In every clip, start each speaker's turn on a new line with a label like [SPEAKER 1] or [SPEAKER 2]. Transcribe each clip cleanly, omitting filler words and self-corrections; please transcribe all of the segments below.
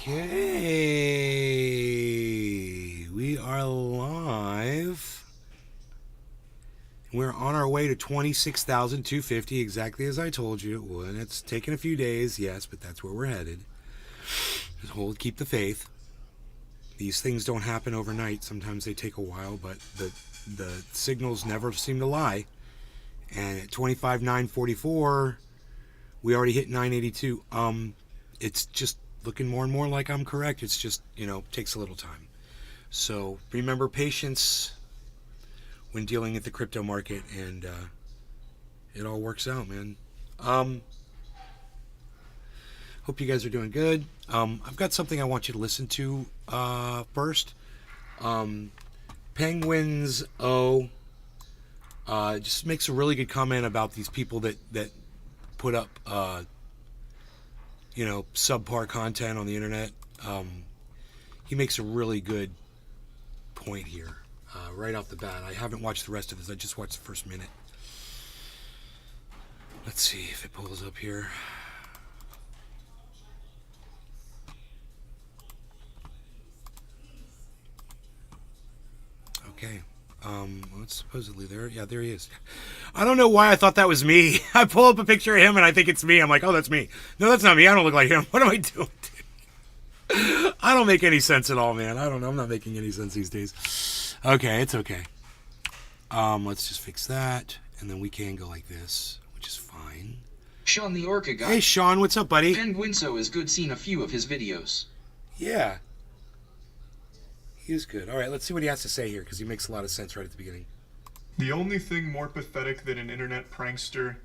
[SPEAKER 1] Okay, we are live. We're on our way to 26,250, exactly as I told you it would. It's taken a few days, yes, but that's where we're headed. Just keep the faith. These things don't happen overnight. Sometimes they take a while, but the signals never seem to lie. And at 25,944, we already hit 982. It's just looking more and more like I'm correct. It's just, takes a little time. So remember patience when dealing at the crypto market, and it all works out, man. Hope you guys are doing good. I've got something I want you to listen to first. Penguins O just makes a really good comment about these people that put up subpar content on the internet. He makes a really good point here right off the bat. I haven't watched the rest of this. I just watched the first minute. Let's see if it pulls up here. Okay. What's supposedly there? Yeah, there he is. I don't know why I thought that was me. I pull up a picture of him and I think it's me. I'm like, oh, that's me. No, that's not me. I don't look like him. What am I doing? I don't make any sense at all, man. I don't know. I'm not making any sense these days. Okay, it's okay. Let's just fix that. And then we can go like this, which is fine.
[SPEAKER 2] Sean the Orca guy.
[SPEAKER 1] Hey, Sean, what's up, buddy?
[SPEAKER 2] Penguinso is good. Seen a few of his videos.
[SPEAKER 1] Yeah. He is good. All right, let's see what he has to say here, because he makes a lot of sense right at the beginning.
[SPEAKER 3] The only thing more pathetic than an internet prankster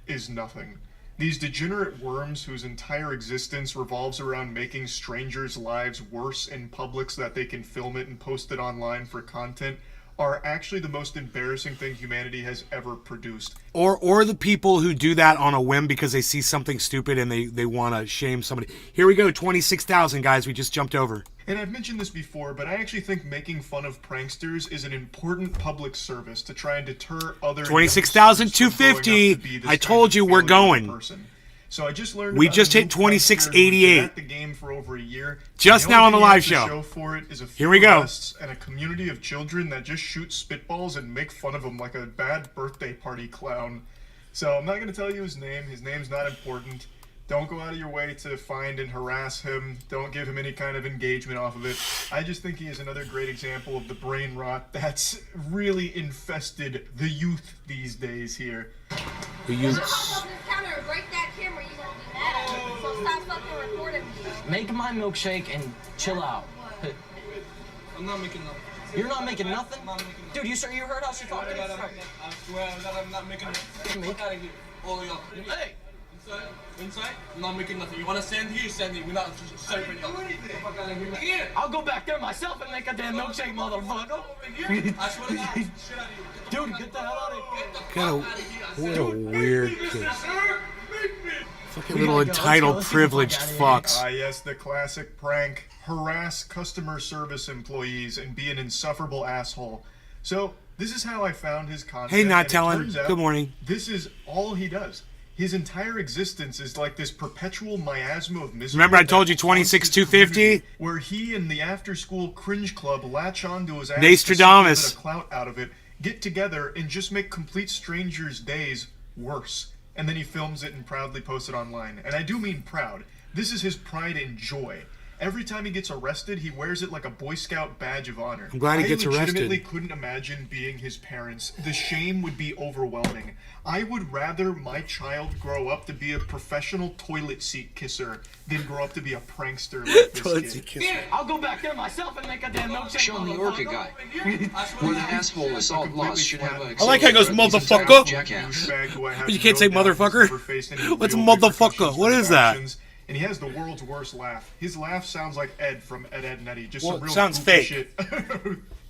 [SPEAKER 3] is nothing. These degenerate worms whose entire existence revolves around making strangers' lives worse in public so that they can film it and post it online for content are actually the most embarrassing thing humanity has ever produced.
[SPEAKER 1] Or the people who do that on a whim because they see something stupid and they want to shame somebody. Here we go, 26,000, guys. We just jumped over.
[SPEAKER 3] And I've mentioned this before, but I actually think making fun of pranksters is an important public service to try and deter other
[SPEAKER 1] 26,250. I told you we're going.
[SPEAKER 3] Person. So I just learned
[SPEAKER 1] we just hit 2688.
[SPEAKER 3] At the game for over a year.
[SPEAKER 1] Just now on the live show.
[SPEAKER 3] For it is a
[SPEAKER 1] Here we go.
[SPEAKER 3] And a community of children that just shoot spitballs and make fun of him like a bad birthday party clown. So I'm not going to tell you his name. His name's not important. Don't go out of your way to find and harass him. Don't give him any kind of engagement off of it. I just think he is another great example of the brain rot that's really infested the youth these days here.
[SPEAKER 1] The youths.
[SPEAKER 4] Make my milkshake and chill out.
[SPEAKER 5] I'm not making nothing.
[SPEAKER 4] You're not making nothing?
[SPEAKER 5] I'm not making nothing.
[SPEAKER 4] Dude, you heard how she talked to me?
[SPEAKER 5] I swear that I'm not making nothing. Fuck out of here. All of y'all. Hey! Inside? I'm not making nothing. You want to stand here? Stand here. We're not serving y'all. Fuck out of here. Here!
[SPEAKER 4] I'll go back there myself and make a damn milkshake, motherfucker.
[SPEAKER 5] I swear to God. Shit out of here.
[SPEAKER 4] Dude, get the hell out of here.
[SPEAKER 1] What a weird kid. Fucking little entitled, privileged fucks.
[SPEAKER 3] Yes, the classic prank. Harass customer service employees and be an insufferable asshole. So, this is how I found his content.
[SPEAKER 1] Hey, not telling. Good morning.
[SPEAKER 3] This is all he does. His entire existence is like this perpetual miasma of misery.
[SPEAKER 1] Remember I told you 26,250?
[SPEAKER 3] Where he and the after-school cringe club latch onto his ass
[SPEAKER 1] Nostradamus.
[SPEAKER 3] to get a clout out of it, get together, and just make complete strangers' days worse. And then he films it and proudly posts it online. And I do mean proud. This is his pride and joy. Every time he gets arrested, he wears it like a Boy Scout badge of honor.
[SPEAKER 1] I'm glad he gets arrested.
[SPEAKER 3] I legitimately couldn't imagine being his parents. The shame would be overwhelming. I would rather my child grow up to be a professional toilet seat kisser than grow up to be a prankster like this kid.
[SPEAKER 4] I'll go back there myself and make a damn milkshake.
[SPEAKER 2] Sean the Orca guy. Where the asshole assault laws should have a...
[SPEAKER 1] I like how he goes, motherfucker. But you can't say motherfucker. What's motherfucker? What is that?
[SPEAKER 3] And he has the world's worst laugh. His laugh sounds like Ed from Ed, Edd n Eddy. Just some real
[SPEAKER 1] sounds
[SPEAKER 3] fake
[SPEAKER 1] shit.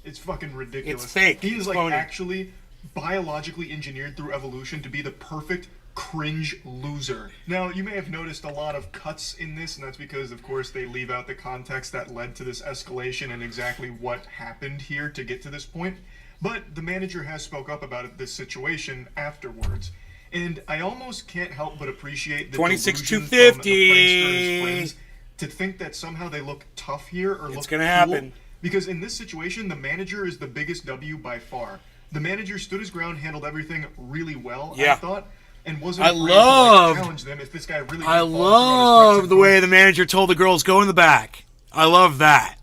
[SPEAKER 3] It's fucking ridiculous.
[SPEAKER 1] It's fake.
[SPEAKER 3] He is
[SPEAKER 1] It's
[SPEAKER 3] like
[SPEAKER 1] phony.
[SPEAKER 3] actually biologically engineered through evolution to be the perfect cringe loser. Now, you may have noticed a lot of cuts in this, and that's because, of course, they leave out the context that led to this escalation and exactly what happened here to get to this point. But the manager has spoke up about this situation afterwards. And I almost can't help but appreciate the
[SPEAKER 1] 26,250.
[SPEAKER 3] delusion from the prankster and his friends to think that somehow they look tough here or
[SPEAKER 1] It's
[SPEAKER 3] look
[SPEAKER 1] gonna
[SPEAKER 3] cool,
[SPEAKER 1] happen.
[SPEAKER 3] because in this situation, the manager is the biggest W by far. The manager stood his ground, handled everything really well,
[SPEAKER 1] Yeah.
[SPEAKER 3] I thought, and wasn't
[SPEAKER 1] I
[SPEAKER 3] afraid
[SPEAKER 1] loved-
[SPEAKER 3] to challenge them if this guy really
[SPEAKER 1] I
[SPEAKER 3] did follow through on his
[SPEAKER 1] love
[SPEAKER 3] threats
[SPEAKER 1] the
[SPEAKER 3] and
[SPEAKER 1] way the manager told the girls, go in the back. I love that.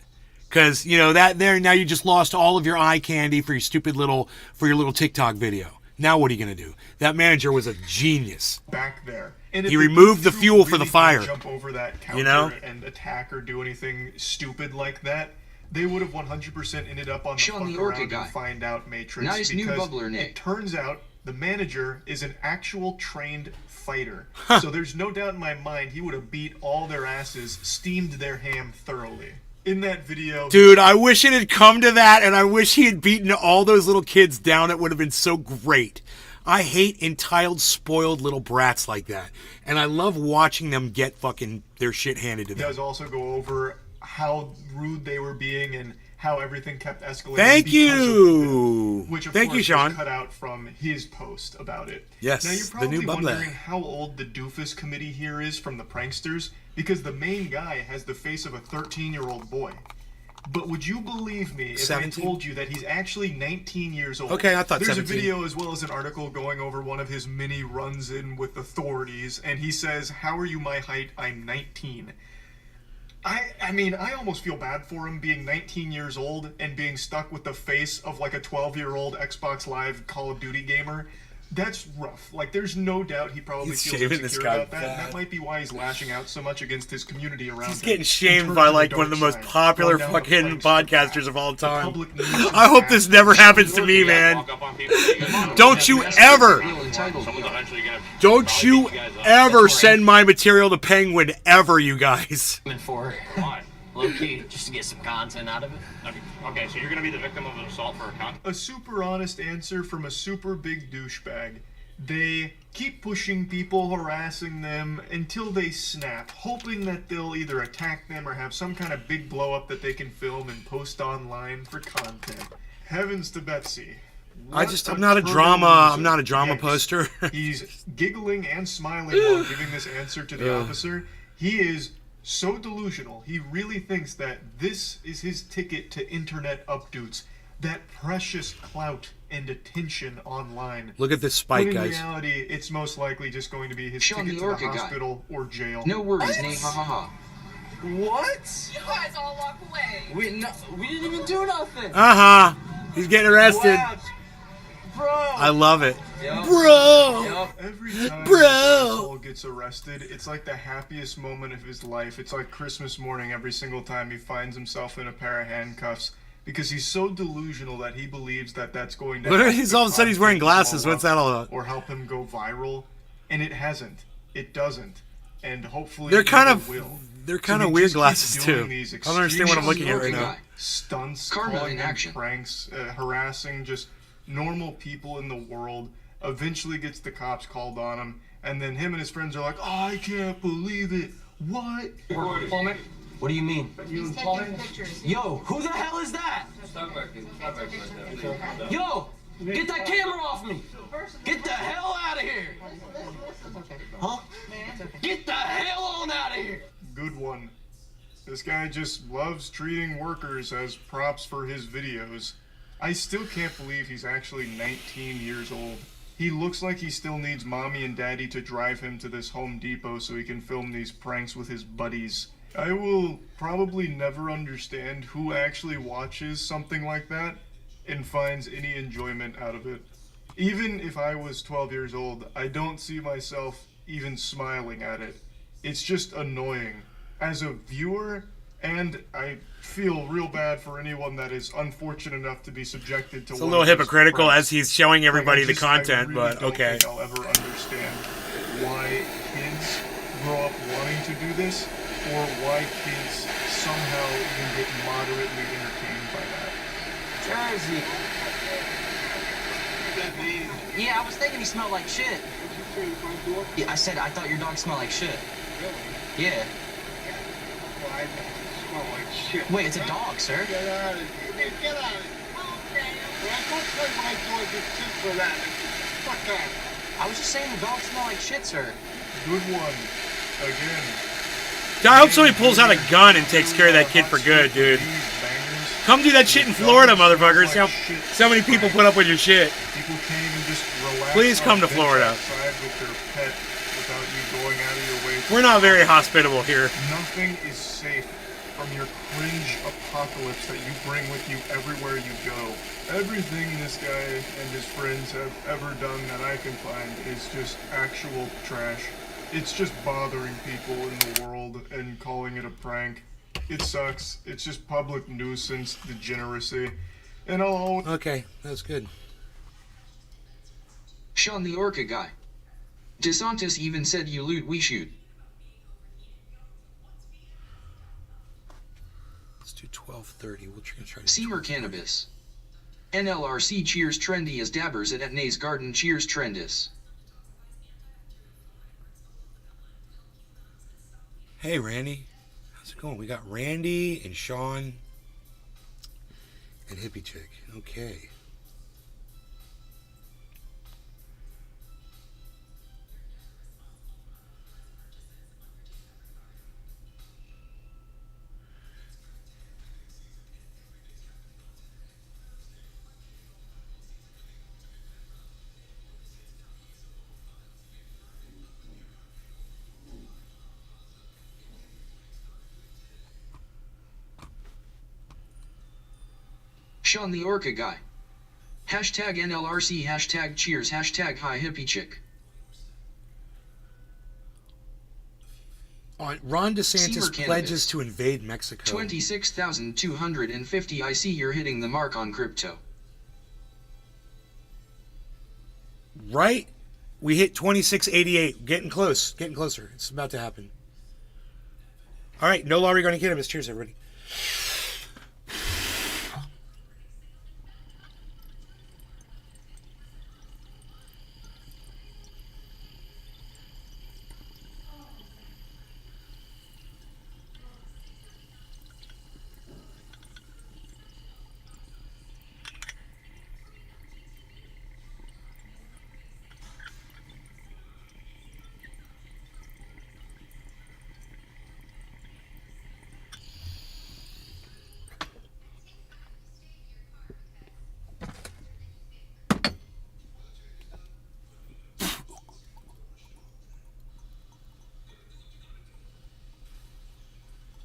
[SPEAKER 1] Because, you know, that there, now you just lost all of your eye candy for your little TikTok video. Now what are you going to do? That manager was a genius.
[SPEAKER 3] back there. And if
[SPEAKER 1] He
[SPEAKER 3] they
[SPEAKER 1] removed the
[SPEAKER 3] truly
[SPEAKER 1] fuel for the
[SPEAKER 3] did
[SPEAKER 1] fire.
[SPEAKER 3] Jump over that counter
[SPEAKER 1] You know?
[SPEAKER 3] and attack or do anything stupid like that, they would have 100% ended up on the
[SPEAKER 2] Sean
[SPEAKER 3] fuck
[SPEAKER 2] the Orca
[SPEAKER 3] around
[SPEAKER 2] guy.
[SPEAKER 3] and find out Matrix.
[SPEAKER 2] Nice new
[SPEAKER 3] because
[SPEAKER 2] bubbler, Nick.
[SPEAKER 3] it turns out the manager is an actual trained fighter. So there's no doubt in my mind he would have beat all their asses, steamed their ham thoroughly. In that video,
[SPEAKER 1] Dude, I wish it had come to that, and I wish he had beaten all those little kids down. It would have been so great. I hate entitled, spoiled little brats like that. And I love watching them get fucking their shit handed to them.
[SPEAKER 3] does also go over how rude they were being and how everything kept escalating.
[SPEAKER 1] Thank
[SPEAKER 3] because of
[SPEAKER 1] you.
[SPEAKER 3] which of
[SPEAKER 1] Thank
[SPEAKER 3] course
[SPEAKER 1] you, Sean.
[SPEAKER 3] was cut out from his post about it.
[SPEAKER 1] Yes,
[SPEAKER 3] Now you're
[SPEAKER 1] the
[SPEAKER 3] probably
[SPEAKER 1] new Bubble.
[SPEAKER 3] wondering how old the doofus committee here is from the pranksters, because the main guy has the face of a 13-year-old boy. But would you believe me if
[SPEAKER 1] 17?
[SPEAKER 3] I told you that he's actually 19 years old?
[SPEAKER 1] Okay, I thought
[SPEAKER 3] There's
[SPEAKER 1] 17.
[SPEAKER 3] a video as well as an article going over one of his mini runs-in with authorities, and he says, "How are you my height? I'm 19." I mean, I almost feel bad for him being 19 years old and being stuck with the face of like a 12-year-old Xbox Live Call of Duty gamer. That's rough. Like, there's no doubt he probably
[SPEAKER 1] He's
[SPEAKER 3] feels
[SPEAKER 1] shaming this
[SPEAKER 3] insecure
[SPEAKER 1] guy
[SPEAKER 3] about that. And
[SPEAKER 1] bad.
[SPEAKER 3] that might be why he's lashing out so much against his community around
[SPEAKER 1] He's
[SPEAKER 3] him.
[SPEAKER 1] getting
[SPEAKER 3] and
[SPEAKER 1] shamed
[SPEAKER 3] turning
[SPEAKER 1] by
[SPEAKER 3] to
[SPEAKER 1] like
[SPEAKER 3] the
[SPEAKER 1] one of the
[SPEAKER 3] dark
[SPEAKER 1] most
[SPEAKER 3] side,
[SPEAKER 1] popular
[SPEAKER 3] going down the
[SPEAKER 1] fucking
[SPEAKER 3] prankster
[SPEAKER 1] podcasters
[SPEAKER 3] path.
[SPEAKER 1] of all
[SPEAKER 3] The
[SPEAKER 1] time.
[SPEAKER 3] public needs to
[SPEAKER 1] I hope
[SPEAKER 3] act.
[SPEAKER 1] this never happens to me, man. Don't you ever,
[SPEAKER 2] Feel entitled.
[SPEAKER 1] don't you ever send my material to Penguin ever, you guys.
[SPEAKER 6] For
[SPEAKER 7] Why?
[SPEAKER 6] low key, just to get some content out of it.
[SPEAKER 7] Okay, so you're gonna be the victim of an assault for a con.
[SPEAKER 3] A super honest answer from a super big douchebag. They keep pushing people, harassing them until they snap, hoping that they'll either attack them or have some kind of big blow up that they can film and post online for content. Heavens to Betsy.
[SPEAKER 1] I'm
[SPEAKER 3] What
[SPEAKER 1] not a
[SPEAKER 3] turtle
[SPEAKER 1] drama.
[SPEAKER 3] loser.
[SPEAKER 1] I'm not a drama
[SPEAKER 3] Yikes.
[SPEAKER 1] poster.
[SPEAKER 3] He's giggling and smiling while giving this answer to the officer. He is so delusional. He really thinks that this is his ticket to internet updates, that precious clout and attention online.
[SPEAKER 1] Look at this
[SPEAKER 3] When
[SPEAKER 1] spike,
[SPEAKER 3] in
[SPEAKER 1] guys.
[SPEAKER 3] reality, it's most likely just going to be his
[SPEAKER 2] Sean
[SPEAKER 3] ticket
[SPEAKER 2] the
[SPEAKER 3] to
[SPEAKER 2] Orca
[SPEAKER 3] the
[SPEAKER 2] guy.
[SPEAKER 3] hospital or jail.
[SPEAKER 2] No worries, Nate. Ha ha ha.
[SPEAKER 6] What?
[SPEAKER 8] You guys all walk away.
[SPEAKER 6] We didn't even do nothing.
[SPEAKER 1] Uh huh. He's getting arrested.
[SPEAKER 6] Wow. Bro.
[SPEAKER 1] I love it.
[SPEAKER 6] Yup.
[SPEAKER 1] Bro.
[SPEAKER 6] Yup.
[SPEAKER 3] Every time
[SPEAKER 1] Bro.
[SPEAKER 3] this asshole gets arrested, it's like the happiest moment of his life. It's like Christmas morning every single time he finds himself in a pair of handcuffs, because he's so delusional that he believes that that's going to
[SPEAKER 1] Look at-
[SPEAKER 3] help
[SPEAKER 1] he's
[SPEAKER 3] the
[SPEAKER 1] all of a sudden he's wearing
[SPEAKER 3] content
[SPEAKER 1] glasses.
[SPEAKER 3] blow
[SPEAKER 1] What's
[SPEAKER 3] up
[SPEAKER 1] that all about?
[SPEAKER 3] or help him go viral, and it hasn't. It doesn't. And hopefully
[SPEAKER 1] They're
[SPEAKER 3] it
[SPEAKER 1] kind
[SPEAKER 3] never
[SPEAKER 1] of
[SPEAKER 3] will.
[SPEAKER 1] they're
[SPEAKER 3] So
[SPEAKER 1] kind
[SPEAKER 3] he
[SPEAKER 1] of weird
[SPEAKER 3] just keeps
[SPEAKER 1] glasses
[SPEAKER 3] doing
[SPEAKER 1] too.
[SPEAKER 3] these
[SPEAKER 1] I don't understand what I'm looking at right
[SPEAKER 3] extreme
[SPEAKER 1] now.
[SPEAKER 3] Stunts,
[SPEAKER 2] Karma
[SPEAKER 3] calling
[SPEAKER 2] in
[SPEAKER 3] them
[SPEAKER 2] action.
[SPEAKER 3] pranks, harassing just normal people in the world. Eventually gets the cops called on him, and then him and his friends are like, "Oh, I can't believe it. What?"
[SPEAKER 6] Plumbing? What do you mean?
[SPEAKER 8] He's taking pictures.
[SPEAKER 6] Yo, who the hell is that? Yo, get that camera off me. Get the hell out of here. Huh? Get the hell on out of here.
[SPEAKER 3] Good one. This guy just loves treating workers as props for his videos. I still can't believe he's actually 19 years old. He looks like he still needs mommy and daddy to drive him to this Home Depot so he can film these pranks with his buddies. I will probably never understand who actually watches something like that and finds any enjoyment out of it. Even if I was 12 years old, I don't see myself even smiling at it. It's just annoying. As a viewer, and I feel real bad for anyone that is unfortunate enough to be subjected to
[SPEAKER 1] It's a little hypocritical as he's showing everybody the content, but okay.
[SPEAKER 3] I don't think I'll ever understand why kids grow up wanting to do this, or why kids somehow even get moderately entertained by that.
[SPEAKER 6] Jersey. Yeah, I was thinking he smelled like shit. Yeah, I said I thought your dog smelled like shit. Yeah. Wait, it's a dog, sir.
[SPEAKER 8] Get out of here. Get out of here.
[SPEAKER 6] I was just saying the dog smelled like shit, sir.
[SPEAKER 3] Good one. Again.
[SPEAKER 1] I hope somebody pulls out a gun and takes care of that kid for good, dude. Come do that shit in Florida, motherfuckers. See how many people put up with your shit.
[SPEAKER 3] People can't even just relax.
[SPEAKER 1] Please come to Florida.
[SPEAKER 3] Outside with their pet without you going out of your way.
[SPEAKER 1] We're not very hospitable here.
[SPEAKER 3] Nothing is safe from your cringe apocalypse that you bring with you everywhere you go. Everything this guy and his friends have ever done that I can find is just actual trash. It's just bothering people in the world and calling it a prank. It sucks. It's just public nuisance degeneracy. And I'll...
[SPEAKER 1] Okay, that's good.
[SPEAKER 2] Sean the Orca guy. DeSantis even said you loot, we shoot.
[SPEAKER 1] Let's do 12:30. We'll try to
[SPEAKER 2] Seymour Cannabis. NLRC cheers trendy as dabbers at Etna's Garden cheers trendis.
[SPEAKER 1] Hey, Randy. How's it going? We got Randy and Sean and Hippie Chick. Okay.
[SPEAKER 2] Sean the Orca guy. Hashtag NLRC, hashtag cheers, hashtag hi hippie chick.
[SPEAKER 1] Ron DeSantis
[SPEAKER 2] Seymour
[SPEAKER 1] pledges
[SPEAKER 2] Cannabis.
[SPEAKER 1] to invade Mexico.
[SPEAKER 2] 26,250. I see you're hitting the mark on crypto.
[SPEAKER 1] Right? We hit 2688. Getting close. Getting closer. It's about to happen. All right. No law regarding cannabis. Cheers, everybody.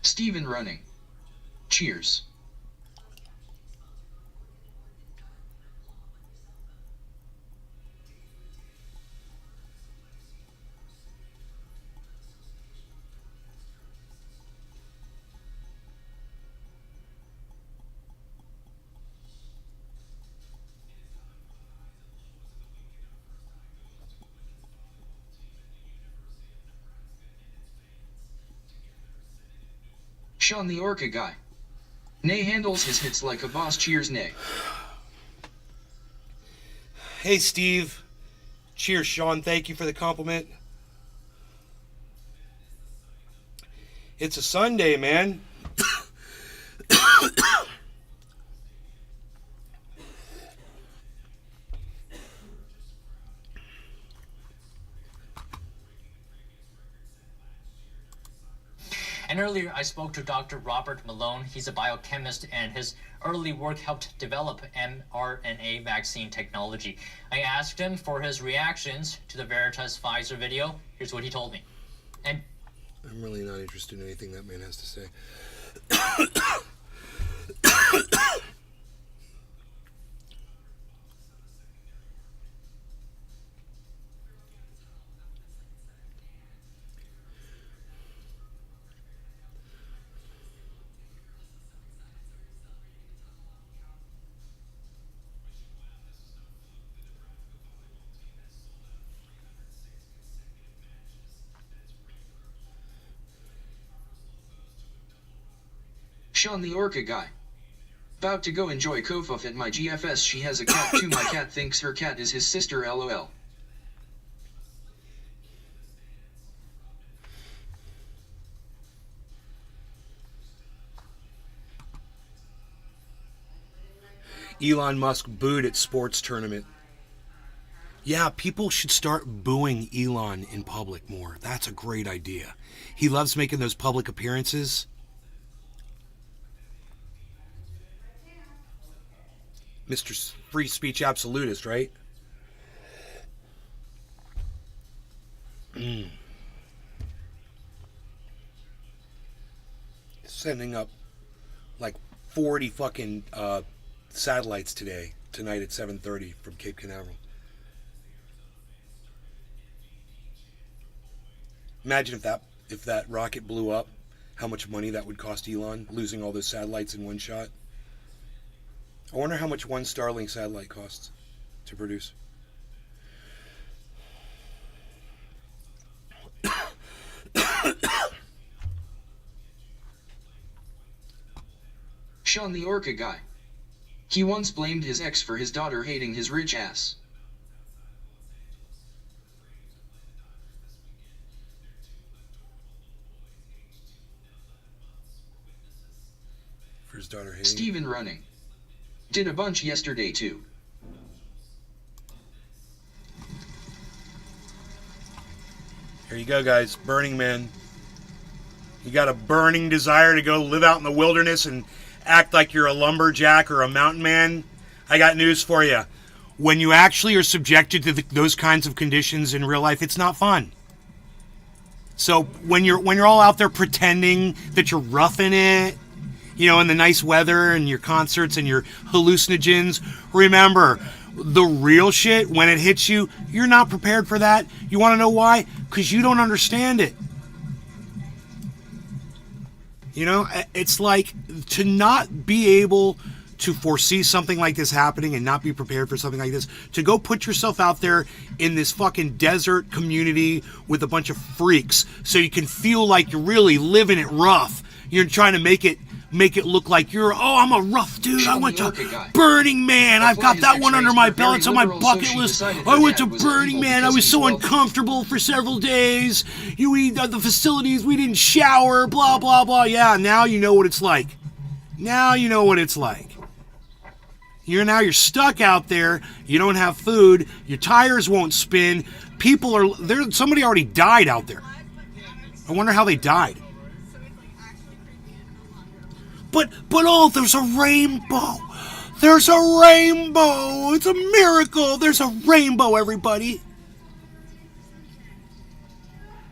[SPEAKER 2] Steven running. Cheers. Sean the Orca guy. Nay handles his hits like a boss. Cheers, Nay.
[SPEAKER 1] Hey, Steve. Cheers, Sean. Thank you for the compliment. It's a Sunday, man.
[SPEAKER 9] And earlier I spoke to Dr. Robert Malone. He's a biochemist, and his early work helped develop mRNA vaccine technology. I asked him for his reactions to the Veritas Pfizer video. Here's what he told me. And
[SPEAKER 1] I'm really not interested in anything that man has to say.
[SPEAKER 2] Sean the Orca guy. About to go enjoy Kofuff at my GFS. She has a cat too. My cat thinks her cat is his sister. LOL.
[SPEAKER 1] Elon Musk booed at sports tournament. Yeah, people should start booing Elon in public more. That's a great idea. He loves making those public appearances. Mr. Free Speech Absolutist, right? Sending up like 40 fucking satellites tonight at 7:30 from Cape Canaveral. Imagine if that rocket blew up, how much money that would cost Elon, losing all those satellites in one shot. I wonder how much one Starlink satellite costs to produce.
[SPEAKER 2] Sean the Orca guy. He once blamed his ex for his daughter hating his rich ass.
[SPEAKER 1] For his daughter hating.
[SPEAKER 2] Steven running. Did a bunch yesterday too.
[SPEAKER 1] Here you go, guys. Burning Man. You got a burning desire to go live out in the wilderness and act like you're a lumberjack or a mountain man? I got news for you. When you actually are subjected to those kinds of conditions in real life, it's not fun. So when you're all out there pretending that you're roughing it, you know, in the nice weather and your concerts and your hallucinogens, remember, the real shit, when it hits you, you're not prepared for that. You want to know why? Because you don't understand it. You know, it's like to not be able to foresee something like this happening and not be prepared for something like this, to go put yourself out there in this fucking desert community with a bunch of freaks so you can feel like you're really living it rough. You're trying to make it look like you're, I'm a rough dude. I went to Burning Man. I've got that one under my belt. It's on my bucket list. I went to Burning Man. I was so uncomfortable for several days. You eat the facilities. We didn't shower. Blah, blah, blah. Yeah, now you know what it's like. Now you know what it's like. You're stuck out there. You don't have food. Your tires won't spin. People are there. Somebody already died out there. I wonder how they died. But there's a rainbow. There's a rainbow. It's a miracle. There's a rainbow, everybody.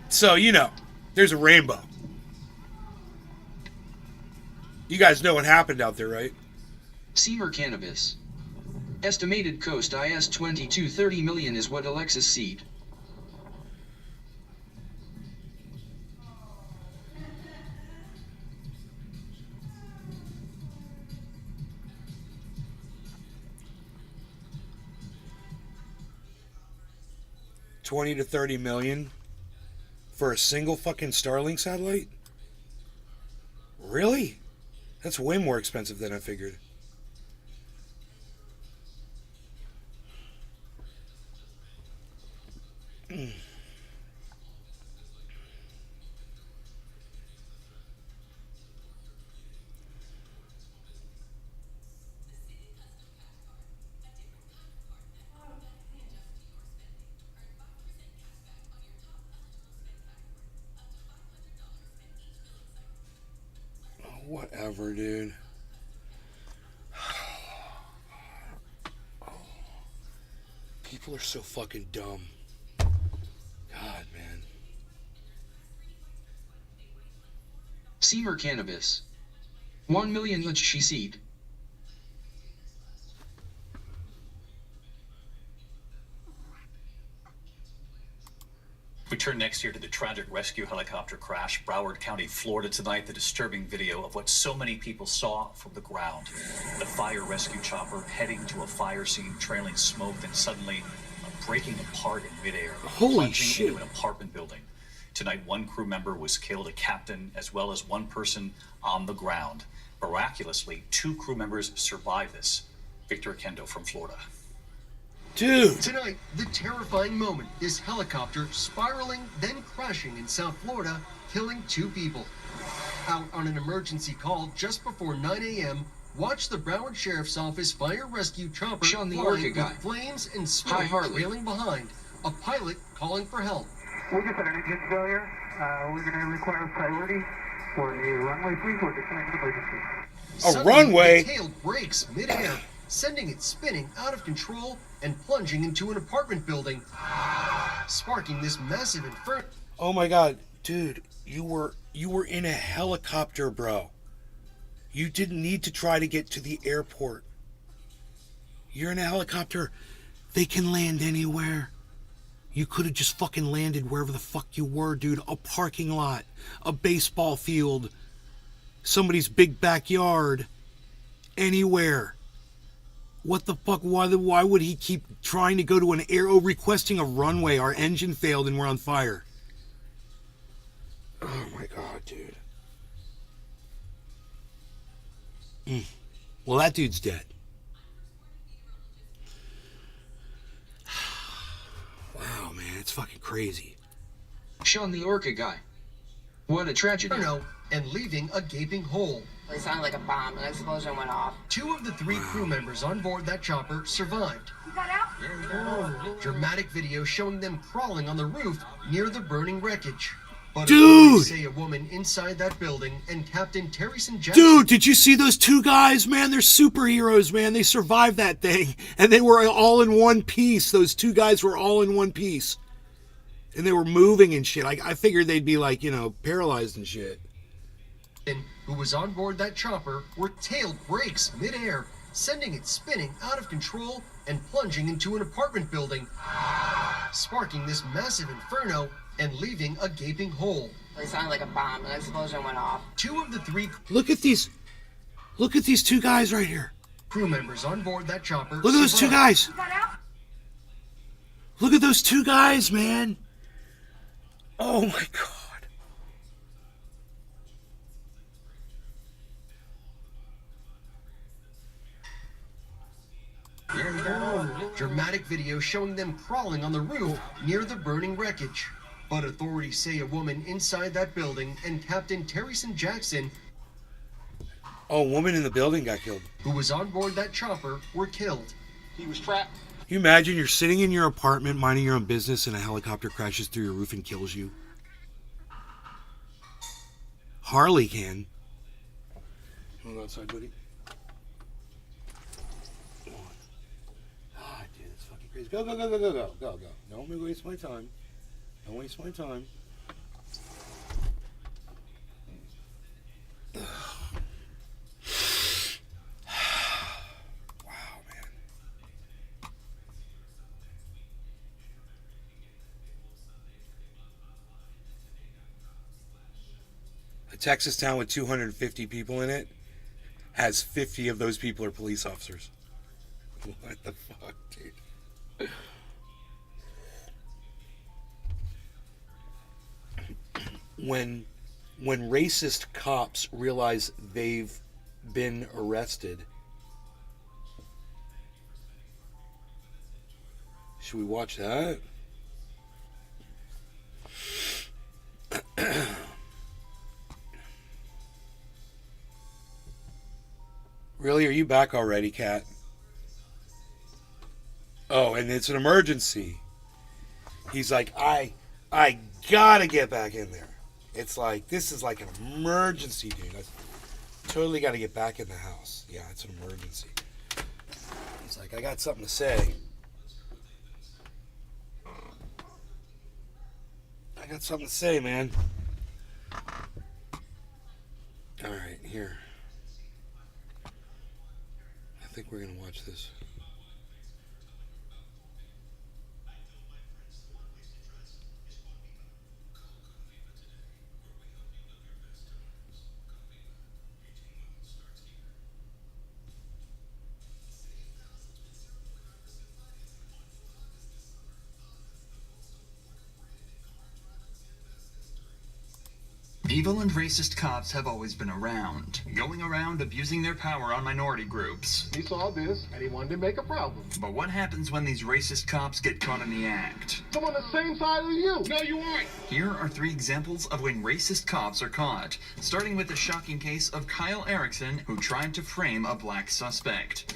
[SPEAKER 1] So, there's a rainbow. You guys know what happened out there, right?
[SPEAKER 2] Seamer Cannabis. Estimated cost is 20 to 30 million is what Alexis said.
[SPEAKER 1] $20 to $30 million for a single fucking Starlink satellite? Really? That's way more expensive than I figured. Whatever, dude. People are so fucking dumb. God, man.
[SPEAKER 2] Seamer Cannabis. 1 million let's she seed.
[SPEAKER 10] We turn next year to the tragic rescue helicopter crash, Broward County, Florida tonight. The disturbing video of what so many people saw from the ground. The fire rescue chopper heading to a fire scene, trailing smoke, then suddenly breaking apart in midair.
[SPEAKER 1] Holy shit.
[SPEAKER 10] Into an apartment building. Tonight, one crew member was killed, a captain, as well as one person on the ground. Miraculously, 2 crew members survived this. Victor Kendo from Florida.
[SPEAKER 1] Dude.
[SPEAKER 11] Tonight, the terrifying moment. This helicopter spiraling, then crashing in South Florida, killing 2 people. Out on an emergency call just before 9 a.m., watch the Broward Sheriff's Office fire rescue chopper
[SPEAKER 2] Sean the
[SPEAKER 11] flying
[SPEAKER 2] Orca
[SPEAKER 11] with
[SPEAKER 2] guy.
[SPEAKER 11] flames and
[SPEAKER 2] Hi,
[SPEAKER 11] smoke
[SPEAKER 2] Harley.
[SPEAKER 11] trailing behind. A pilot calling for help.
[SPEAKER 12] We just had an engine failure. We're going to require priority for a runway, please. We're declaring emergency.
[SPEAKER 11] Suddenly,
[SPEAKER 1] runway?
[SPEAKER 11] The tail breaks midair, sending it spinning out of control and plunging into an apartment building, sparking this massive inferno.
[SPEAKER 1] Oh my god, dude, you were in a helicopter, bro. You didn't need to try to get to the airport. You're in a helicopter. They can land anywhere. You could have just fucking landed wherever the fuck you were, dude. A parking lot, a baseball field, somebody's big backyard, anywhere. What the fuck? Why would he keep trying to go to an requesting a runway? Our engine failed and we're on fire. Oh my god, dude. Well, that dude's dead. Wow, man, it's fucking crazy.
[SPEAKER 2] Sean the Orca guy. What a tragedy.
[SPEAKER 11] Inferno and leaving a gaping hole.
[SPEAKER 8] It sounded like a bomb. An explosion went off.
[SPEAKER 11] 2 of the 3 crew members on board that chopper survived.
[SPEAKER 8] You got out?
[SPEAKER 11] Dramatic video showing them crawling on the roof near the burning wreckage. But
[SPEAKER 1] Dude!
[SPEAKER 11] authorities say a woman inside that building and Captain Terryson Jackson.
[SPEAKER 1] Dude, did you see those 2 guys, man? They're superheroes, man. They survived that thing. And they were all in one piece. Those 2 guys were all in one piece. And they were moving and shit. I figured they'd be like, paralyzed and shit.
[SPEAKER 11] Who was on board that chopper were tail breaks midair, sending it spinning out of control and plunging into an apartment building, sparking this massive inferno and leaving a gaping hole.
[SPEAKER 8] It sounded like a bomb. An explosion went off.
[SPEAKER 11] 2 of the 3
[SPEAKER 1] Look at these 2 guys right here.
[SPEAKER 11] crew members on board that chopper.
[SPEAKER 1] Look at those 2
[SPEAKER 11] survived.
[SPEAKER 1] guys.
[SPEAKER 8] You got out?
[SPEAKER 1] Look at those 2 guys, man. Oh my god.
[SPEAKER 11] Dramatic video showing them crawling on the roof near the burning wreckage. But authorities say a woman inside that building and Captain Terryson Jackson,
[SPEAKER 1] Oh, a woman in the building got killed.
[SPEAKER 11] who was on board that chopper, were killed.
[SPEAKER 5] He was trapped.
[SPEAKER 1] Can you imagine you're sitting in your apartment minding your own business and a helicopter crashes through your roof and kills you? Harley can. Wanna go outside, buddy? Come on. Ah, dude, it's fucking crazy. Go, go, go, go, go, go, go, go. Don't waste my time. Don't waste my time. Wow, man. A Texas town with 250 people in it has 50 of those people are police officers. What the fuck, dude? When racist cops realize they've been arrested, should we watch that? Really? Are you back already, Kat? Oh, and it's an emergency. He's like, I gotta get back in there. It's like, this is like an emergency, dude. I totally gotta get back in the house. Yeah, it's an emergency. He's like, I got something to say. I got something to say, man. Alright, here. I think we're gonna watch this.
[SPEAKER 13] Evil and racist cops have always been around, going around abusing their power on minority groups.
[SPEAKER 14] He saw this and he wanted to make a problem.
[SPEAKER 13] But what happens when these racist cops get caught in the act?
[SPEAKER 14] I'm on the same side as you. No, you aren't.
[SPEAKER 13] Here are 3 examples of when racist cops are caught, starting with the shocking case of Kyle Erickson, who tried to frame a black suspect.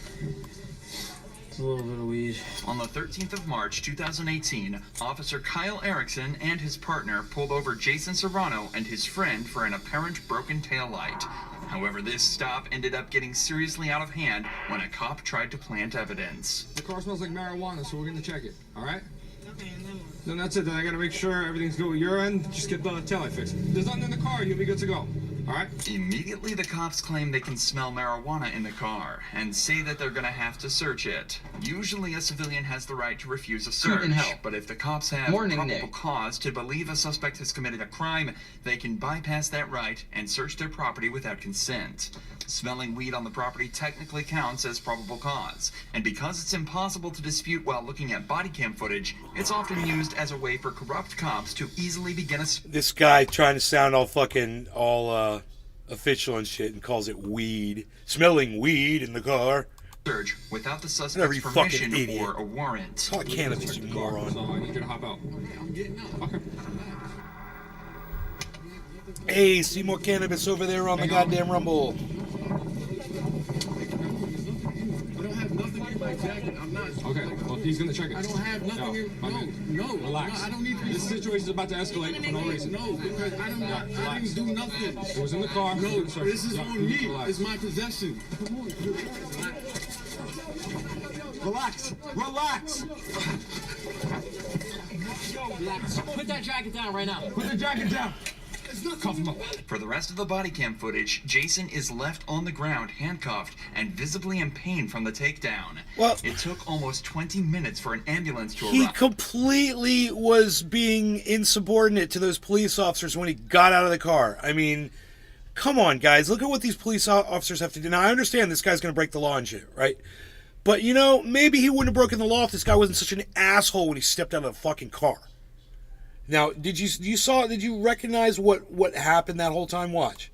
[SPEAKER 6] A little bit of weed.
[SPEAKER 13] On the 13th of March 2018, Officer Kyle Erickson and his partner pulled over Jason Serrano and his friend for an apparent broken taillight. However, this stop ended up getting seriously out of hand when a cop tried to plant evidence.
[SPEAKER 15] The car smells like marijuana, so we're gonna check it, all right? Then that's it. Then I gotta make sure everything's good with your end. Just get the taillight fixed. There's nothing in the car. You'll be good to go. All right?
[SPEAKER 13] Immediately, the cops claim they can smell marijuana in the car and say that they're gonna have to search it. Usually, a civilian has the right to refuse a search, but if the cops have probable cause to believe a suspect has committed a crime, they can bypass that right and search their property without consent. Smelling weed on the property technically counts as probable cause, and because it's impossible to dispute while looking at body cam footage, it's often used as a way for corrupt cops to easily begin a
[SPEAKER 1] This guy trying to sound all fucking official and shit and calls it weed. Smelling weed in the car.
[SPEAKER 13] Search without the
[SPEAKER 1] Whatever,
[SPEAKER 13] suspect's
[SPEAKER 1] you
[SPEAKER 13] permission
[SPEAKER 1] fucking idiot.
[SPEAKER 13] or a warrant.
[SPEAKER 1] Call it cannabis, you moron.
[SPEAKER 15] So I need you to hop out. Okay.
[SPEAKER 1] Hey, see more cannabis over there on the goddamn Rumble.
[SPEAKER 15] I don't have nothing in my jacket. I'm not. Okay, well, he's gonna check it. I don't have nothing in. No, relax. I don't need to. This situation's about to escalate for no reason. No, because I didn't do nothing. It was in the car. No, this is on me. It's my possession. Relax. Relax.
[SPEAKER 6] Relax. Put that jacket down right now.
[SPEAKER 15] Put the jacket down.
[SPEAKER 13] For the rest of the body cam footage, Jason is left on the ground, handcuffed, and visibly in pain from the takedown.
[SPEAKER 1] Well,
[SPEAKER 13] it took almost 20 minutes for an ambulance to
[SPEAKER 1] He
[SPEAKER 13] arrive.
[SPEAKER 1] completely was being insubordinate to those police officers when he got out of the car. I mean, come on, guys. Look at what these police officers have to do. Now, I understand this guy's going to break the law and shit, right? But, you know, maybe he wouldn't have broken the law if this guy wasn't such an asshole when he stepped out of the fucking car. Now, did you recognize what happened that whole time? Watch.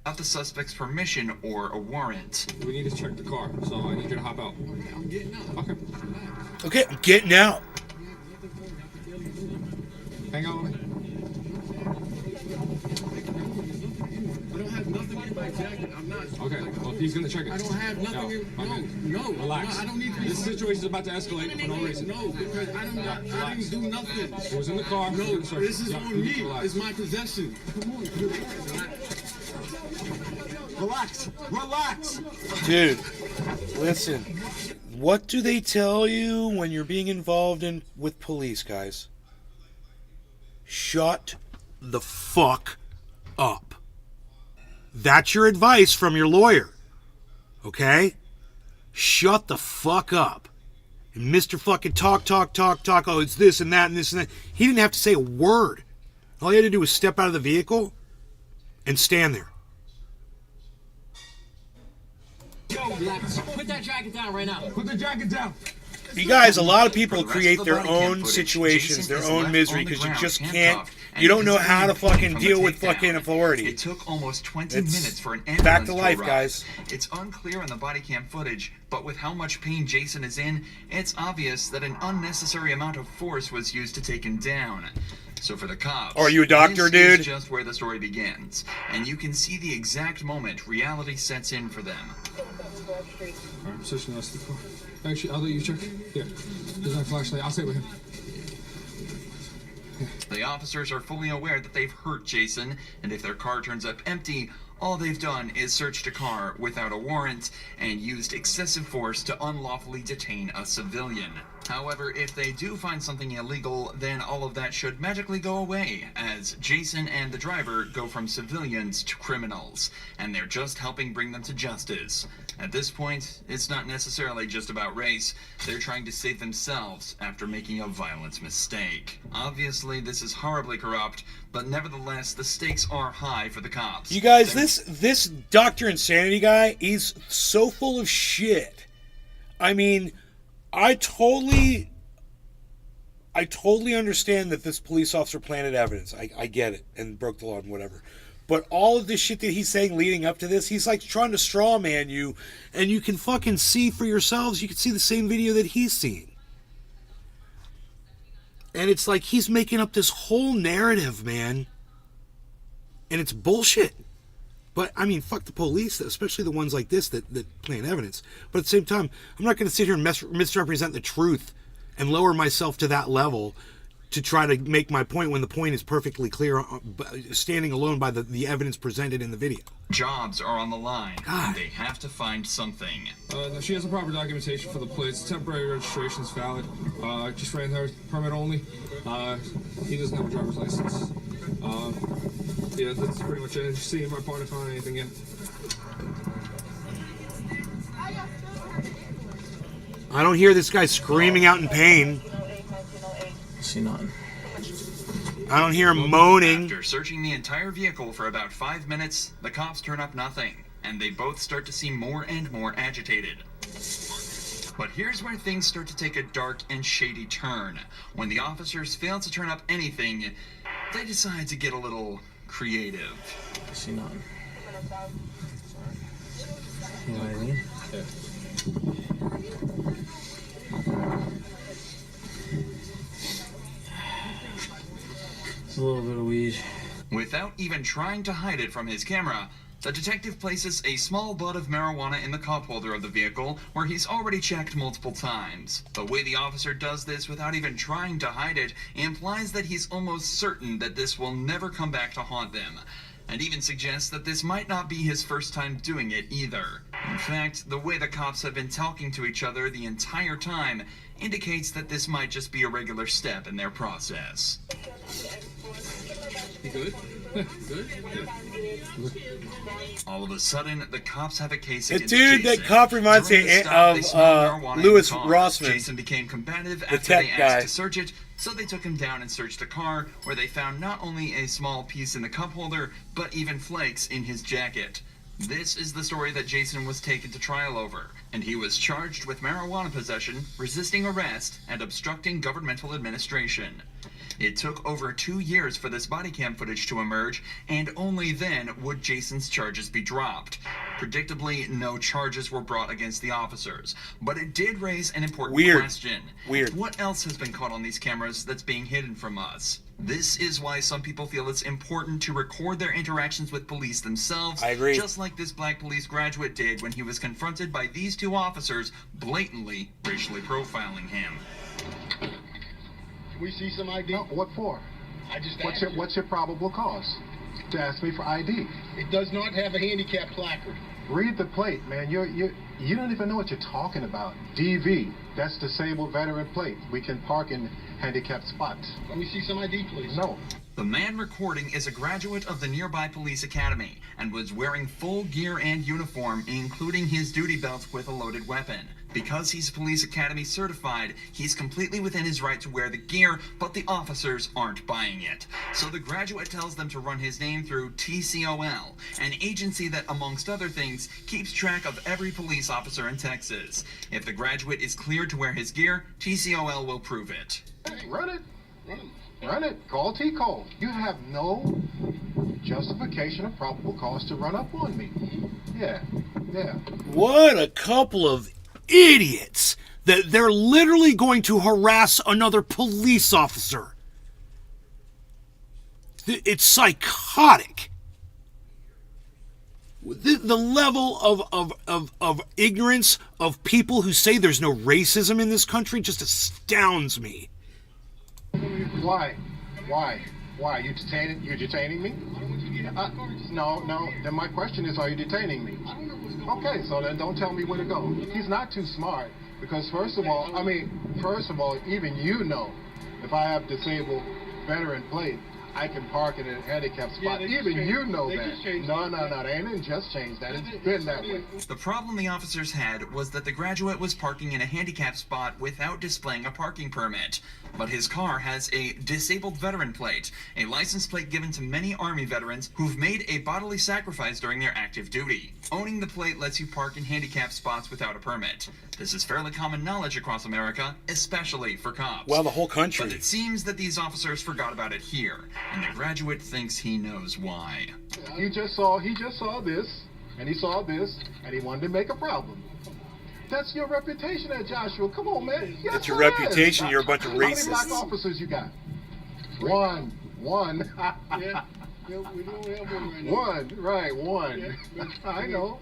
[SPEAKER 13] Without the suspect's permission or a warrant.
[SPEAKER 15] We need to check the car, so I need you to hop out. I'm getting out. Okay.
[SPEAKER 1] Okay, I'm getting out.
[SPEAKER 15] Hang on with me. I don't have nothing in my jacket. I'm not. Okay, well, he's gonna check it. I don't have nothing in. No, relax. I don't need to. This situation's about to escalate for no reason. No, because I didn't do nothing. It was in the car. No, this is on me. It's my possession. Relax. Relax.
[SPEAKER 1] Dude, listen. What do they tell you when you're being involved with police, guys? Shut the fuck up. That's your advice from your lawyer. Okay? Shut the fuck up. And Mr. fucking talk. Oh, it's this and that and this and that. He didn't have to say a word. All he had to do was step out of the vehicle and stand there.
[SPEAKER 6] Relax. Put that jacket down right now.
[SPEAKER 15] Put the jacket down.
[SPEAKER 1] You guys, a lot of people create their own situations, their own misery, because you just can't, you don't know how to fucking deal with fucking authority.
[SPEAKER 13] It took almost 20 minutes for an
[SPEAKER 1] back
[SPEAKER 13] ambulance
[SPEAKER 1] to life,
[SPEAKER 13] arrive.
[SPEAKER 1] guys.
[SPEAKER 13] It's unclear in the body cam footage, but with how much pain Jason is in, it's obvious that an unnecessary amount of force was used to take him down. So for the cops,
[SPEAKER 1] Are you a doctor,
[SPEAKER 13] this is
[SPEAKER 1] dude?
[SPEAKER 13] just where the story begins, and you can see the exact moment reality sets in for them.
[SPEAKER 15] Alright, position the rest of the car. Actually, I'll let you check. Here. There's my flashlight. I'll stay with him.
[SPEAKER 13] The officers are fully aware that they've hurt Jason, and if their car turns up empty, all they've done is searched a car without a warrant and used excessive force to unlawfully detain a civilian. However, if they do find something illegal, then all of that should magically go away, as Jason and the driver go from civilians to criminals, and they're just helping bring them to justice. At this point, it's not necessarily just about race. They're trying to save themselves after making a violent mistake. Obviously, this is horribly corrupt, but nevertheless, the stakes are high for the cops.
[SPEAKER 1] You guys, this Dr. Insanity guy, he's so full of shit. I mean, I totally understand that this police officer planted evidence. I get it, and broke the law and whatever. But all of the shit that he's saying leading up to this, he's like trying to straw man you, and you can fucking see for yourselves. You can see the same video that he's seeing. And it's like he's making up this whole narrative, man. And it's bullshit. But, I mean, fuck the police, especially the ones like this that plant evidence. But at the same time, I'm not going to sit here and misrepresent the truth and lower myself to that level to try to make my point when the point is perfectly clear, standing alone by the evidence presented in the video.
[SPEAKER 13] Jobs are on the line, and they have to find something.
[SPEAKER 15] She has the proper documentation for the plates. Temporary registration is valid. Just ran her permit only. He doesn't have a driver's license. Yeah, that's pretty much it. Just seeing my partner found anything yet.
[SPEAKER 1] I don't hear this guy screaming out in pain.
[SPEAKER 10] See nothing.
[SPEAKER 1] I don't hear him moaning.
[SPEAKER 13] After searching the entire vehicle for about 5 minutes, the cops turn up nothing, and they both start to seem more and more agitated. But here's where things start to take a dark and shady turn. When the officers fail to turn up anything, they decide to get a little creative.
[SPEAKER 10] See nothing. You know what I mean? Yeah. It's a little bit of weed.
[SPEAKER 13] Without even trying to hide it from his camera, the detective places a small bud of marijuana in the cup holder of the vehicle where he's already checked multiple times. The way the officer does this without even trying to hide it implies that he's almost certain that this will never come back to haunt them, and even suggests that this might not be his first time doing it either. In fact, the way the cops have been talking to each other the entire time indicates that this might just be a regular step in their process.
[SPEAKER 15] You good? Good? Yeah.
[SPEAKER 13] All of a sudden, the cops have a case
[SPEAKER 1] The
[SPEAKER 13] against
[SPEAKER 1] dude
[SPEAKER 13] Jason.
[SPEAKER 1] that cop reminds
[SPEAKER 13] During
[SPEAKER 1] me
[SPEAKER 13] the stop, they smelled
[SPEAKER 1] of
[SPEAKER 13] marijuana in
[SPEAKER 1] Lewis
[SPEAKER 13] the car.
[SPEAKER 1] Rossman.
[SPEAKER 13] Jason became combative
[SPEAKER 1] The
[SPEAKER 13] after
[SPEAKER 1] tech
[SPEAKER 13] they asked
[SPEAKER 1] guy.
[SPEAKER 13] to search it, so they took him down and searched the car, where they found not only a small piece in the cup holder, but even flakes in his jacket. This is the story that Jason was taken to trial over, and he was charged with marijuana possession, resisting arrest, and obstructing governmental administration. It took over 2 years for this body cam footage to emerge, and only then would Jason's charges be dropped. Predictably, no charges were brought against the officers, but it did raise an important question. What else has been caught on these cameras that's being hidden from us? This is why some people feel it's important to record their interactions with police themselves.
[SPEAKER 1] I agree.
[SPEAKER 13] Just like this black police graduate did when he was confronted by these two officers blatantly racially profiling him.
[SPEAKER 14] We see some ID.
[SPEAKER 12] No, what for?
[SPEAKER 14] I just
[SPEAKER 12] What's your probable cause? To ask me for ID.
[SPEAKER 14] It does not have a handicap placard.
[SPEAKER 12] Read the plate, man. You don't even know what you're talking about. DV. That's disabled veteran plate. We can park in handicapped spots.
[SPEAKER 14] Let me see some ID, please.
[SPEAKER 12] No.
[SPEAKER 13] The man recording is a graduate of the nearby police academy and was wearing full gear and uniform, including his duty belt with a loaded weapon. Because he's police academy certified, he's completely within his right to wear the gear, but the officers aren't buying it. So the graduate tells them to run his name through TCOL, an agency that, amongst other things, keeps track of every police officer in Texas. If the graduate is cleared to wear his gear, TCOL will prove it.
[SPEAKER 12] Hey, run it. Run it. Call T-Code. You have no justification or probable cause to run up on me. Yeah.
[SPEAKER 1] What a couple of idiots that they're literally going to harass another police officer. It's psychotic. The level of ignorance of people who say there's no racism in this country just astounds me.
[SPEAKER 12] Why? You're detaining me? No. Then my question is, are you detaining me? Okay, so then don't tell me where to go. He's not too smart because first of all, even you know, if I have disabled veteran plate, I can park in a handicapped spot. Even you know that. No, they ain't just changed that. It's been that way.
[SPEAKER 13] The problem the officers had was that the graduate was parking in a handicapped spot without displaying a parking permit. But his car has a disabled veteran plate, a license plate given to many Army veterans who've made a bodily sacrifice during their active duty. Owning the plate lets you park in handicapped spots without a permit. This is fairly common knowledge across America, especially for cops.
[SPEAKER 1] Well, the whole country.
[SPEAKER 13] But it seems that these officers forgot about it here. and the graduate thinks he knows why.
[SPEAKER 12] He just saw this, and he saw this, and he wanted to make a problem. That's your reputation there, Joshua. Come on, man. Yes,
[SPEAKER 1] That's your
[SPEAKER 12] it is.
[SPEAKER 1] reputation. You're a bunch of
[SPEAKER 12] How many
[SPEAKER 1] racists.
[SPEAKER 12] black officers you got? One.
[SPEAKER 14] Yeah, we don't have one right now.
[SPEAKER 12] One, right, one.
[SPEAKER 14] Yeah.
[SPEAKER 12] I know.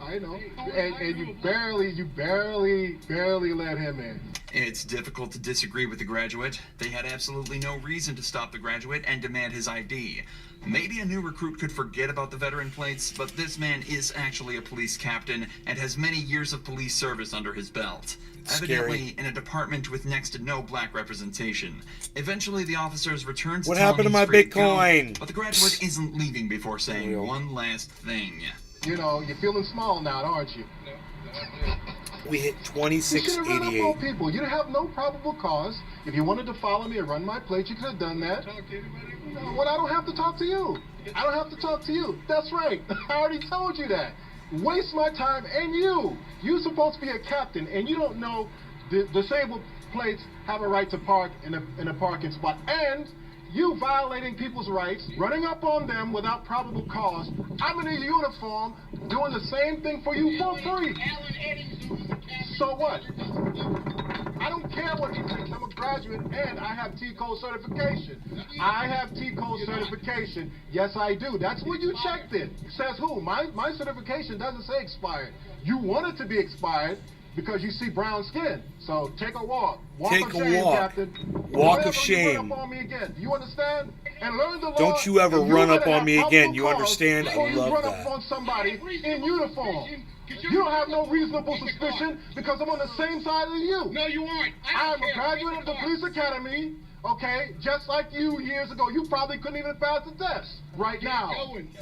[SPEAKER 12] And you barely let him in.
[SPEAKER 13] It's difficult to disagree with the graduate. They had absolutely no reason to stop the graduate and demand his ID. Maybe a new recruit could forget about the veteran plates, but this man is actually a police captain and has many years of police service under his belt. Evidently in a department with next to no black representation. Eventually the officers returned to
[SPEAKER 1] What
[SPEAKER 13] tell
[SPEAKER 1] happened
[SPEAKER 13] him
[SPEAKER 1] to my
[SPEAKER 13] he's free to go,
[SPEAKER 1] Bitcoin?
[SPEAKER 13] but the graduate isn't leaving before saying one last thing.
[SPEAKER 12] You know, you're feeling small now, aren't you?
[SPEAKER 1] We hit
[SPEAKER 12] You should have run up
[SPEAKER 1] 2688.
[SPEAKER 12] on people. You have no probable cause. If you wanted to follow me or run my plate, you could have done that. Well, I don't have to talk to you. I don't have to talk to you. That's right. I already told you that. Waste my time and you. You're supposed to be a captain, and you don't know the disabled plates have a right to park in a parking spot. And you violating people's rights, running up on them without probable cause. I'm in a uniform doing the same thing for you for free. So what? I don't care what he thinks. I'm a graduate and I have T-Code certification. I have T-Code certification. Yes, I do. That's where you checked it. Says who? My certification doesn't say expired. You want it to be expired because you see brown skin. So take a walk.
[SPEAKER 1] Take
[SPEAKER 12] of
[SPEAKER 1] a
[SPEAKER 12] shame,
[SPEAKER 1] walk.
[SPEAKER 12] Captain.
[SPEAKER 1] Walk
[SPEAKER 12] Don't
[SPEAKER 1] of
[SPEAKER 12] ever
[SPEAKER 1] shame.
[SPEAKER 12] Run up on me again. Do you understand? And learn the law.
[SPEAKER 1] Don't you ever
[SPEAKER 12] If
[SPEAKER 1] run up
[SPEAKER 12] gotta
[SPEAKER 1] on
[SPEAKER 12] have
[SPEAKER 1] me again.
[SPEAKER 12] probable
[SPEAKER 1] You
[SPEAKER 12] cause
[SPEAKER 1] understand? I
[SPEAKER 12] before you
[SPEAKER 1] love
[SPEAKER 12] run
[SPEAKER 1] that.
[SPEAKER 12] up on somebody in uniform. You don't have no reasonable suspicion because I'm on the same side as you.
[SPEAKER 14] No, you aren't.
[SPEAKER 12] I'm a graduate of the police academy, okay? Just like you years ago. You probably couldn't even pass the test. Right now,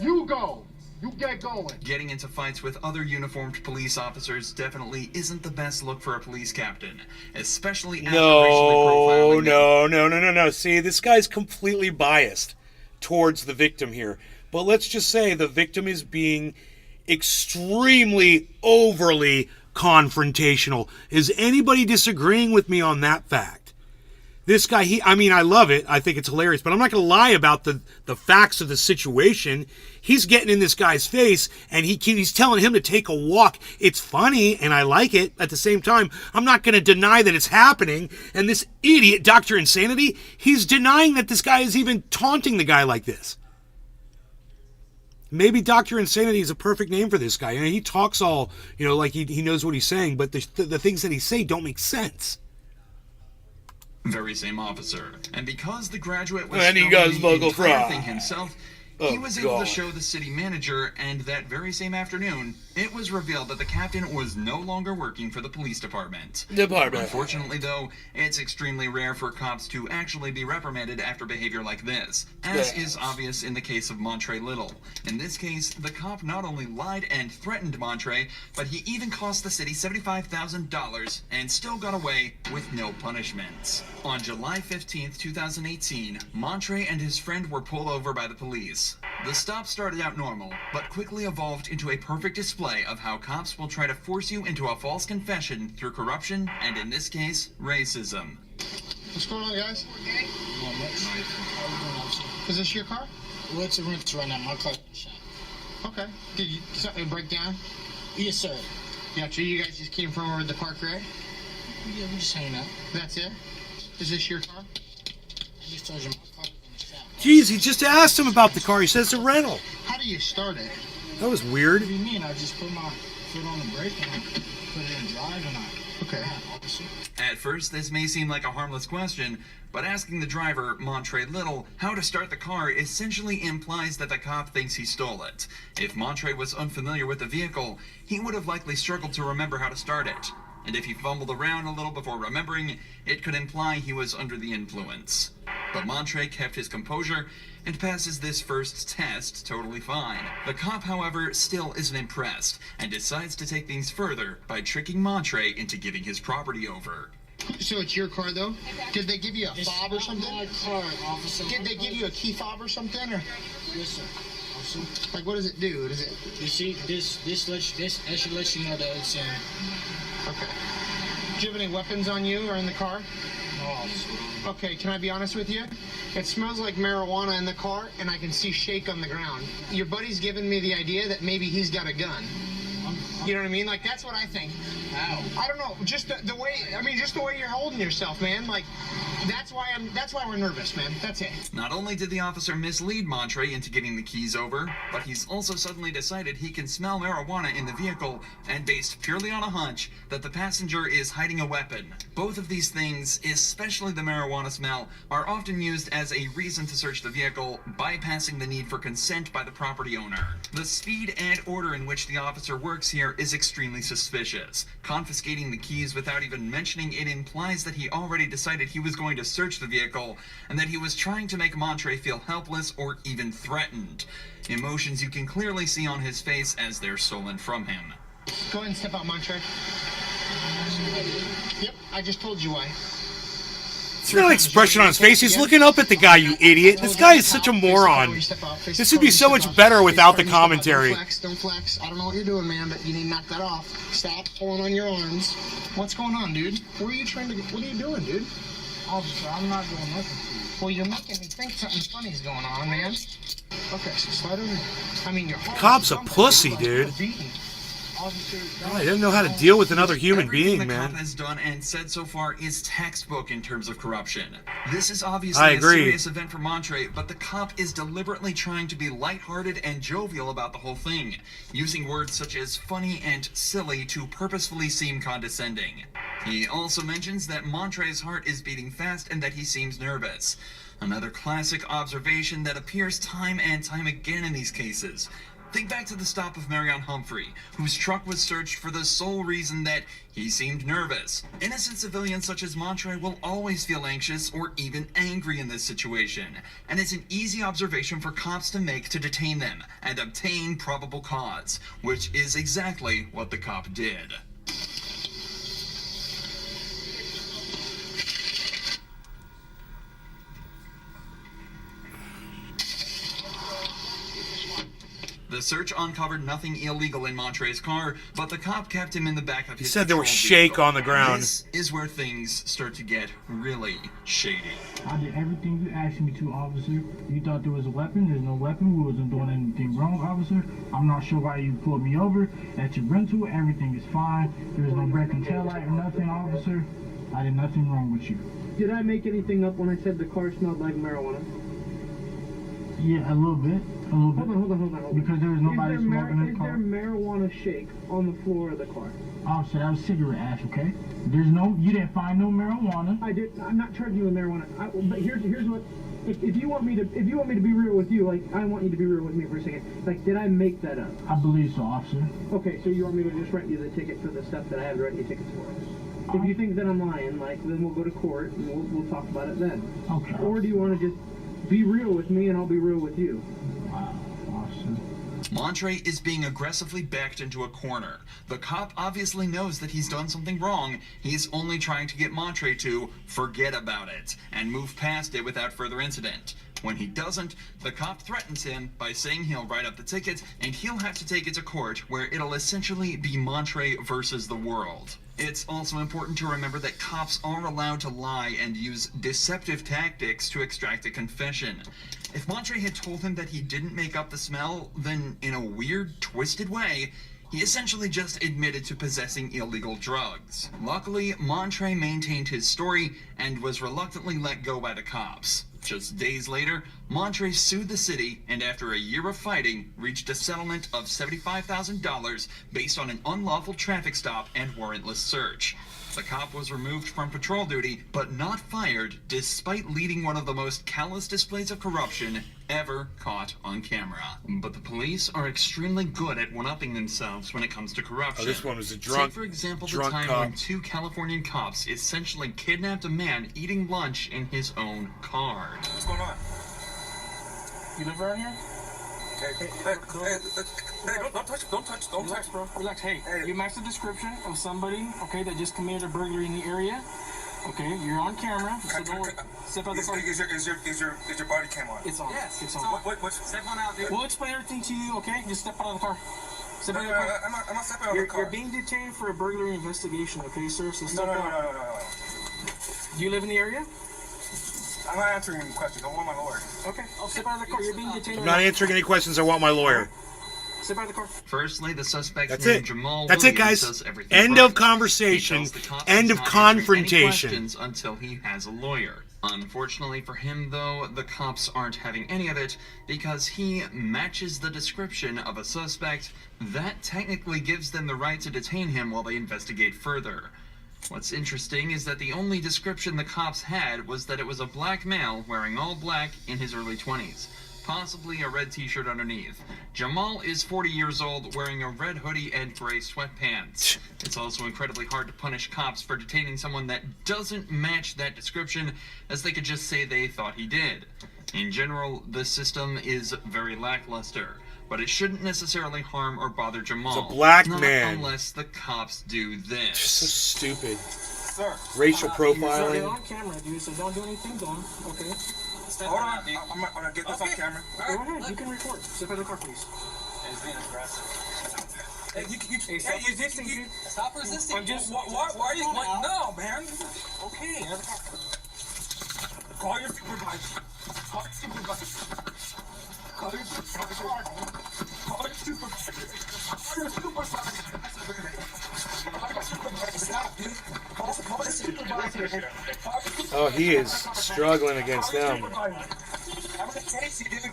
[SPEAKER 12] you go. You get going.
[SPEAKER 13] Getting into fights with other uniformed police officers definitely isn't the best look for a police captain, especially after racially profiling.
[SPEAKER 1] No. See, this guy's completely biased towards the victim here. But let's just say the victim is being extremely overly confrontational. Is anybody disagreeing with me on that fact? This guy, I love it. I think it's hilarious, but I'm not going to lie about the facts of the situation. He's getting in this guy's face, and he's telling him to take a walk. It's funny, and I like it. At the same time, I'm not going to deny that it's happening. And this idiot, Dr. Insanity, he's denying that this guy is even taunting the guy like this. Maybe Dr. Insanity is a perfect name for this guy. You know, he talks all, like he knows what he's saying, but the things that he's saying don't make sense.
[SPEAKER 13] Very same officer. And because the graduate was
[SPEAKER 1] And he
[SPEAKER 13] filming
[SPEAKER 1] goes
[SPEAKER 13] the
[SPEAKER 1] local
[SPEAKER 13] entire
[SPEAKER 1] fry.
[SPEAKER 13] thing himself,
[SPEAKER 1] Oh,
[SPEAKER 13] he was able to
[SPEAKER 1] God.
[SPEAKER 13] show the city manager, and that very same afternoon, it was revealed that the captain was no longer working for the police department. Unfortunately, though, it's extremely rare for cops to actually be reprimanded after behavior like this, as is obvious in the case of Montre Little. In this case, the cop not only lied and threatened Montre, but he even cost the city $75,000 and still got away with no punishments. On July 15th, 2018, Montre and his friend were pulled over by the police. The stop started out normal, but quickly evolved into a perfect display of how cops will try to force you into a false confession through corruption and, in this case, racism.
[SPEAKER 14] What's going on, guys? Is this your car?
[SPEAKER 16] Well, it's a rental right now. My car's in the shop.
[SPEAKER 14] Okay. Did you something break down?
[SPEAKER 16] Yes, sir.
[SPEAKER 14] Gotcha. You guys just came from over the park, right?
[SPEAKER 16] Yeah, we just hanging out.
[SPEAKER 14] That's it? Is this your car?
[SPEAKER 16] I just told you my car's in the shop.
[SPEAKER 1] Jeez, he just asked him about the car. He says it's a rental.
[SPEAKER 14] How do you start it?
[SPEAKER 1] That was weird.
[SPEAKER 16] What do you mean? I just put my foot on the brake and I put it in drive and I...
[SPEAKER 14] Okay.
[SPEAKER 13] At first, this may seem like a harmless question, but asking the driver, Montre Little, how to start the car essentially implies that the cop thinks he stole it. If Montre was unfamiliar with the vehicle, he would have likely struggled to remember how to start it. And if he fumbled around a little before remembering, it could imply he was under the influence. But Montre kept his composure and passes this first test totally fine. The cop, however, still isn't impressed and decides to take things further by tricking Montre into giving his property over.
[SPEAKER 14] So it's your car, though? Did they give you a fob or something?
[SPEAKER 16] My car, officer.
[SPEAKER 14] Did they give you a key fob or something? Or?
[SPEAKER 16] Yes, sir. Officer.
[SPEAKER 14] Like, what does it do? Does it...
[SPEAKER 16] You see, this actually lets you know that it's in.
[SPEAKER 14] Okay. Do you have any weapons on you or in the car?
[SPEAKER 16] No, Okay, can I be honest with you? It smells like marijuana in the car, and I can see shake on the ground. Your buddy's giving me the idea that maybe he's got a gun. You know what I mean? Like, that's what I think. How? I don't know. Just the way, I mean, just the way you're holding yourself, man. Like, that's why we're nervous, man. That's it.
[SPEAKER 13] Not only did the officer mislead Montre into getting the keys over, but he's also suddenly decided he can smell marijuana in the vehicle and based purely on a hunch that the passenger is hiding a weapon. Both of these things, especially the marijuana smell, are often used as a reason to search the vehicle, bypassing the need for consent by the property owner. The speed and order in which the officer works here is extremely suspicious. Confiscating the keys without even mentioning it implies that he already decided he was going to search the vehicle and that he was trying to make Montre feel helpless or even threatened. Emotions you can clearly see on his face as they're stolen from him.
[SPEAKER 16] Go ahead and step out, Montre. Yep, I just told you why.
[SPEAKER 1] It's no expression on his face. He's looking up at the guy, you idiot. This guy is such a moron. This would be so much better without the commentary.
[SPEAKER 16] Don't flex. I don't know what you're doing, man, but you need to knock that off. Stop pulling on your arms. What's going on, dude? Where are you trying to get? What are you doing, dude? Officer, I'm not doing nothing. Well, you're making me think something funny's going on, man. Okay, so slide over. I mean, your
[SPEAKER 1] cop's a pussy, dude. Oh, I didn't know how to deal with another human being, man.
[SPEAKER 13] Everything the cop has done and said so far is textbook in terms of corruption. This is obviously a serious event for Montre, but the cop is deliberately trying to be lighthearted and jovial about the whole thing, using words such as funny and silly to purposefully seem condescending. He also mentions that Montre's heart is beating fast and that he seems nervous. Another classic observation that appears time and time again in these cases. Think back to the stop of Marion Humphrey, whose truck was searched for the sole reason that he seemed nervous. Innocent civilians such as Montre will always feel anxious or even angry in this situation, and it's an easy observation for cops to make to detain them and obtain probable cause, which is exactly what the cop did. The search uncovered nothing illegal in Montre's car, but the cop kept him in the back of his
[SPEAKER 1] He said there was
[SPEAKER 13] patrol
[SPEAKER 1] shake
[SPEAKER 13] vehicle.
[SPEAKER 1] on the ground.
[SPEAKER 13] This is where things start to get really shady.
[SPEAKER 16] I did everything you asked me to, officer. You thought there was a weapon. There's no weapon. We wasn't doing anything wrong, officer. I'm not sure why you pulled me over. At your rental, everything is fine. There's no breaking taillight or nothing, officer. I did nothing wrong with you.
[SPEAKER 17] Did I make anything up when I said the car smelled like marijuana?
[SPEAKER 16] Yeah, a little bit. A little bit.
[SPEAKER 17] Hold on.
[SPEAKER 16] Because there was nobody smoking in the car.
[SPEAKER 17] Is there marijuana shake on the floor of the car?
[SPEAKER 16] Officer, that was cigarette ash, okay? There's no, you didn't find no marijuana.
[SPEAKER 17] I did. I'm not charging you with marijuana. But here's what. If you want me to be real with you, like I want you to be real with me for a second. Like, did I make that up?
[SPEAKER 16] I believe so, officer.
[SPEAKER 17] Okay, so you want me to just write you the ticket for the stuff that I have to write you tickets for? If you think that I'm lying, like, then we'll go to court and we'll talk about it then.
[SPEAKER 16] Okay.
[SPEAKER 17] Or do you want to just be real with me and I'll be real with you?
[SPEAKER 16] Wow, awesome.
[SPEAKER 13] Montre is being aggressively backed into a corner. The cop obviously knows that he's done something wrong. He's only trying to get Montre to forget about it and move past it without further incident. When he doesn't, the cop threatens him by saying he'll write up the ticket and he'll have to take it to court, where it'll essentially be Montre versus the world. It's also important to remember that cops are allowed to lie and use deceptive tactics to extract a confession. If Montre had told him that he didn't make up the smell, then in a weird, twisted way, he essentially just admitted to possessing illegal drugs. Luckily, Montre maintained his story and was reluctantly let go by the cops. Just days later, Montre sued the city and after a year of fighting, reached a settlement of $75,000 based on an unlawful traffic stop and warrantless search. The cop was removed from patrol duty, but not fired, despite leading one of the most callous displays of corruption ever caught on camera. But the police are extremely good at one-upping themselves when it comes to corruption.
[SPEAKER 1] Oh, this one was a drunk,
[SPEAKER 13] Take, for example, the
[SPEAKER 1] drunk
[SPEAKER 13] time
[SPEAKER 1] cop.
[SPEAKER 13] when two Californian cops essentially kidnapped a man eating lunch in his own car.
[SPEAKER 5] What's going on? You live around here? Hey, don't touch, bro. Relax. Hey, you match the description of somebody, okay, that just committed a burglary in the area. Okay, you're on camera, so don't step out the car. Is your body cam on? It's on. Yes. It's on. So step on out, dude. We'll explain everything to you, okay? Just step out of the car. Step out of the car. I'm not stepping out of the car. You're being detained for a burglary investigation, okay, sir? So step out. No. Do you live in the area?
[SPEAKER 18] I'm not answering any questions. I want my lawyer.
[SPEAKER 5] Okay. I'll step out of the car. You're being detained.
[SPEAKER 1] I'm not answering any questions. I want my lawyer.
[SPEAKER 5] Step out of the car.
[SPEAKER 13] Firstly, the suspect
[SPEAKER 1] That's
[SPEAKER 13] named
[SPEAKER 1] it.
[SPEAKER 13] Jamal
[SPEAKER 1] That's it,
[SPEAKER 13] Williams
[SPEAKER 1] guys.
[SPEAKER 13] does everything
[SPEAKER 1] End
[SPEAKER 13] right.
[SPEAKER 1] of conversation.
[SPEAKER 13] He tells the cops
[SPEAKER 1] End
[SPEAKER 13] he's
[SPEAKER 1] of
[SPEAKER 13] not answering any
[SPEAKER 1] confrontation.
[SPEAKER 13] questions until he has a lawyer. Unfortunately for him, though, the cops aren't having any of it because he matches the description of a suspect that technically gives them the right to detain him while they investigate further. What's interesting is that the only description the cops had was that it was a black male wearing all black in his early 20s, possibly a red t-shirt underneath. Jamal is 40 years old, wearing a red hoodie and gray sweatpants. It's also incredibly hard to punish cops for detaining someone that doesn't match that description, as they could just say they thought he did. In general, the system is very lackluster, but it shouldn't necessarily harm or bother Jamal.
[SPEAKER 1] It's a black
[SPEAKER 13] not
[SPEAKER 1] man.
[SPEAKER 13] Unless the cops do this.
[SPEAKER 1] So stupid.
[SPEAKER 5] Sir.
[SPEAKER 1] Racial
[SPEAKER 5] Sir,
[SPEAKER 1] profiling.
[SPEAKER 5] you're on camera, dude, so don't do anything dumb, okay?
[SPEAKER 18] Hold on. I'm gonna get this on camera.
[SPEAKER 5] Go ahead, you can record. Step out of the car, please.
[SPEAKER 6] He's being aggressive.
[SPEAKER 18] Hey,
[SPEAKER 5] stop resisting, dude.
[SPEAKER 6] Stop resisting.
[SPEAKER 5] I'm just.
[SPEAKER 18] Why are you? No, man.
[SPEAKER 5] Okay.
[SPEAKER 18] Call your supervisor. Call your supervisor. Call your supervisor. Call your supervisor. Call your supervisor. Stop, dude. Call the supervisor.
[SPEAKER 1] Oh, he is struggling against them.
[SPEAKER 18] I'm gonna chase you, dude.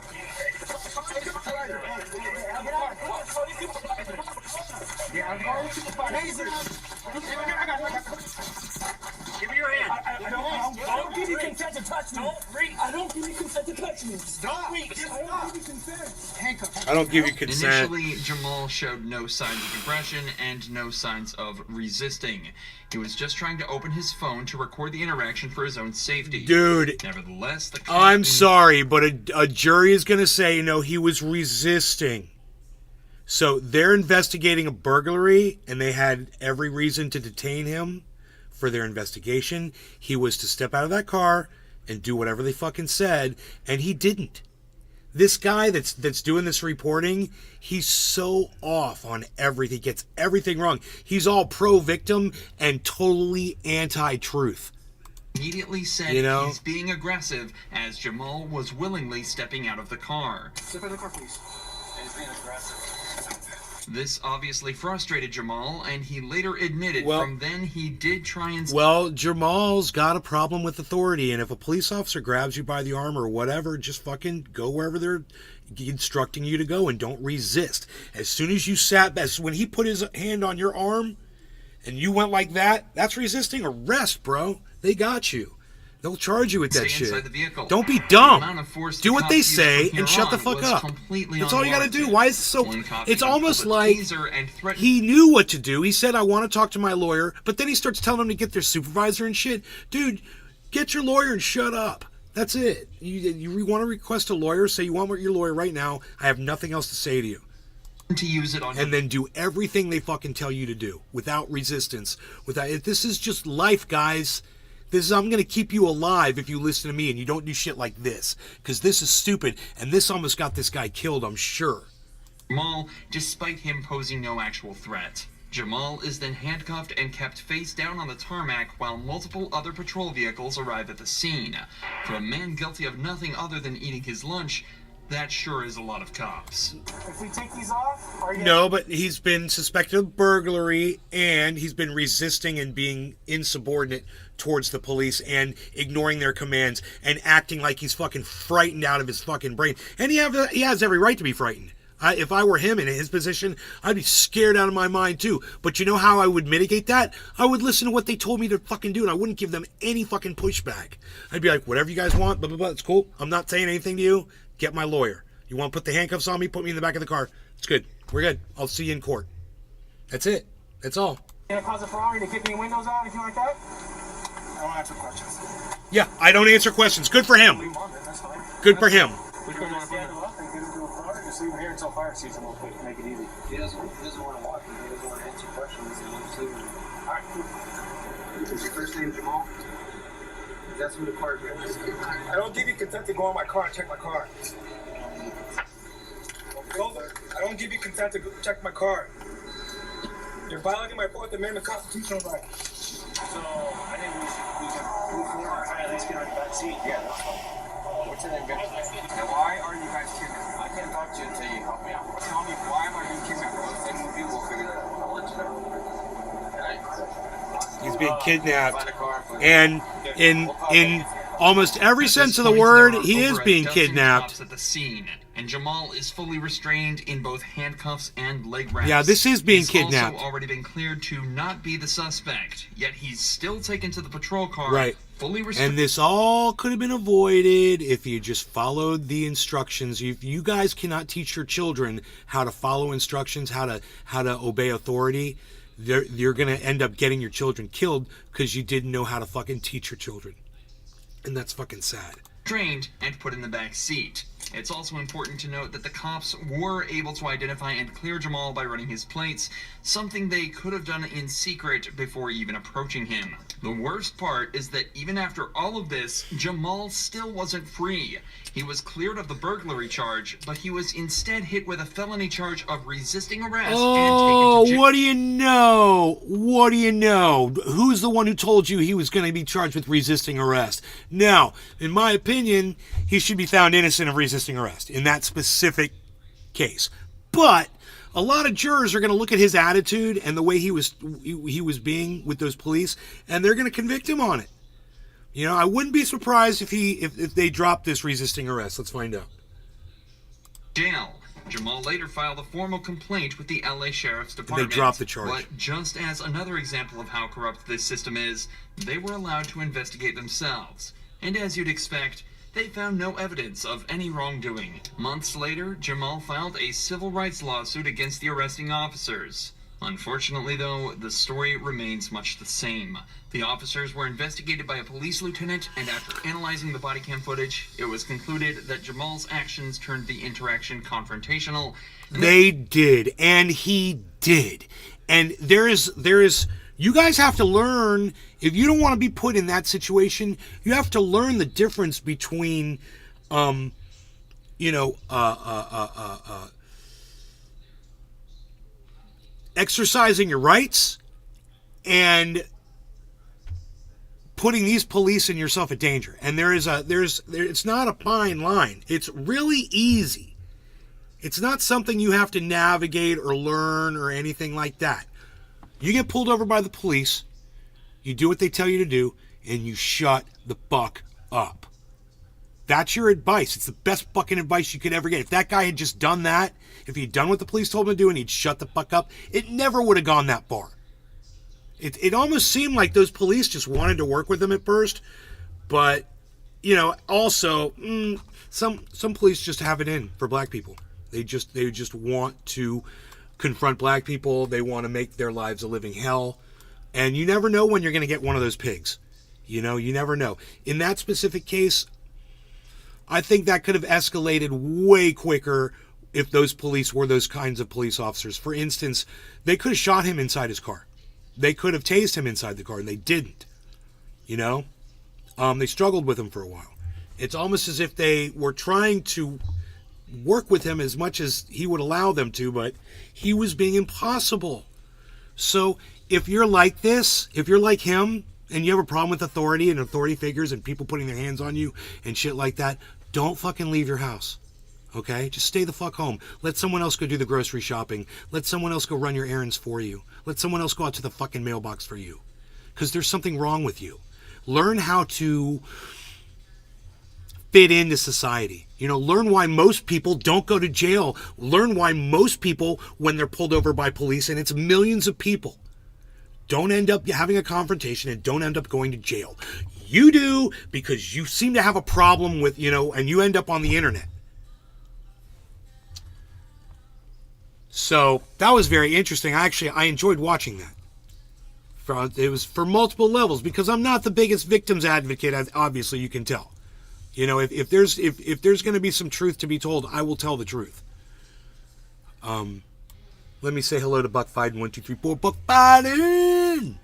[SPEAKER 18] Yeah, I'm calling supervisor. Give me your hand. I don't give you consent to touch me. Don't reach. I don't give you consent to touch me. Don't reach. I don't give you consent. Handcuff.
[SPEAKER 1] I don't give you consent.
[SPEAKER 13] Initially, Jamal showed no signs of aggression and no signs of resisting. He was just trying to open his phone to record the interaction for his own safety.
[SPEAKER 1] Dude,
[SPEAKER 13] nevertheless, the
[SPEAKER 1] I'm sorry, but a jury is going to say, no, he was resisting. So they're investigating a burglary, and they had every reason to detain him for their investigation. He was to step out of that car and do whatever they fucking said, and he didn't. This guy that's doing this reporting, he's so off on everything. He gets everything wrong. He's all pro-victim and totally anti-truth.
[SPEAKER 13] Immediately said he's being aggressive as Jamal was willingly stepping out of the car.
[SPEAKER 5] Step out of the car, please.
[SPEAKER 6] He's being aggressive.
[SPEAKER 13] This obviously frustrated Jamal, and he later admitted from then he did try and...
[SPEAKER 1] Well, Jamal's got a problem with authority, and if a police officer grabs you by the arm or whatever, just fucking go wherever they're instructing you to go and don't resist. As soon as you when he put his hand on your arm and you went like that, that's resisting arrest, bro. They got you. They'll charge you with that shit. Don't be dumb. Do what they say and shut the fuck up. That's all you gotta do. Why is it so... It's almost like he knew what to do. He said, I want to talk to my lawyer, but then he starts telling them to get their supervisor and shit. Dude, get your lawyer and shut up. That's it. You want to request a lawyer, say you want your lawyer right now. I have nothing else to say to you.
[SPEAKER 13] To use it on
[SPEAKER 1] and then do everything they fucking tell you to do without resistance. This is just life, guys. I'm going to keep you alive if you listen to me and you don't do shit like this. Because this is stupid, and this almost got this guy killed, I'm sure.
[SPEAKER 13] Jamal, despite him posing no actual threat. Jamal is then handcuffed and kept face down on the tarmac while multiple other patrol vehicles arrive at the scene. For a man guilty of nothing other than eating his lunch, that sure is a lot of cops.
[SPEAKER 5] If we take these off,
[SPEAKER 1] No, but he's been suspected of burglary, and he's been resisting and being insubordinate towards the police and ignoring their commands and acting like he's fucking frightened out of his fucking brain. And he has every right to be frightened. If I were him in his position, I'd be scared out of my mind too. But you know how I would mitigate that? I would listen to what they told me to fucking do, and I wouldn't give them any fucking pushback. I'd be like, whatever you guys want, blah, blah, blah, it's cool. I'm not saying anything to you. Get my lawyer. You want to put the handcuffs on me? Put me in the back of the car. It's good. We're good. I'll see you in court. That's it. That's all.
[SPEAKER 5] Can I cause a Ferrari to kick any windows out, anything like that?
[SPEAKER 18] I don't answer questions.
[SPEAKER 1] Yeah, I don't answer questions. Good for him. Good for him.
[SPEAKER 18] Which one do you want to stand up and get into a car? Just leave him here until fire season real quick to make it easy.
[SPEAKER 6] He doesn't want to walk. He doesn't want to answer questions. He wants to.
[SPEAKER 18] All right.
[SPEAKER 6] Is your first name Jamal? That's who the car is.
[SPEAKER 18] I don't give you consent to go in my car and check my car. I don't give you consent to go check my car. You're violating my Fourth Amendment constitutional right.
[SPEAKER 6] So I think we should move forward.
[SPEAKER 18] See, yeah, that's fine. What's your name, guys? And why are you guys kidnapping? I can't talk to you until you help me out. Tell me, why am I being kidnapped? Maybe we'll figure that out. I'll let you know.
[SPEAKER 1] He's being kidnapped, and in almost every sense of the word, he is being kidnapped.
[SPEAKER 13] At the scene, and Jamal is fully restrained in both handcuffs and leg wraps.
[SPEAKER 1] Yeah, this is being
[SPEAKER 13] He's
[SPEAKER 1] kidnapped.
[SPEAKER 13] also already been cleared to not be the suspect, yet he's still taken to the patrol car.
[SPEAKER 1] Right.
[SPEAKER 13] Fully restrained.
[SPEAKER 1] And this all could have been avoided if you just followed the instructions. You guys cannot teach your children how to follow instructions, how to obey authority. You're going to end up getting your children killed because you didn't know how to fucking teach your children. And that's fucking sad.
[SPEAKER 13] Trained and put in the back seat. It's also important to note that the cops were able to identify and clear Jamal by running his plates, something they could have done in secret before even approaching him. The worst part is that even after all of this, Jamal still wasn't free. He was cleared of the burglary charge, but he was instead hit with a felony charge of resisting arrest and taken to jail.
[SPEAKER 1] What do you know? What do you know? Who's the one who told you he was going to be charged with resisting arrest? Now, in my opinion, he should be found innocent of resisting arrest in that specific case. But a lot of jurors are going to look at his attitude and the way he was being with those police, and they're going to convict him on it. You know, I wouldn't be surprised if they dropped this resisting arrest. Let's find out.
[SPEAKER 13] Jail. Jamal later filed a formal complaint with the LA Sheriff's Department.
[SPEAKER 1] They dropped the charge.
[SPEAKER 13] But just as another example of how corrupt this system is, they were allowed to investigate themselves. And as you'd expect, they found no evidence of any wrongdoing. Months later, Jamal filed a civil rights lawsuit against the arresting officers. Unfortunately, though, the story remains much the same. The officers were investigated by a police lieutenant, and after analyzing the body cam footage, it was concluded that Jamal's actions turned the interaction confrontational.
[SPEAKER 1] They did, and he did. And there is you guys have to learn, if you don't want to be put in that situation, you have to learn the difference between exercising your rights and putting these police and yourself at danger. And it's not a fine line. It's really easy. It's not something you have to navigate or learn or anything like that. You get pulled over by the police, you do what they tell you to do, and you shut the fuck up. That's your advice. It's the best fucking advice you could ever get. If that guy had just done that, if he'd done what the police told him to do and he'd shut the fuck up, it never would have gone that far. It almost seemed like those police just wanted to work with him at first, but, also, some police just have it in for black people. They just want to confront black people. They want to make their lives a living hell. And you never know when you're going to get one of those pigs. You never know. In that specific case, I think that could have escalated way quicker if those police were those kinds of police officers. For instance, they could have shot him inside his car. They could have tased him inside the car, and they didn't. They struggled with him for a while. It's almost as if they were trying to work with him as much as he would allow them to, but he was being impossible. So if you're like this, if you're like him, and you have a problem with authority and authority figures and people putting their hands on you and shit like that, don't fucking leave your house. Okay? Just stay the fuck home. Let someone else go do the grocery shopping. Let someone else go run your errands for you. Let someone else go out to the fucking mailbox for you. Because there's something wrong with you. Learn how to fit into society. Learn why most people don't go to jail. Learn why most people, when they're pulled over by police, and it's millions of people, don't end up having a confrontation and don't end up going to jail. You do, because you seem to have a problem with, and you end up on the internet. So that was very interesting. I enjoyed watching that. It was for multiple levels, because I'm not the biggest victims advocate, as obviously you can tell. If there's going to be some truth to be told, I will tell the truth. Let me say hello to Buck Fiden 1234. Buck Fiden!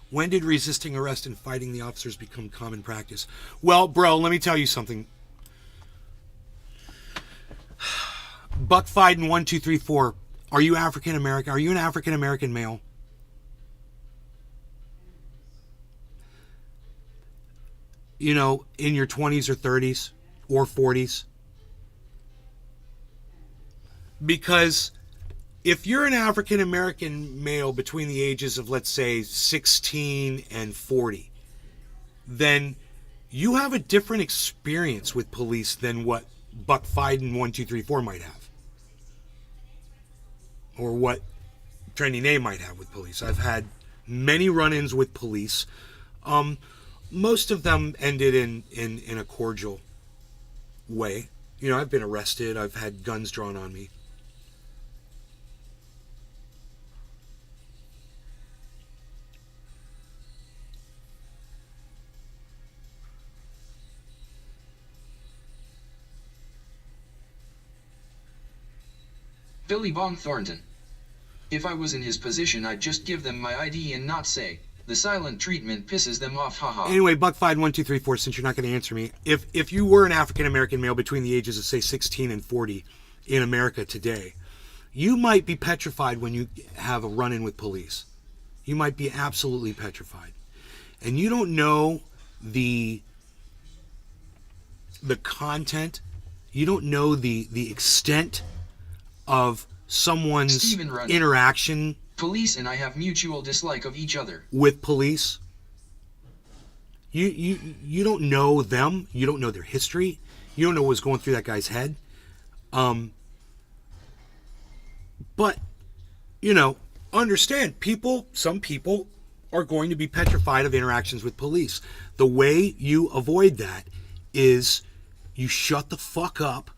[SPEAKER 1] When did resisting arrest and fighting the officers become common practice? Well, bro, let me tell you something. Buck Fiden 1234. Are you African American? Are you an African American male? you know, in your 20s or 30s or 40s. Because if you're an African American male between the ages of, let's say, 16 and 40, then you have a different experience with police than what Buck Fiden 1234 might have. Or what Trendy Name might have with police. I've had many run-ins with police. Most of them ended in a cordial way. You know, I've been arrested. I've had guns drawn on me.
[SPEAKER 2] Billy Bong Thornton. If I was in his position, I'd just give them my ID and not say, the silent treatment pisses them off, haha.
[SPEAKER 1] Anyway, Buck Fide 1234, since you're not going to answer me, if you were an African American male between the ages of, say, 16 and 40 in America today, you might be petrified when you have a run-in with police. You might be absolutely petrified. And you don't know the content, you don't know the extent of someone's interaction.
[SPEAKER 2] Police and I have mutual dislike of each other.
[SPEAKER 1] With police. You don't know them. You don't know their history. You don't know what's going through that guy's head. But, you know, understand, some people are going to be petrified of interactions with police. The way you avoid that is you shut the fuck up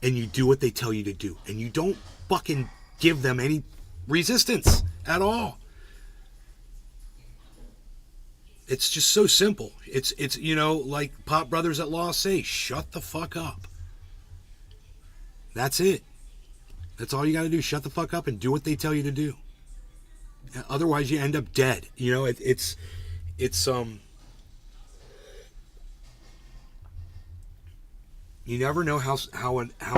[SPEAKER 1] and you do what they tell you to do. And you don't fucking give them any resistance at all. It's just so simple. It's you know, like Pop Brothers at Law say, shut the fuck up. That's it. That's all you got to do. Shut the fuck up and do what they tell you to do. Otherwise, you end up dead. You know, it's you never know how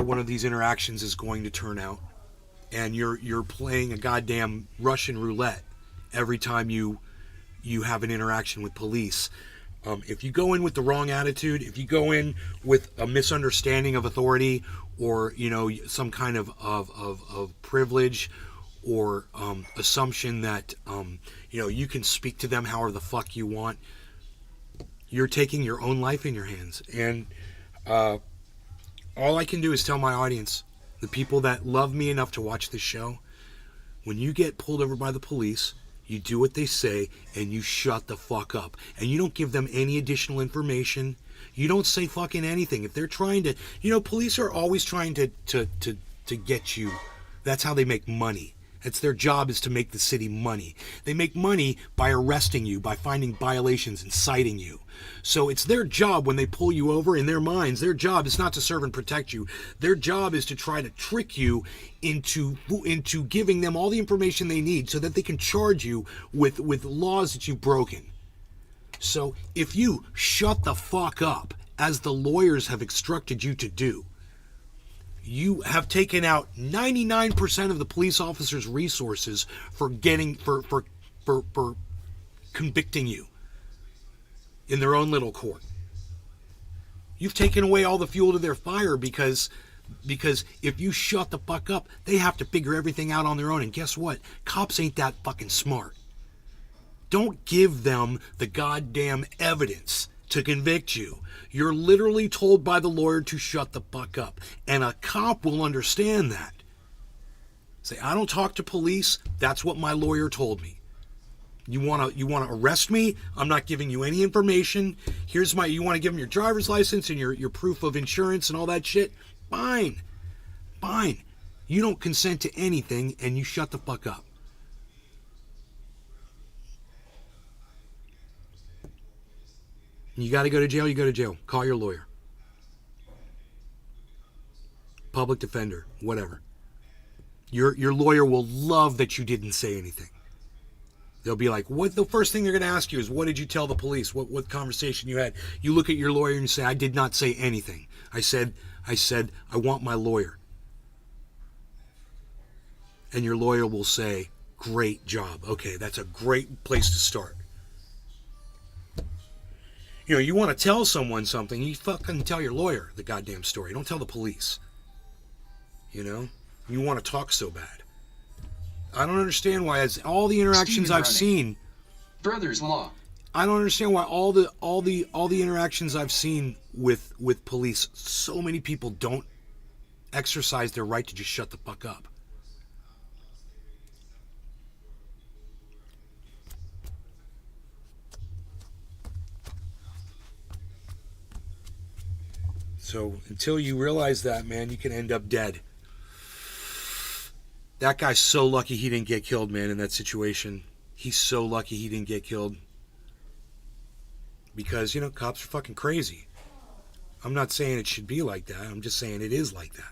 [SPEAKER 1] one of these interactions is going to turn out, and you're playing a goddamn Russian roulette every time you have an interaction with police. If you go in with the wrong attitude, if you go in with a misunderstanding of authority, or you know, some kind of privilege, or assumption that you know, you can speak to them however the fuck you want, you're taking your own life in your hands. And all I can do is tell my audience, the people that love me enough to watch this show, when you get pulled over by the police, you do what they say and you shut the fuck up. And you don't give them any additional information. You don't say fucking anything. If they're trying to, you know, police are always trying to get you. That's how they make money. It's their job, is to make the city money. They make money by arresting you, by finding violations and citing you. So it's their job when they pull you over. In their minds, their job is not to serve and protect you. Their job is to try to trick you into giving them all the information they need so that they can charge you with laws that you've broken. So if you shut the fuck up, as the lawyers have instructed you to do, you have taken out 99% of the police officers' resources for convicting you in their own little court. You've taken away all the fuel to their fire, because if you shut the fuck up, they have to figure everything out on their own. And guess what? Cops ain't that fucking smart. Don't give them the goddamn evidence to convict you. You're literally told by the lawyer to shut the fuck up. And a cop will understand that. Say, I don't talk to police. That's what my lawyer told me. You want to arrest me? I'm not giving you any information. You want to give them your driver's license and your proof of insurance and all that shit? Fine. You don't consent to anything and you shut the fuck up. You got to go to jail, you go to jail. Call your lawyer. Public defender, whatever. Your lawyer will love that you didn't say anything. They'll be like, what? The first thing they're going to ask you is, what did you tell the police? What conversation you had? You look at your lawyer and you say, I did not say anything. I said, I want my lawyer. And your lawyer will say, great job. Okay, that's a great place to start. You know, you want to tell someone something, you fucking tell your lawyer the goddamn story. Don't tell the police. You know? You want to talk so bad. I don't understand why, as all the interactions I've seen,
[SPEAKER 2] Brothers Law.
[SPEAKER 1] I don't understand why all the interactions I've seen with police, so many people don't exercise their right to just shut the fuck up. So until you realize that, man, you can end up dead. That guy's so lucky he didn't get killed, man, in that situation. He's so lucky he didn't get killed. Because, you know, cops are fucking crazy. I'm not saying it should be like that. I'm just saying it is like that.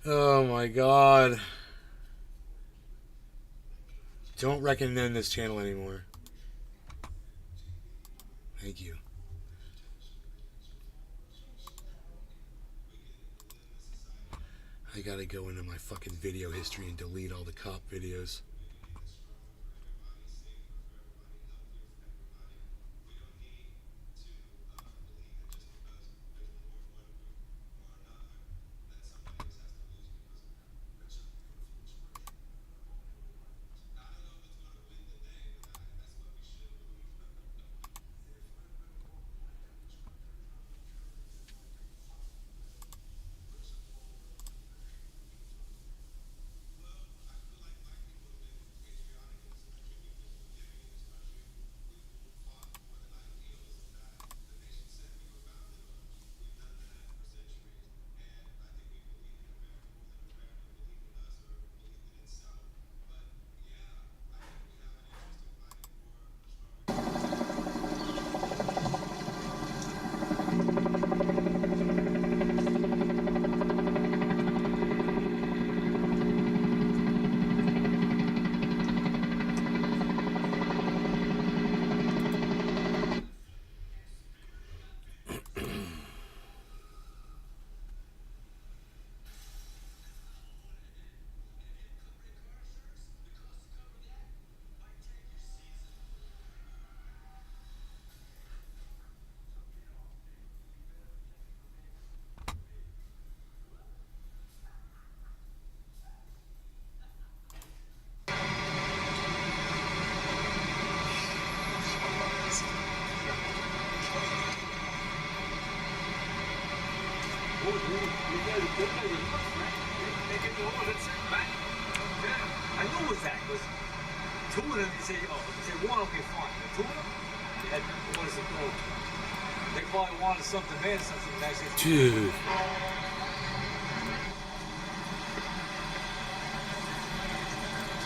[SPEAKER 1] Oh my god. Don't recommend this channel anymore. Thank you. I gotta go into my fucking video history and delete all the cop videos.
[SPEAKER 6] I knew it was that, because two of them, you say, one, okay, fine. The two of them, they had one as a goal. They probably wanted something bad, something nice.
[SPEAKER 1] Dude.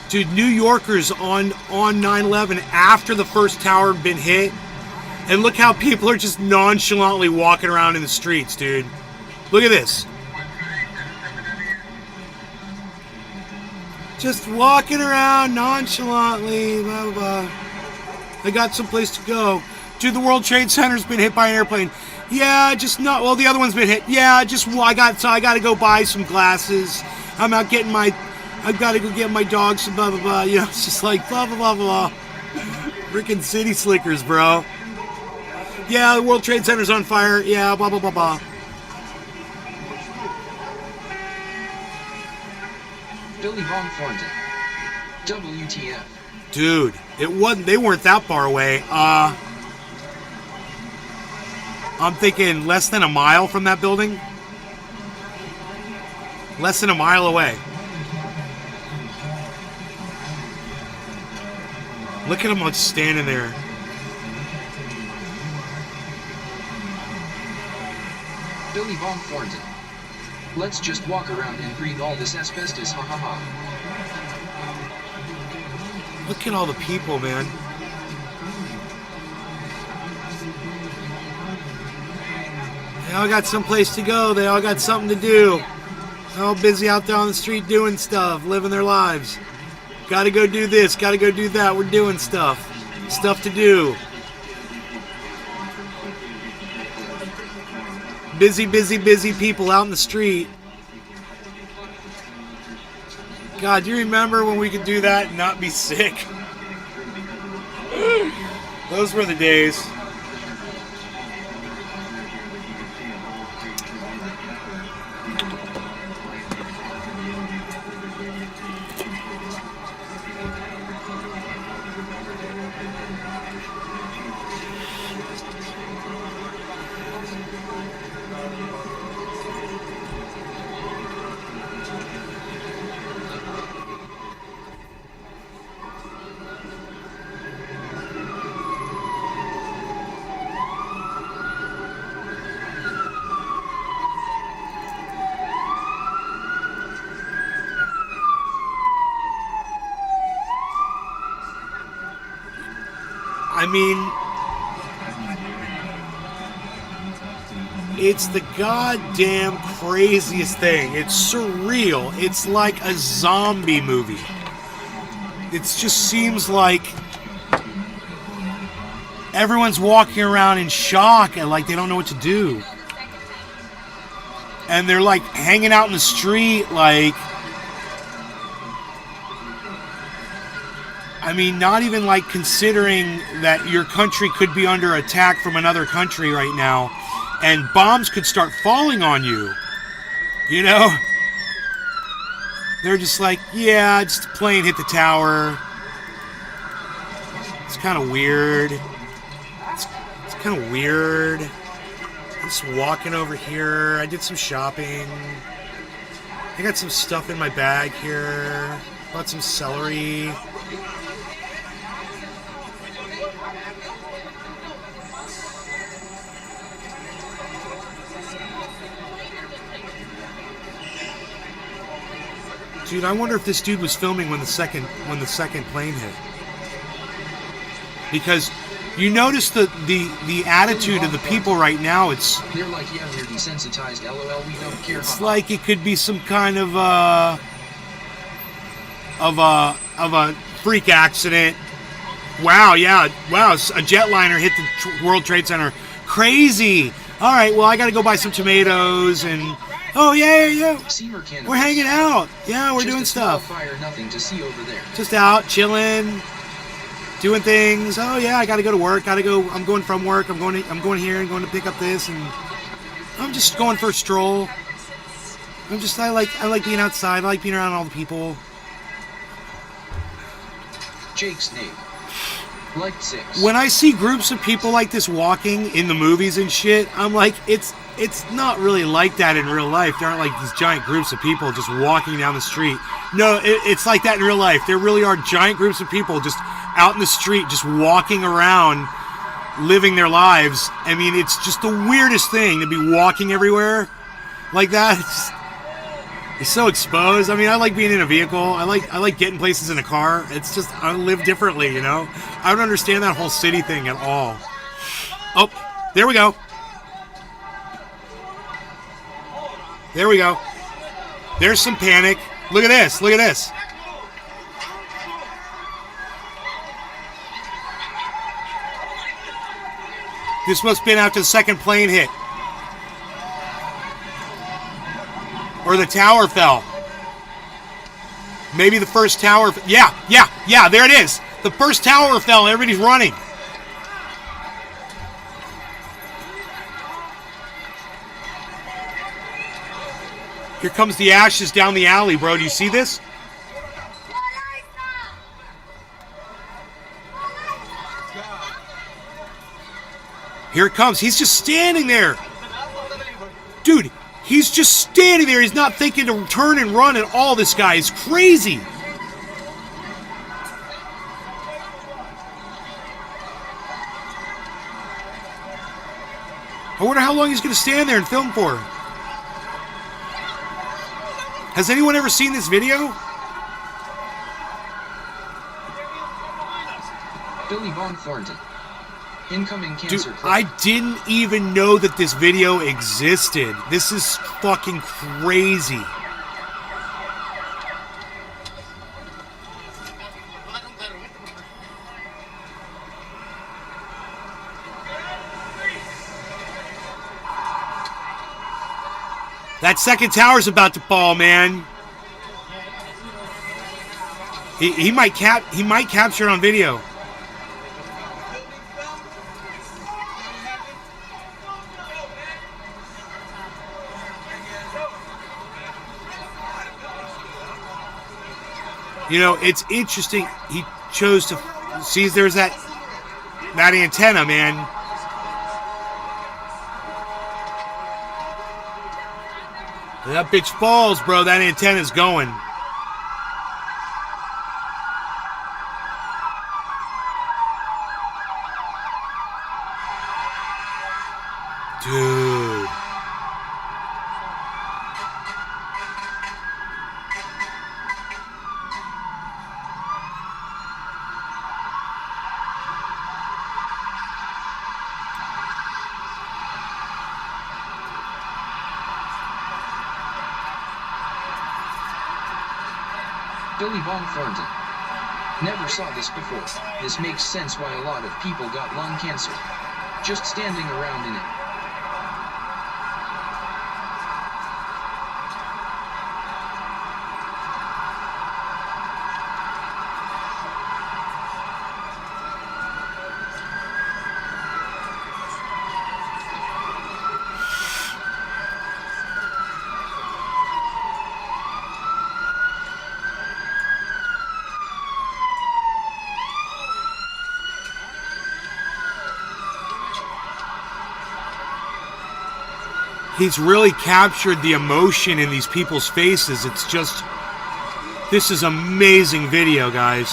[SPEAKER 1] Dude, New Yorkers on 9/11 after the first tower had been hit, and look how people are just nonchalantly walking around in the streets, dude. Look at this. Just walking around nonchalantly, blah, blah, blah. They got someplace to go. Dude, the World Trade Center's been hit by an airplane. Yeah, just not. Well, the other one's been hit. Yeah, just I got to go buy some glasses. I'm out getting my. I've got to go get my dog some blah blah blah. You know, it's just like blah blah blah blah. Freaking city slickers, bro. Yeah, the World Trade Center's on fire. Yeah, blah blah blah blah.
[SPEAKER 2] Billy Von Thornton. WTF.
[SPEAKER 1] Dude, it wasn't. They weren't that far away. I'm thinking less than a mile from that building. Less than a mile away. Look at him just standing there.
[SPEAKER 2] Billy Von Thornton. Let's just walk around and breathe all this asbestos, ha ha ha.
[SPEAKER 1] Look at all the people, man. They all got someplace to go. They all got something to do. They're all busy out there on the street doing stuff, living their lives. Gotta go do this, gotta go do that. We're doing stuff. Stuff to do. Busy, busy, busy people out in the street. God, do you remember when we could do that and not be sick? Those were the days. I mean, it's the goddamn craziest thing. It's surreal. It's like a zombie movie. It just seems like everyone's walking around in shock and like they don't know what to do. And they're like hanging out in the street like... I mean, not even like considering that your country could be under attack from another country right now and bombs could start falling on you. You know? They're just like, yeah, just a plane hit the tower. It's kind of weird. It's kind of weird. Just walking over here. I did some shopping. I got some stuff in my bag here. Bought some celery. Dude, I wonder if this dude was filming when the second plane hit. Because you notice the attitude of the people right now. It's
[SPEAKER 2] They're like, yeah, we're desensitized. LOL, we don't care.
[SPEAKER 1] It's like it could be some kind of a freak accident. Wow, yeah, wow, a jetliner hit the World Trade Center. Crazy. All right, well, I got to go buy some tomatoes and. Oh yeah. We're hanging out. Yeah, we're doing stuff.
[SPEAKER 2] Fire, nothing to see over there.
[SPEAKER 1] Just out, chilling, doing things. Oh yeah, I got to go to work. Got to go. I'm going from work. I'm going here and going to pick up this, and I'm just going for a stroll. I like being outside. I like being around all the people.
[SPEAKER 2] Jake's name. Like 6.
[SPEAKER 1] When I see groups of people like this walking in the movies and shit, I'm like, it's not really like that in real life. There aren't like these giant groups of people just walking down the street. No, it's like that in real life. There really are giant groups of people just out in the street, just walking around, living their lives. I mean, it's just the weirdest thing to be walking everywhere like that. It's so exposed. I mean, I like being in a vehicle. I like getting places in a car. It's just, I live differently, you know? I don't understand that whole city thing at all. Oh, there we go. There we go. There's some panic. Look at this. Look at this. This must have been after the second plane hit. Or the tower fell. Maybe the first tower... Yeah, there it is. The first tower fell. Everybody's running. Here comes the ashes down the alley, bro. Do you see this? Here it comes. He's just standing there. Dude, he's just standing there. He's not thinking to turn and run at all. This guy is crazy. I wonder how long he's going to stand there and film for. Has anyone ever seen this video?
[SPEAKER 2] Billy Von Thornton. Incoming
[SPEAKER 1] Dude,
[SPEAKER 2] cancer clip.
[SPEAKER 1] I didn't even know that this video existed. This is fucking crazy. That second tower's about to fall, man. He might capture it on video. You know, it's interesting. He chose to see. There's that antenna, man. That bitch falls, bro. That antenna's going. Dude.
[SPEAKER 2] Billy Von Thornton. Never saw this before. This makes sense why a lot of people got lung cancer. Just standing around in it.
[SPEAKER 1] He's really captured the emotion in these people's faces. It's just, this is amazing video, guys.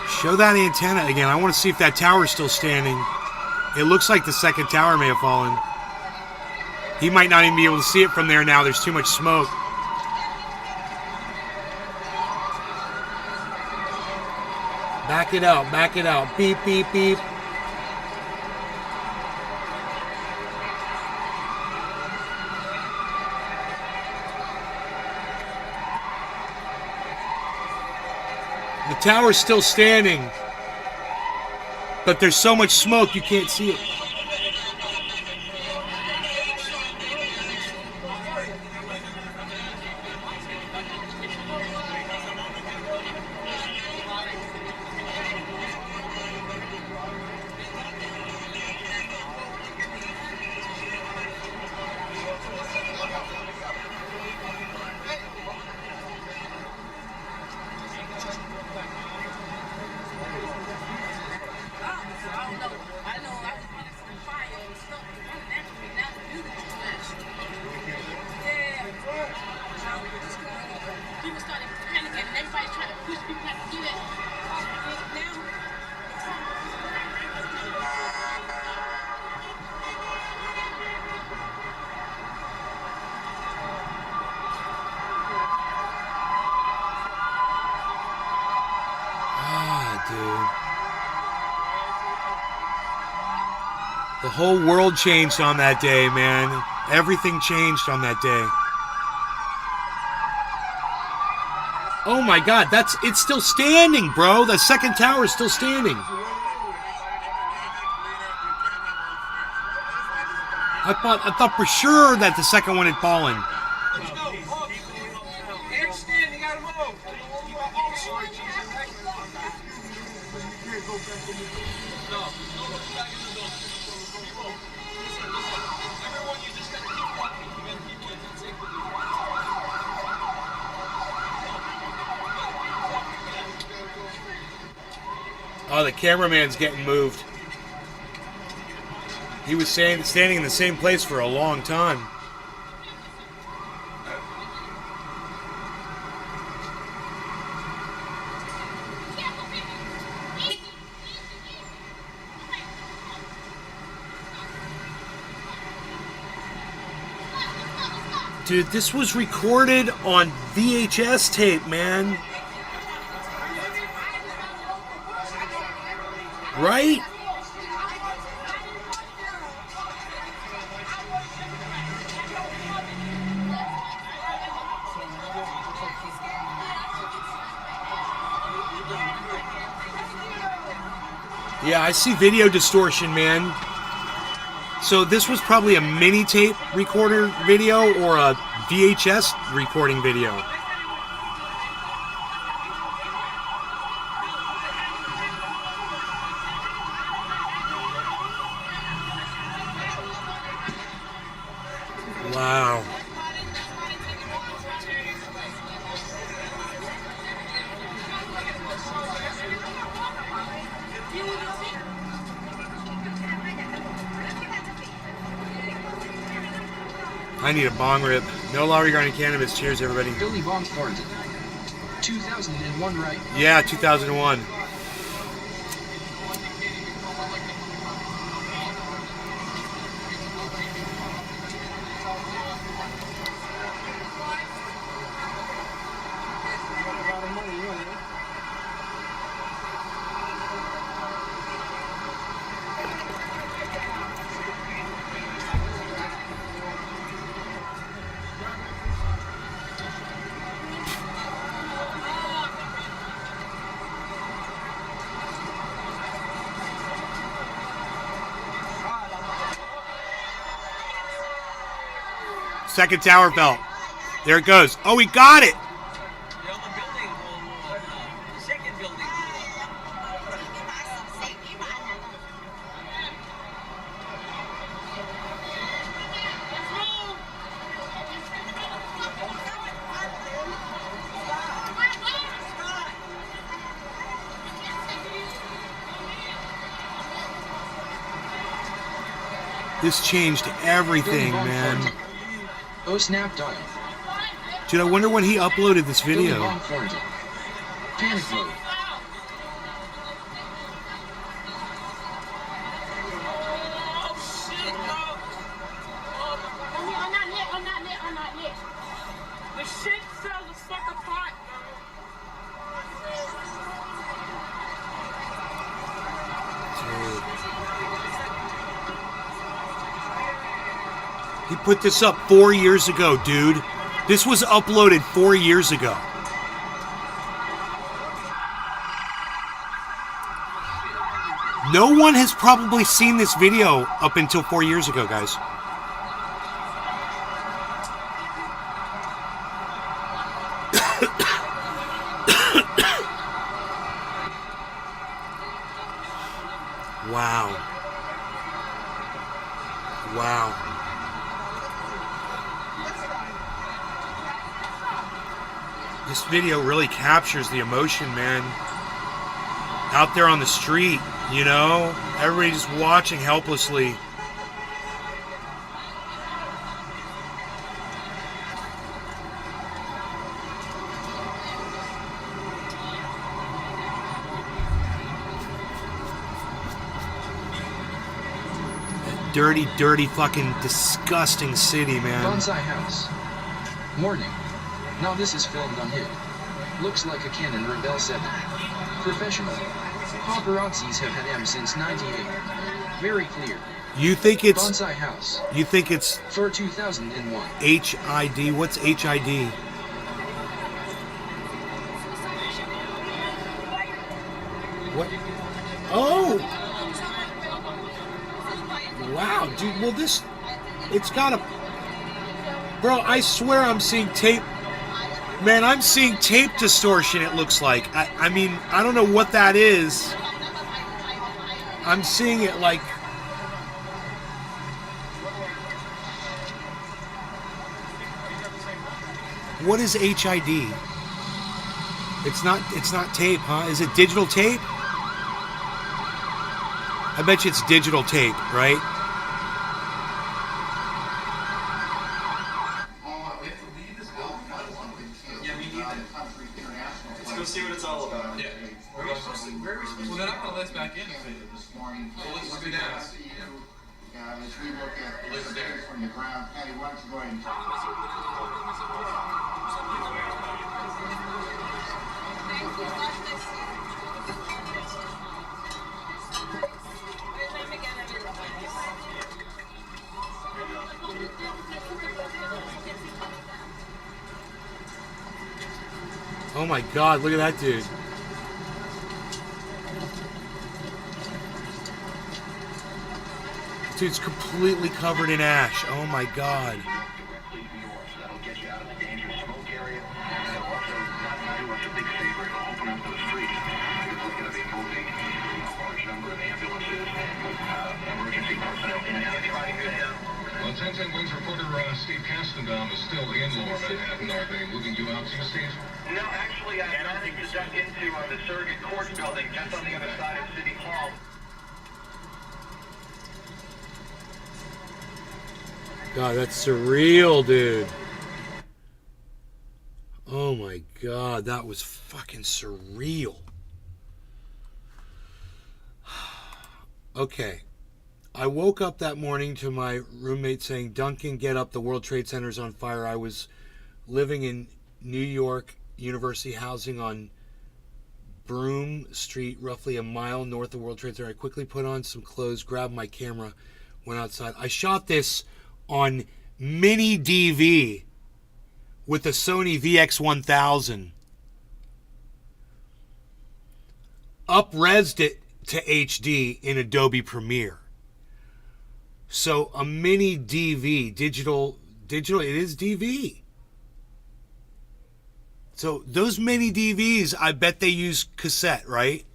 [SPEAKER 1] Show that antenna again. I want to see if that tower's still standing. It looks like the second tower may have fallen. He might not even be able to see it from there now. There's too much smoke. Back it out, back it out. Beep, beep, beep. The tower's still standing, but there's so much smoke you can't see it. The whole world changed on that day, man. Everything changed on that day. Oh my God, it's still standing, bro. The second tower is still standing. I thought for sure that the second one had fallen. Oh, the cameraman's getting moved. He was standing in the same place for a long time. Dude, this was recorded on VHS tape, man. Right? Yeah, I see video distortion, man. So this was probably a mini tape recorder video or a VHS recording video. Wow. I need a bong rip. No law regarding cannabis. Cheers, everybody.
[SPEAKER 2] Billy Bob Thornton. 2001, right?
[SPEAKER 1] Yeah, 2001. Second tower belt. There it goes. Oh, we got it. This changed everything, man.
[SPEAKER 2] Oh, snap dial.
[SPEAKER 1] Dude, I wonder when he uploaded this video.
[SPEAKER 2] Panic mode.
[SPEAKER 5] The shit fell the fuck apart.
[SPEAKER 1] He put this up 4 years ago, dude. This was uploaded 4 years ago. No one has probably seen this video up until 4 years ago, guys. Wow. Wow. This video really captures the emotion, man. Out there on the street, you know? Everybody just watching helplessly. That dirty, dirty, fucking disgusting city, man.
[SPEAKER 2] Bonsai House. Morning. Now this is filmed on hit. Looks like a Canon Rebel 7. Professional. Paparazzis have had M since 98. Very clear.
[SPEAKER 1] You think it's
[SPEAKER 2] Bonsai House.
[SPEAKER 1] You think it's
[SPEAKER 2] for 2001.
[SPEAKER 1] HID? What's HID? What? Oh! Wow, dude. Well, it's got a. Bro, I swear I'm seeing tape. Man, I'm seeing tape distortion, it looks like. I mean, I don't know what that is. I'm seeing it like... What is HID? It's not tape, huh? Is it digital tape? I bet you it's digital tape, right?
[SPEAKER 19] See what it's all about. Yeah. Well, then I'm gonna let back in. So let's do that.
[SPEAKER 12] at is we look at the surveys from the ground. Patty, why don't you go ahead and
[SPEAKER 1] Oh my God, look at that dude. Dude's completely covered in ash. Oh my God.
[SPEAKER 20] Well, 1010 Wings reporter Steve Kastenbaum is still in Lower Manhattan. Are they moving you out to, Steve?
[SPEAKER 18] No, actually, I managed to duck into the Surrogate Court building just on the other side of City Hall.
[SPEAKER 1] God, that's surreal, dude. Oh my God, that was fucking surreal. Okay. I woke up that morning to my roommate saying, Duncan, get up, the World Trade Center's on fire. I was living in New York University housing on Broome Street, roughly a mile north of World Trade Center. I quickly put on some clothes, grabbed my camera, went outside. I shot this on mini DV with a Sony VX1000. Up-resed it to HD in Adobe Premiere. So a mini DV, digital, it is DV. So those mini DVs, I bet they use cassette, right?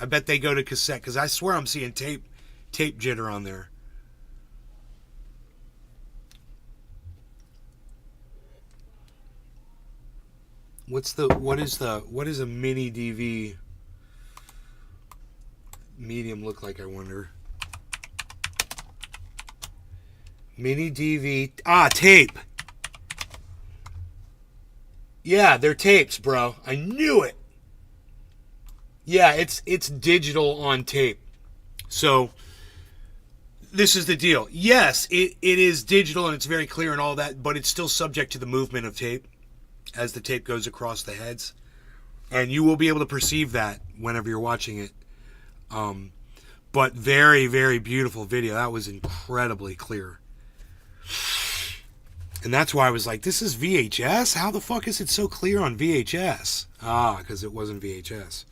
[SPEAKER 1] I bet they go to cassette, because I swear I'm seeing tape jitter on there. What is a mini DV medium look like, I wonder? Mini DV, tape. Yeah, they're tapes, bro. I knew it. Yeah, it's digital on tape. So this is the deal. Yes, it is digital and it's very clear and all that, but it's still subject to the movement of tape as the tape goes across the heads. And you will be able to perceive that whenever you're watching it. But very, very beautiful video. That was incredibly clear. And that's why I was like, this is VHS? How the fuck is it so clear on VHS? Because it wasn't VHS.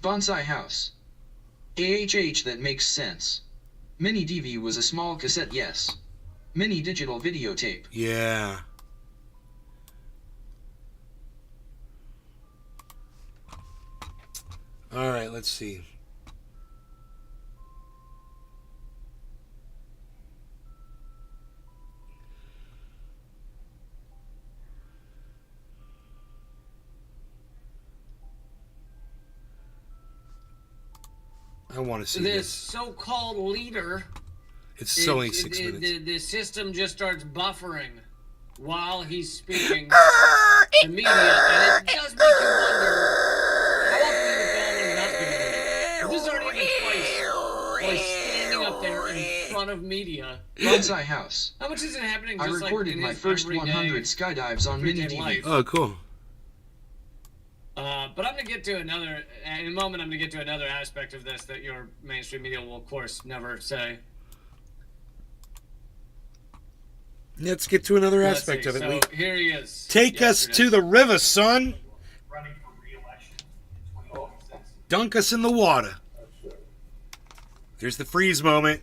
[SPEAKER 2] Bonsai House. AHH that makes sense. Mini DV was a small cassette, yes. Mini digital videotape.
[SPEAKER 1] Yeah. All right, let's see. I want to see
[SPEAKER 21] this so-called leader.
[SPEAKER 1] It's only 6 minutes.
[SPEAKER 21] The system just starts buffering while he's speaking to media, and it does make you wonder how often he was going and not doing it. This is already even twice while he's standing up there in front of media.
[SPEAKER 2] Bonsai House.
[SPEAKER 21] How much is it happening?
[SPEAKER 2] I
[SPEAKER 21] Just
[SPEAKER 2] recorded
[SPEAKER 21] like in
[SPEAKER 2] my
[SPEAKER 21] his
[SPEAKER 2] first
[SPEAKER 21] everyday
[SPEAKER 2] 100 skydives on Mini DV.
[SPEAKER 1] Oh, cool.
[SPEAKER 21] But I'm going to get to another, in a moment, I'm going to get to another aspect of this that your mainstream media will, of course, never say.
[SPEAKER 1] Let's get to another aspect of it.
[SPEAKER 21] So here he is.
[SPEAKER 1] Take us to the river, son. Dunk us in the water. There's the freeze moment.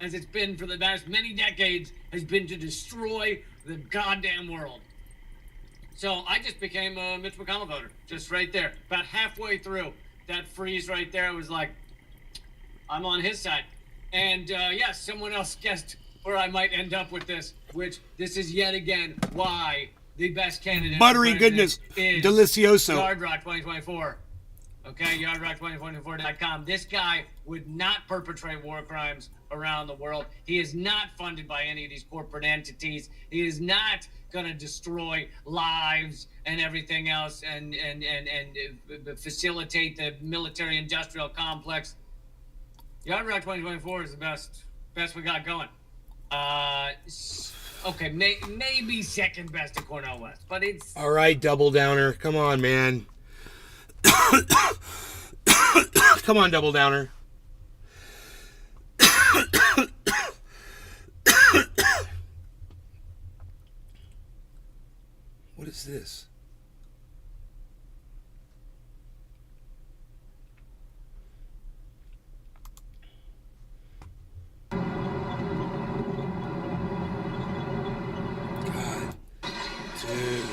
[SPEAKER 21] as it's been for the last many decades, has been to destroy the goddamn world. So I just became a Mitch McConnell voter, just right there. About halfway through that freeze right there, it was like, I'm on his side. And yes, someone else guessed where I might end up with this, which this is yet again why the best candidate.
[SPEAKER 1] Buttery
[SPEAKER 21] for
[SPEAKER 1] goodness,
[SPEAKER 21] president is
[SPEAKER 1] delicioso.
[SPEAKER 21] Yard Rock 2024. Okay, yardrock2024.com. This guy would not perpetrate war crimes around the world. He is not funded by any of these corporate entities. He is not going to destroy lives and everything else and facilitate the military-industrial complex. Yard Rock 2024 is the best we got going. Okay, maybe second best to Cornel West, but it's...
[SPEAKER 1] All right, Double Downer. Come on, man. Come on, Double Downer. What is this? God, dude.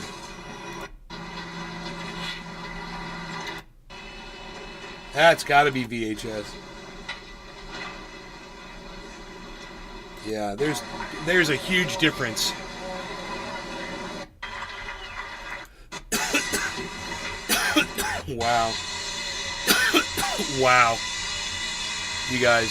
[SPEAKER 1] That's got to be VHS. Yeah, there's a huge difference. Wow. Wow. You guys.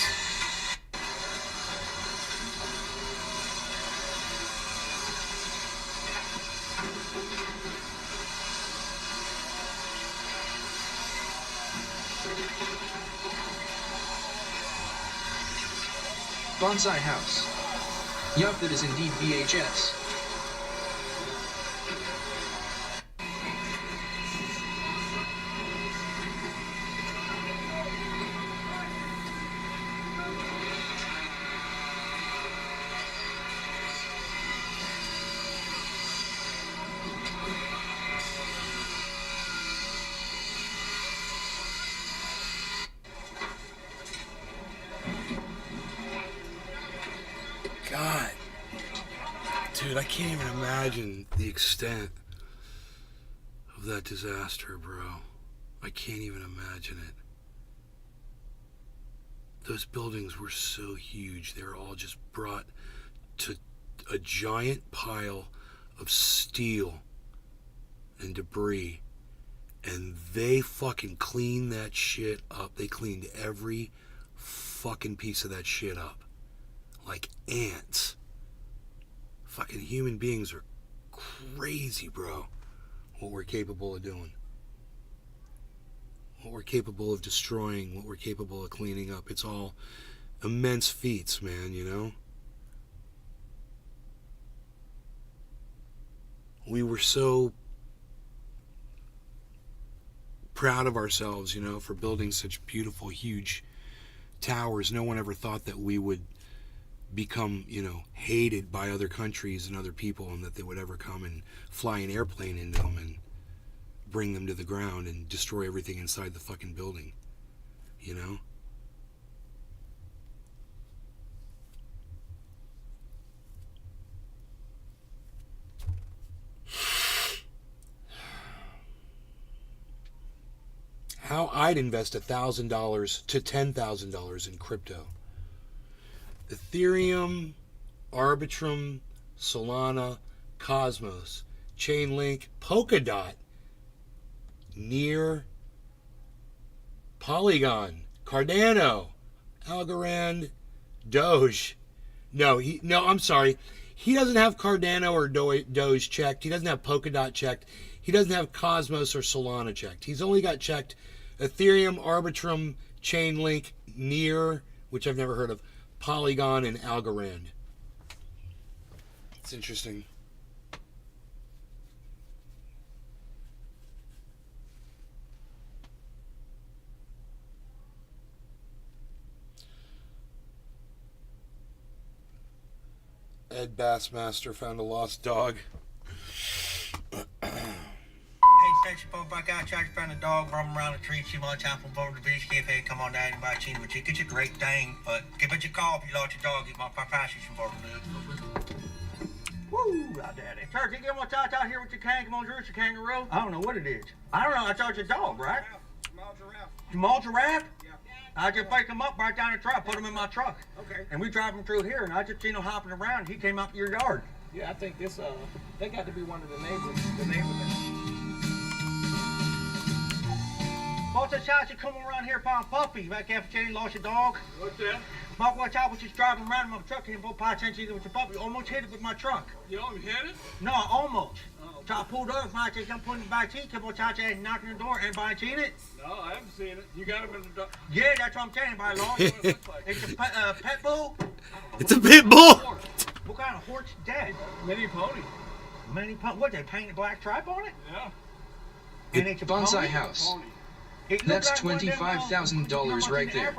[SPEAKER 2] Bonsai House. Yup, that is indeed VHS.
[SPEAKER 1] God. Dude, I can't even imagine the extent of that disaster, bro. I can't even imagine it. Those buildings were so huge. They were all just brought to a giant pile of steel and debris. And they fucking cleaned that shit up. They cleaned every fucking piece of that shit up. Like ants. Fucking human beings are crazy, bro. What we're capable of doing. What we're capable of destroying. What we're capable of cleaning up. It's all immense feats, man, you know? We were so proud of ourselves, you know, for building such beautiful, huge towers. No one ever thought that we would become, you know, hated by other countries and other people, and that they would ever come and fly an airplane into them and bring them to the ground and destroy everything inside the fucking building, you know? How I'd invest $1,000 to $10,000 in crypto. Ethereum, Arbitrum, Solana, Cosmos, Chainlink, Polkadot, Near, Polygon, Cardano, Algorand, Doge. No, I'm sorry. He doesn't have Cardano or Doge checked. He doesn't have Polkadot checked. He doesn't have Cosmos or Solana checked. He's only got checked Ethereum, Arbitrum, Chainlink, Near, which I've never heard of, Polygon, and Algorand. It's interesting. Ed Bassmaster found a lost dog.
[SPEAKER 7] Hey, Bob, I got charged by the dog, roam around the tree, see my time from over the beach, give hey, come on down and buy a chin with you. It's a great thing, but give it your call if you lost your dog, get my passage from over there. Woo, out there. Church, you get one out here with your kangaroo? I don't know what it is. I don't know, I thought it's a dog, right? Small giraffe? Yeah. I just picked him up right down the truck, put him in my truck. Okay. And we drive him through here, and I just seen him hopping around. He came up your yard.
[SPEAKER 21] Yeah, I think this, they got to be one of the neighbors.
[SPEAKER 7] What's the shots you come around here buying puppies? Back after you lost your dog?
[SPEAKER 6] What's that?
[SPEAKER 7] Mark, watch out, was just driving around in my truck and pay attention with your puppy. Almost hit it with my truck.
[SPEAKER 6] You know, you hit it?
[SPEAKER 7] No, almost. So I pulled up, I said, I'm putting the back seat, kept on touching and knocking the door. Anybody seen it?
[SPEAKER 6] No, I haven't seen it. You got him in the dog.
[SPEAKER 7] Yeah, that's what I'm saying, by law. It's a pet bull.
[SPEAKER 1] It's a pit bull.
[SPEAKER 7] What kind of horse is that?
[SPEAKER 6] Mini pony.
[SPEAKER 7] Mini pony? What, they painted a black stripe on it?
[SPEAKER 6] Yeah.
[SPEAKER 7] And it's a
[SPEAKER 2] Bonsai
[SPEAKER 7] pony?
[SPEAKER 2] house.
[SPEAKER 7] Pony.
[SPEAKER 2] That's $25,000 right there.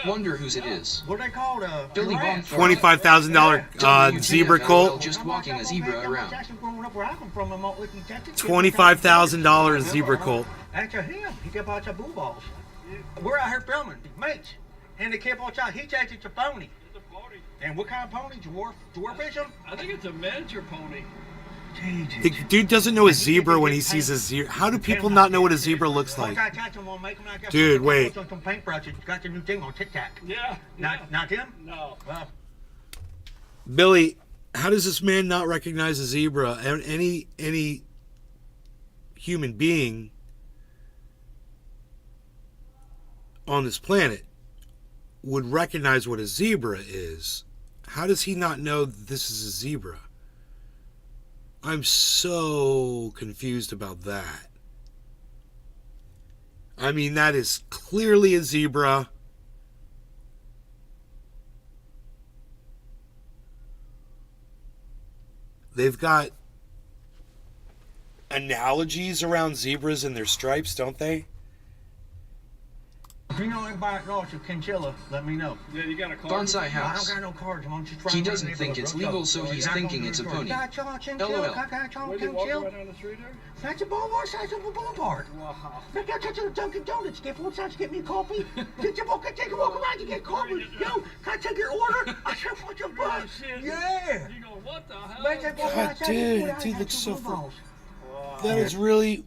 [SPEAKER 2] Wonder whose it is.
[SPEAKER 7] What are they called?
[SPEAKER 2] Billy Bong
[SPEAKER 1] $25,000 zebra colt.
[SPEAKER 2] Just walking a zebra around.
[SPEAKER 1] $25,000 zebra colt.
[SPEAKER 7] That's him. He kept out your boo balls. We're out here filming, mates. And they kept out he says it's a pony.
[SPEAKER 6] It's a pony.
[SPEAKER 7] And what kind of pony? Dwarfism?
[SPEAKER 6] I think it's a miniature pony.
[SPEAKER 1] The dude doesn't know a zebra when he sees a zebra. How do people not know what a zebra looks like? Dude, wait.
[SPEAKER 7] Got the new thing on TikTok.
[SPEAKER 6] Yeah.
[SPEAKER 7] Not him?
[SPEAKER 6] No.
[SPEAKER 1] Billy, how does this man not recognize a zebra? And any human being on this planet would recognize what a zebra is. How does he not know that this is a zebra? I'm so confused about that. I mean, that is clearly a zebra. They've got analogies around zebras and their stripes, don't they?
[SPEAKER 7] If you know anybody knows a chinchilla, let me know.
[SPEAKER 6] Yeah, you got a card?
[SPEAKER 2] Bonsai house.
[SPEAKER 7] I don't got no cards. I'm just
[SPEAKER 2] He doesn't think it's legal, so he's thinking it's a pony. LOL.
[SPEAKER 7] That's a boulevard, that's a boulevard.
[SPEAKER 6] Wow.
[SPEAKER 7] Look, I got to the Dunkin' Donuts. Get 4 cents to get me a coffee. Take a walk around to get coffee. Yo, can I take your order? I said, what your butt? Yeah.
[SPEAKER 6] You go, what the hell?
[SPEAKER 1] God, dude, dude looks so That is really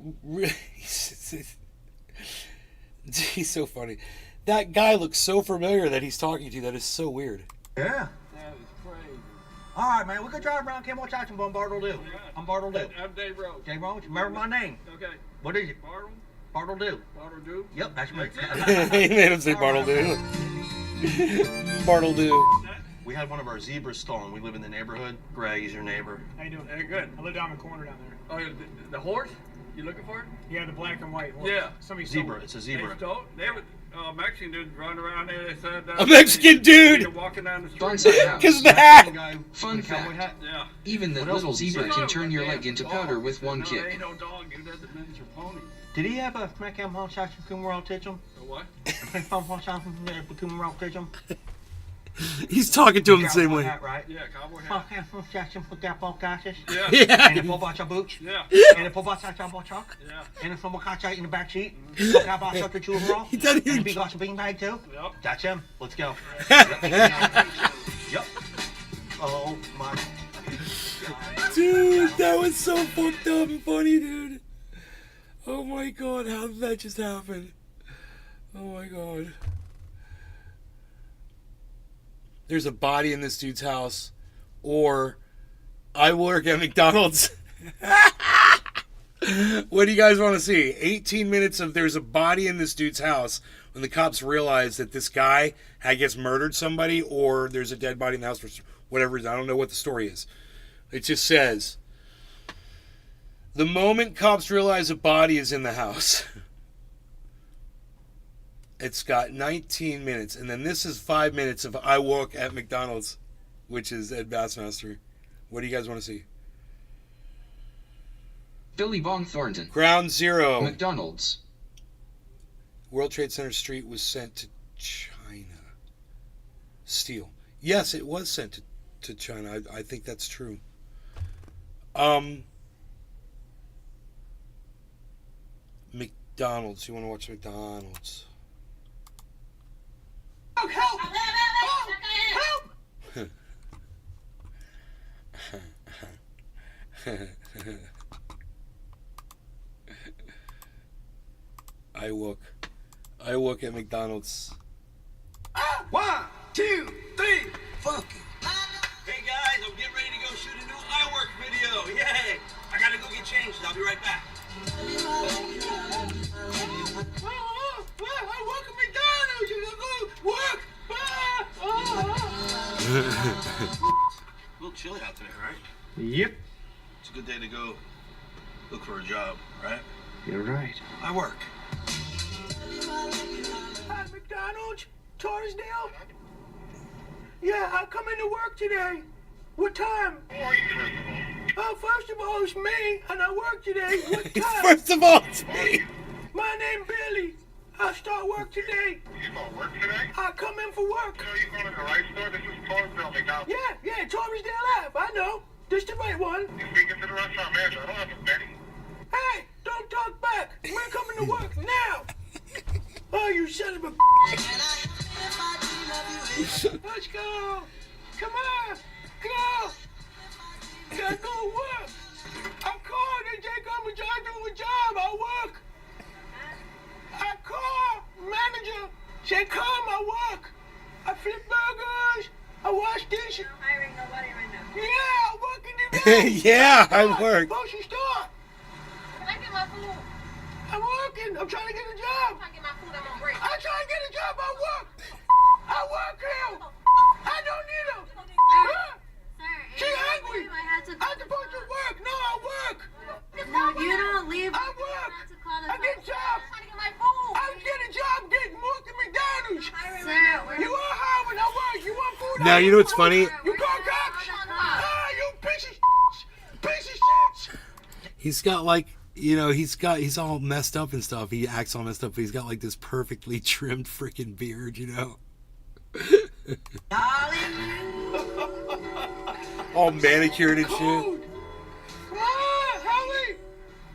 [SPEAKER 1] he's so funny. That guy looks so familiar that he's talking to. That is so weird.
[SPEAKER 7] Yeah.
[SPEAKER 6] That is crazy.
[SPEAKER 7] All right, man. We can drive around Kimball Jackson, but I'm Bartle Dew.
[SPEAKER 6] Yeah.
[SPEAKER 7] I'm Bartle Dew.
[SPEAKER 6] I'm Dave Rose.
[SPEAKER 7] Dave Rose? Remember my name?
[SPEAKER 6] Okay.
[SPEAKER 7] What is it?
[SPEAKER 6] Bartle?
[SPEAKER 7] Bartle Dew.
[SPEAKER 6] Bartle Dew?
[SPEAKER 7] Yep, that's me.
[SPEAKER 1] He made him say Bartle Dew. Bartle Dew.
[SPEAKER 22] We had one of our zebras stolen. We live in the neighborhood. Greg, he's your neighbor.
[SPEAKER 17] How you doing?
[SPEAKER 6] Hey, good.
[SPEAKER 17] I live down the corner down there.
[SPEAKER 6] Oh, the horse? You looking for it?
[SPEAKER 17] Yeah, the black and white horse.
[SPEAKER 6] Yeah.
[SPEAKER 17] Somebody
[SPEAKER 22] Zebra.
[SPEAKER 17] stole it.
[SPEAKER 22] It's a zebra.
[SPEAKER 6] They would, Mexican dude running around there. They said
[SPEAKER 1] a Mexican dude.
[SPEAKER 6] Walking down the street.
[SPEAKER 2] Bonsai house.
[SPEAKER 1] His hat.
[SPEAKER 2] Fun fact.
[SPEAKER 6] Yeah.
[SPEAKER 2] Even the little zebra can turn your leg into powder with one
[SPEAKER 6] There
[SPEAKER 2] kick.
[SPEAKER 6] ain't no dog who doesn't miniature pony.
[SPEAKER 7] Did he have a smack out on Saxon Kumar Titchum?
[SPEAKER 6] A what?
[SPEAKER 1] He's talking to him the same way.
[SPEAKER 7] Right?
[SPEAKER 6] Yeah, cowboy hat.
[SPEAKER 7] Yeah. And the full boots.
[SPEAKER 6] Yeah.
[SPEAKER 7] And the full truck.
[SPEAKER 6] Yeah.
[SPEAKER 7] And the full in the back seat. He
[SPEAKER 1] doesn't even.
[SPEAKER 7] And the big awesome beanbag too.
[SPEAKER 6] Yep.
[SPEAKER 7] That's him. Let's go. Yep. Oh my.
[SPEAKER 1] Dude, that was so fucked up and funny, dude. Oh my god, how did that just happen? Oh my god. There's a body in this dude's house, or I work at McDonald's. What do you guys want to see? 18 minutes of there's a body in this dude's house when the cops realize that this guy gets murdered somebody, or there's a dead body in the house for whatever reason. I don't know what the story is. It just says, the moment cops realize a body is in the house. It's got 19 minutes, and then this is 5 minutes of I Walk at McDonald's, which is Ed Bassmaster. What do you guys want to see?
[SPEAKER 2] Billy Bong Thornton.
[SPEAKER 1] Ground Zero.
[SPEAKER 2] McDonald's.
[SPEAKER 1] World Trade Center Street was sent to China. Steel. Yes, it was sent to China. I think that's true. McDonald's. You want to watch McDonald's?
[SPEAKER 5] Help! Help! Help!
[SPEAKER 1] I work at McDonald's.
[SPEAKER 5] 1, 2, 3, fuck it. Hey guys, I'm getting ready to go shoot a new iWork video. Yay! I gotta go get changed. I'll be right back. I work at McDonald's. You gotta go work. A little chilly out today, right?
[SPEAKER 12] Yep.
[SPEAKER 5] It's a good day to go look for a job, right?
[SPEAKER 12] You're right.
[SPEAKER 5] I work. Hi, McDonald's, Torresdale. Yeah, I'm coming to work today. What time? Oh, first of all, it's me, and I work today. What time?
[SPEAKER 1] First of all, it's me.
[SPEAKER 5] My name's Billy. I'll start work today.
[SPEAKER 14] You gonna work today?
[SPEAKER 5] I'll come in for work.
[SPEAKER 14] You know you going to the right store? This is Torresdale McDonald's.
[SPEAKER 5] Yeah, Torresdale Ave. I know. This the right one.
[SPEAKER 14] You speaking to the restaurant manager. I don't have to Betty.
[SPEAKER 5] Hey, don't talk back. We're coming to work now. Oh, you son of a Let's go. Come on. Go. Gotta go to work. I called. They think I'm doing a job. I work. I call manager. Say, come, I work. I flip burgers. I wash dishes.
[SPEAKER 4] I'm hiring nobody right now.
[SPEAKER 5] Yeah, I work in the van.
[SPEAKER 1] Yeah, I work.
[SPEAKER 5] Grocery store.
[SPEAKER 4] Can I get my food?
[SPEAKER 5] I'm working. I'm trying to get a job.
[SPEAKER 4] If I get my food, I'm on break.
[SPEAKER 5] I'm trying to get a job. I work. I work here. I don't need them. She angry. I'm supposed to work. No, I work.
[SPEAKER 4] No, you don't leave.
[SPEAKER 5] I work. I get jobs. I get a job getting work at McDonald's. You are hiring. I work. You want food?
[SPEAKER 1] Now, you know what's funny?
[SPEAKER 5] You call cops? Ah, you piece of shit. Piece of shit.
[SPEAKER 1] He's got like, you know, he's all messed up and stuff. He acts all messed up, but he's got like this perfectly trimmed freaking beard, you know? All manicured and shit.
[SPEAKER 5] Come on, Howie.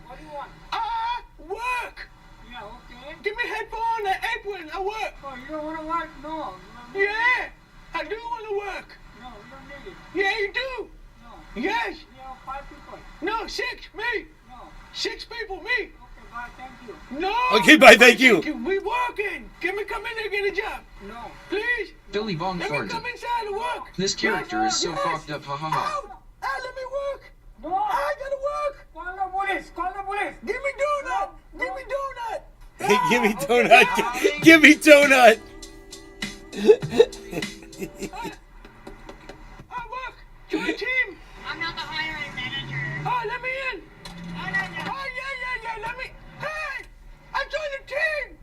[SPEAKER 21] What do you want?
[SPEAKER 5] I work.
[SPEAKER 21] Yeah, okay.
[SPEAKER 5] Give me a headphone and apron. I work.
[SPEAKER 21] Oh, you don't want to work? No.
[SPEAKER 5] Yeah, I do want to work.
[SPEAKER 21] No, you don't need it.
[SPEAKER 5] Yeah, you do.
[SPEAKER 21] No.
[SPEAKER 5] Yes.
[SPEAKER 21] You have 5 people.
[SPEAKER 5] No, 6. Me.
[SPEAKER 21] No.
[SPEAKER 5] 6 people. Me.
[SPEAKER 21] Okay, bye, thank you.
[SPEAKER 5] No.
[SPEAKER 1] Okay, bye, thank you.
[SPEAKER 5] We working. Can we come in there and get a job?
[SPEAKER 21] No.
[SPEAKER 5] Please.
[SPEAKER 2] Billy Von
[SPEAKER 5] Let me
[SPEAKER 2] Thornton.
[SPEAKER 5] come inside to work.
[SPEAKER 2] This character is so fucked up, ha ha ha.
[SPEAKER 5] Out. Let me work.
[SPEAKER 21] No.
[SPEAKER 5] I gotta work.
[SPEAKER 21] Call the police. Call the police.
[SPEAKER 5] Give me donut. Give me donut.
[SPEAKER 1] Hey, give me donut. Give me donut.
[SPEAKER 5] I work. Join team.
[SPEAKER 4] I'm not the hiring manager.
[SPEAKER 5] Oh, let me in.
[SPEAKER 4] Oh, no.
[SPEAKER 5] Oh, yeah. Let me. Hey, I joined the team.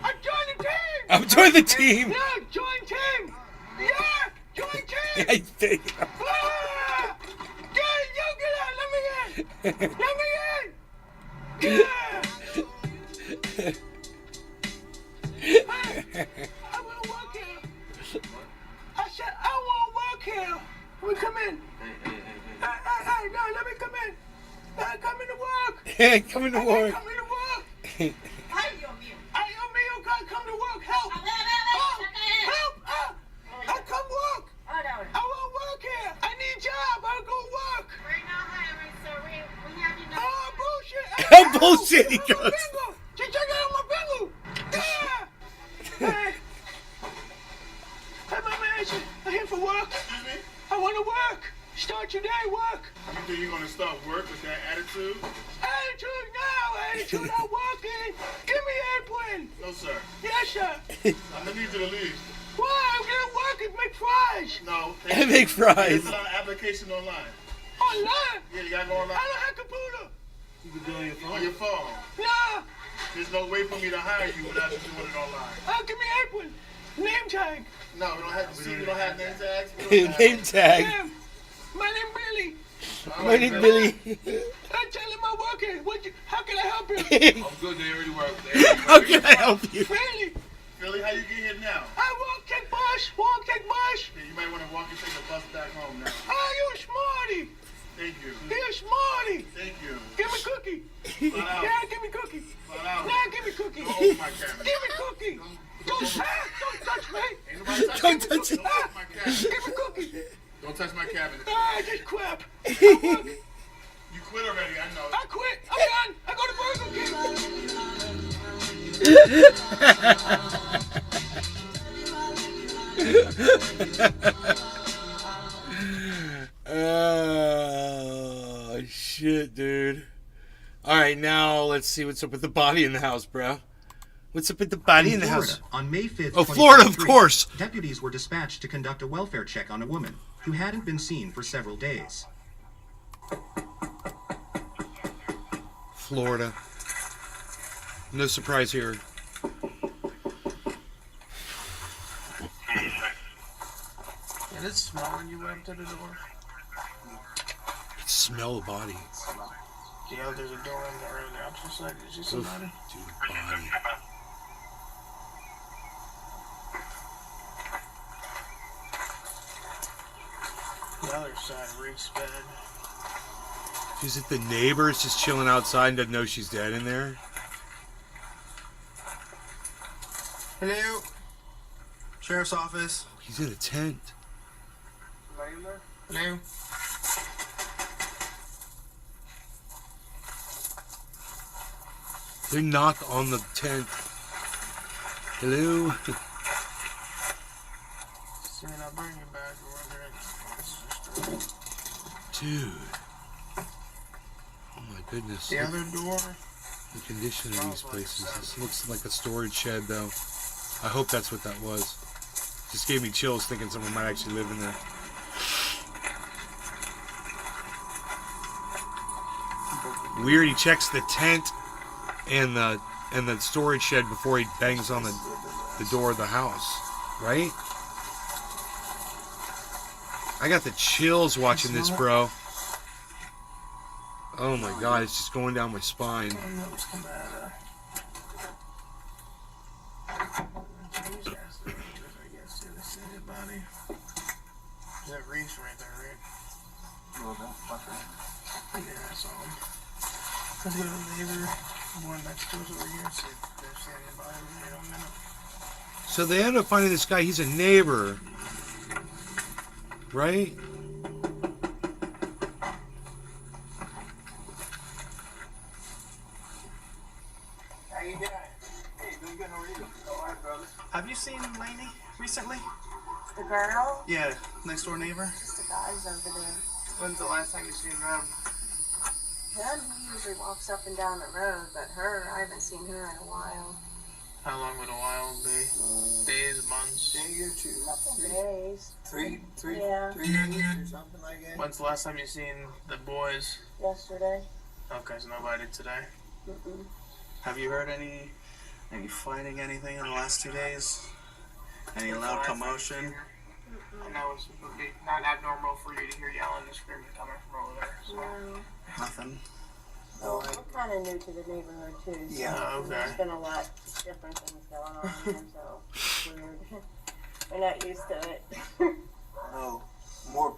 [SPEAKER 5] I joined the team.
[SPEAKER 1] I'm joining the team.
[SPEAKER 5] Yeah, join team. Yeah, join team.
[SPEAKER 1] I think.
[SPEAKER 5] Ah! Get out. Let me in. Let me in. Yeah. Hey, I want to work here. I said I want to work here. Let me come in. Hey, no, let me come in. I'm coming to work.
[SPEAKER 1] Hey, coming to work.
[SPEAKER 5] Come to work. Ay, Dios mío, God, come to work. Help. Help. I come work. I want to work here. I need a job. I'll go work.
[SPEAKER 4] We're not hiring, sir. We have you know.
[SPEAKER 5] Oh, bullshit.
[SPEAKER 1] Oh, bullshit, he goes.
[SPEAKER 5] Just check out my bingo. Yeah. Hey, my manager. I'm here for work. I want to work. Start your day, work.
[SPEAKER 14] You think you're gonna start work with that attitude?
[SPEAKER 5] Attitude now. Attitude not working. Give me apron.
[SPEAKER 14] No, sir.
[SPEAKER 5] Yes, sir.
[SPEAKER 14] I'm gonna need you to leave.
[SPEAKER 5] Why? I'm gonna work and make fries.
[SPEAKER 14] No.
[SPEAKER 1] And make fries.
[SPEAKER 14] There's an application online.
[SPEAKER 5] Online?
[SPEAKER 14] Yeah, you gotta go online.
[SPEAKER 5] I don't have a computer.
[SPEAKER 14] You can do it on your phone. On your phone.
[SPEAKER 5] No.
[SPEAKER 14] There's no way for me to hire you without you doing it online.
[SPEAKER 5] Oh, give me apron. Name tag.
[SPEAKER 14] No, we don't have to see. We don't have name tags.
[SPEAKER 1] Name tag.
[SPEAKER 5] Damn. My name Billy.
[SPEAKER 1] My name Billy.
[SPEAKER 5] I'm telling my worker. How can I help you?
[SPEAKER 14] I'm good. They already work.
[SPEAKER 1] How can I help you?
[SPEAKER 5] Really?
[SPEAKER 14] Philly, how you get here now?
[SPEAKER 5] I walk, take bus.
[SPEAKER 14] Yeah, you might want to walk and take the bus back home now.
[SPEAKER 5] Oh, you smarty.
[SPEAKER 14] Thank you.
[SPEAKER 5] You smarty.
[SPEAKER 14] Thank you.
[SPEAKER 5] Give me cookie.
[SPEAKER 14] Flat out.
[SPEAKER 5] Yeah, give me cookie.
[SPEAKER 14] Flat out.
[SPEAKER 5] cookie.
[SPEAKER 14] Don't open my cabinet.
[SPEAKER 5] Give me cookie. Don't touch me.
[SPEAKER 14] Ain't nobody touch
[SPEAKER 1] Don't
[SPEAKER 14] me.
[SPEAKER 1] touch it.
[SPEAKER 14] Don't open my cabinet.
[SPEAKER 5] Give me cookie.
[SPEAKER 14] Don't touch my cabinet.
[SPEAKER 5] I just quit.
[SPEAKER 14] You quit already, I know.
[SPEAKER 5] I quit. I'm done. I go to Burger King.
[SPEAKER 1] Oh shit, dude. All right, now let's see what's up with the body in the house, bro. What's up with the body in the
[SPEAKER 8] Florida,
[SPEAKER 1] house?
[SPEAKER 8] On May 5th,
[SPEAKER 1] Oh, Florida, of
[SPEAKER 8] 2023,
[SPEAKER 1] course.
[SPEAKER 8] Deputies were dispatched to conduct a welfare check on a woman who hadn't been seen for several days.
[SPEAKER 1] Florida. No surprise here.
[SPEAKER 5] Did it smell when you went to the door?
[SPEAKER 1] Smell the body.
[SPEAKER 5] Yeah, there's a door on the opposite side. Did you see somebody?
[SPEAKER 1] Dude, body.
[SPEAKER 5] The other side reeks bad.
[SPEAKER 1] Is it the neighbors just chilling outside and doesn't know she's dead in there?
[SPEAKER 5] Hello? Sheriff's office.
[SPEAKER 1] He's in a tent.
[SPEAKER 5] Somebody in there? Hello?
[SPEAKER 1] They knock on the tent. Hello?
[SPEAKER 5] See, I'll bring you back.
[SPEAKER 1] Dude. Oh my goodness.
[SPEAKER 5] The other door?
[SPEAKER 1] The condition of these places. This looks like a storage shed, though. I hope that's what that was. Just gave me chills thinking someone might actually live in there. Weird, he checks the tent and the storage shed before he bangs on the door of the house, right? I got the chills watching this, bro. Oh my god, it's just going down my spine.
[SPEAKER 5] Is that Reese right there, right? Yeah, I saw him. Let's go to the neighbor. One next to us over here. See if they're standing by over here in a minute.
[SPEAKER 1] So they end up finding this guy. He's a neighbor, right?
[SPEAKER 5] How you doing? Hey, doing good. How are you? All right, brother. Have you seen Lainey recently?
[SPEAKER 4] The girl?
[SPEAKER 5] Yeah, next door neighbor.
[SPEAKER 4] Just the guys over there.
[SPEAKER 5] When's the last time you seen them?
[SPEAKER 4] Him, he usually walks up and down the road, but her, I haven't seen her in a while.
[SPEAKER 5] How long would a while be? Days, months? Day or two.
[SPEAKER 4] Couple days.
[SPEAKER 5] Three
[SPEAKER 4] Yeah.
[SPEAKER 5] days or something like that? When's the last time you seen the boys?
[SPEAKER 4] Yesterday.
[SPEAKER 5] Okay, so nobody today.
[SPEAKER 4] Mm-mm.
[SPEAKER 5] Have you heard any fighting, anything in the last 2 days? Any loud commotion? I know it's not abnormal for you to hear yelling and screaming coming from over there. So.
[SPEAKER 4] No.
[SPEAKER 5] Nothing.
[SPEAKER 4] Well, we're kind of new to the neighborhood too. So
[SPEAKER 5] Yeah, okay.
[SPEAKER 4] There's been a lot different things going on here, so it's weird. We're not used to it.
[SPEAKER 9] No, more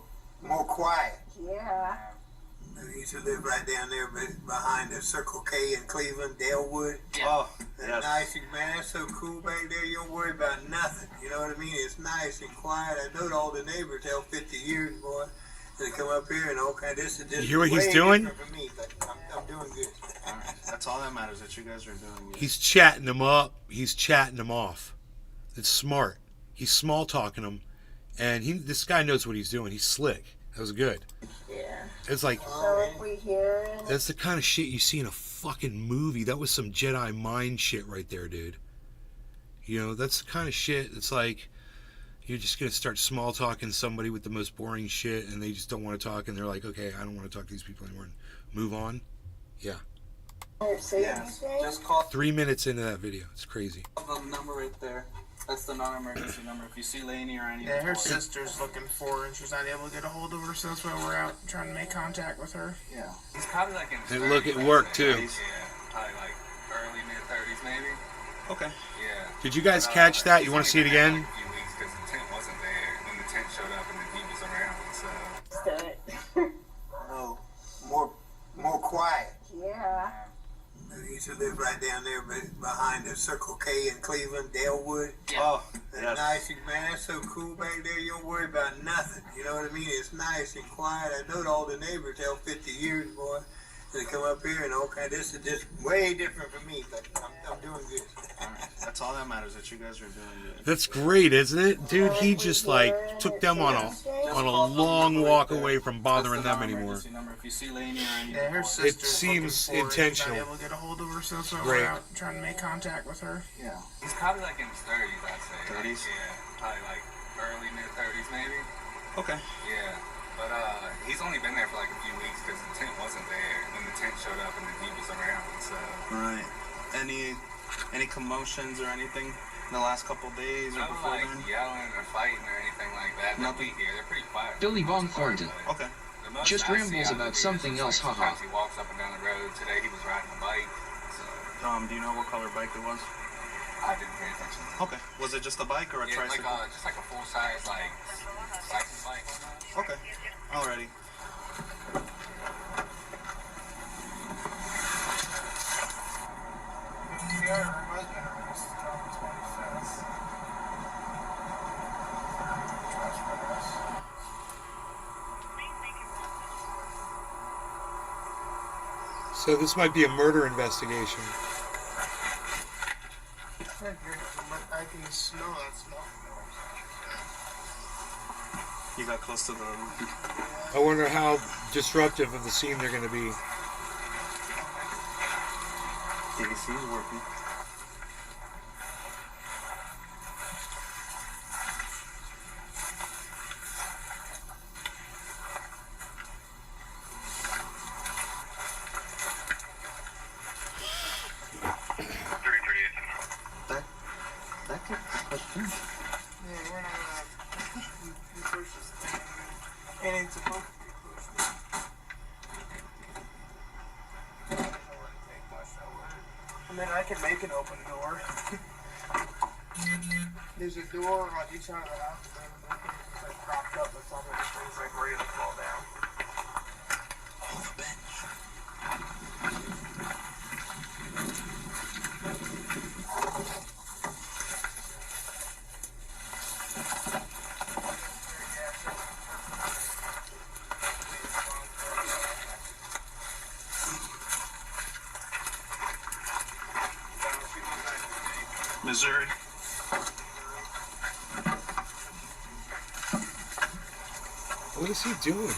[SPEAKER 9] quiet.
[SPEAKER 4] Yeah.
[SPEAKER 9] I used to live right down there behind the Circle K in Cleveland, Dalewood.
[SPEAKER 5] Oh,
[SPEAKER 9] that's nice, man. That's so cool back there. You don't worry about nothing. You know what I mean? It's nice and quiet. I know all the neighbors held 50 years, boy. They come up here and okay, this is just
[SPEAKER 1] You hear what he's
[SPEAKER 9] way
[SPEAKER 1] doing?
[SPEAKER 9] different for me, but I'm doing good.
[SPEAKER 5] All right. That's all that matters, that you guys are doing good.
[SPEAKER 1] He's chatting them up. He's chatting them off. It's smart. He's small talking them, and this guy knows what he's doing. He's slick. That was good.
[SPEAKER 4] Yeah.
[SPEAKER 1] It's like
[SPEAKER 4] So if we hear it,
[SPEAKER 1] that's the kind of shit you see in a fucking movie. That was some Jedi mind shit right there, dude. You know, that's the kind of shit. It's like you're just gonna start small talking somebody with the most boring shit, and they just don't want to talk, and they're like, okay, I don't want to talk to these people anymore. And move on. Yeah.
[SPEAKER 4] say anything.
[SPEAKER 5] Just call
[SPEAKER 1] 3 minutes into that video. It's crazy.
[SPEAKER 5] the number right there. That's the non-emergency number. If you see Lainey or any
[SPEAKER 23] Yeah, her sister's looking for her, and she's not able to get a hold of her, so that's why we're out trying to make contact with her.
[SPEAKER 5] Yeah. He's probably like in
[SPEAKER 1] And look at work too.
[SPEAKER 5] Yeah, probably like early mid-30s maybe. Okay. Yeah.
[SPEAKER 1] Did you guys catch that? You want to see it again?
[SPEAKER 5] Because the tent wasn't there when the tent showed up and then he was around, so.
[SPEAKER 9] No, more quiet.
[SPEAKER 4] Yeah.
[SPEAKER 9] I used to live right down there behind the Circle K in Cleveland, Dalewood.
[SPEAKER 22] Oh,
[SPEAKER 9] That's
[SPEAKER 22] yes.
[SPEAKER 9] nice, man. That's so cool back there. You don't worry about nothing. You know what I mean? It's nice and quiet. I know all the neighbors held 50 years, boy. They come up here and okay, this is just way different for me, but I'm doing good.
[SPEAKER 22] All right. That's all that matters, that you guys are doing good.
[SPEAKER 1] That's great, isn't it? Dude, he just like took them on a long walk away from bothering them anymore.
[SPEAKER 22] If you see Lainey or anything,
[SPEAKER 23] Yeah, her
[SPEAKER 1] It
[SPEAKER 23] sister's
[SPEAKER 1] seems
[SPEAKER 23] looking for it. She's
[SPEAKER 1] intentional.
[SPEAKER 23] not able to get a hold of her, so that's why
[SPEAKER 1] Great.
[SPEAKER 23] we're out trying to make contact with her.
[SPEAKER 22] yeah.
[SPEAKER 19] He's probably like in his 30s, I'd say.
[SPEAKER 22] 30s?
[SPEAKER 19] Yeah, probably like early mid 30s maybe.
[SPEAKER 22] Okay.
[SPEAKER 19] Yeah, but he's only been there for like a few weeks because the tent wasn't there when the tent showed up and then he was around. So
[SPEAKER 22] Right. Any commotions or anything in the last couple days or
[SPEAKER 19] no
[SPEAKER 22] before
[SPEAKER 19] like
[SPEAKER 22] then?
[SPEAKER 19] yelling or fighting or anything like that.
[SPEAKER 22] Nothing.
[SPEAKER 19] Here, they're pretty quiet.
[SPEAKER 2] Billy Von Thornton.
[SPEAKER 22] Okay.
[SPEAKER 19] The most
[SPEAKER 2] Just
[SPEAKER 19] I see
[SPEAKER 2] rambles
[SPEAKER 19] out of
[SPEAKER 2] about
[SPEAKER 19] it is
[SPEAKER 2] something
[SPEAKER 19] just,
[SPEAKER 2] else,
[SPEAKER 19] like,
[SPEAKER 2] haha.
[SPEAKER 19] sometimes he walks up and down the road. Today he was riding a bike. So
[SPEAKER 22] Do you know what color bike it was?
[SPEAKER 19] I didn't pay attention.
[SPEAKER 22] Okay. Was it just a bike or a
[SPEAKER 19] Yeah, like
[SPEAKER 22] tricycle?
[SPEAKER 19] just like a full size like cycle bike.
[SPEAKER 22] Okay. Alrighty.
[SPEAKER 1] So this might be a murder investigation.
[SPEAKER 23] I can smell that smell.
[SPEAKER 22] You got close to the...
[SPEAKER 1] I wonder how disruptive of the scene they're going to be.
[SPEAKER 22] ABC is working. That could push in.
[SPEAKER 23] Yeah, we're not gonna push this thing. It ain't supposed to be pushed. I mean, I can make an open door. There's a door on each side of the house. It's like propped up with something. Things like ready to fall down.
[SPEAKER 22] Oh, the bench. Missouri.
[SPEAKER 1] What is he doing?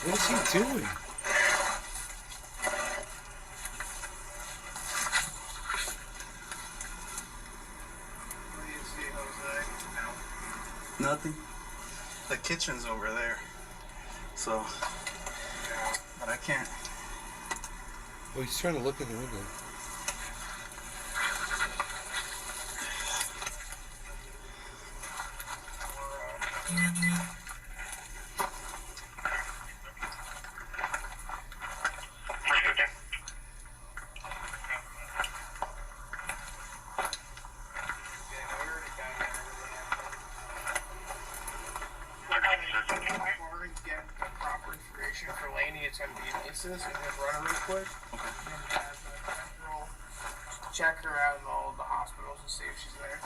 [SPEAKER 1] What is he doing?
[SPEAKER 23] What do you see, Jose?
[SPEAKER 22] Nothing. The kitchen's over there. So, but I can't.
[SPEAKER 1] Oh, he's trying to look in the window.
[SPEAKER 23] Before we get the proper information for Laney, it's going to be Lisa's. And just run her real quick. And have the central check her out in all of the hospitals and see if she's there.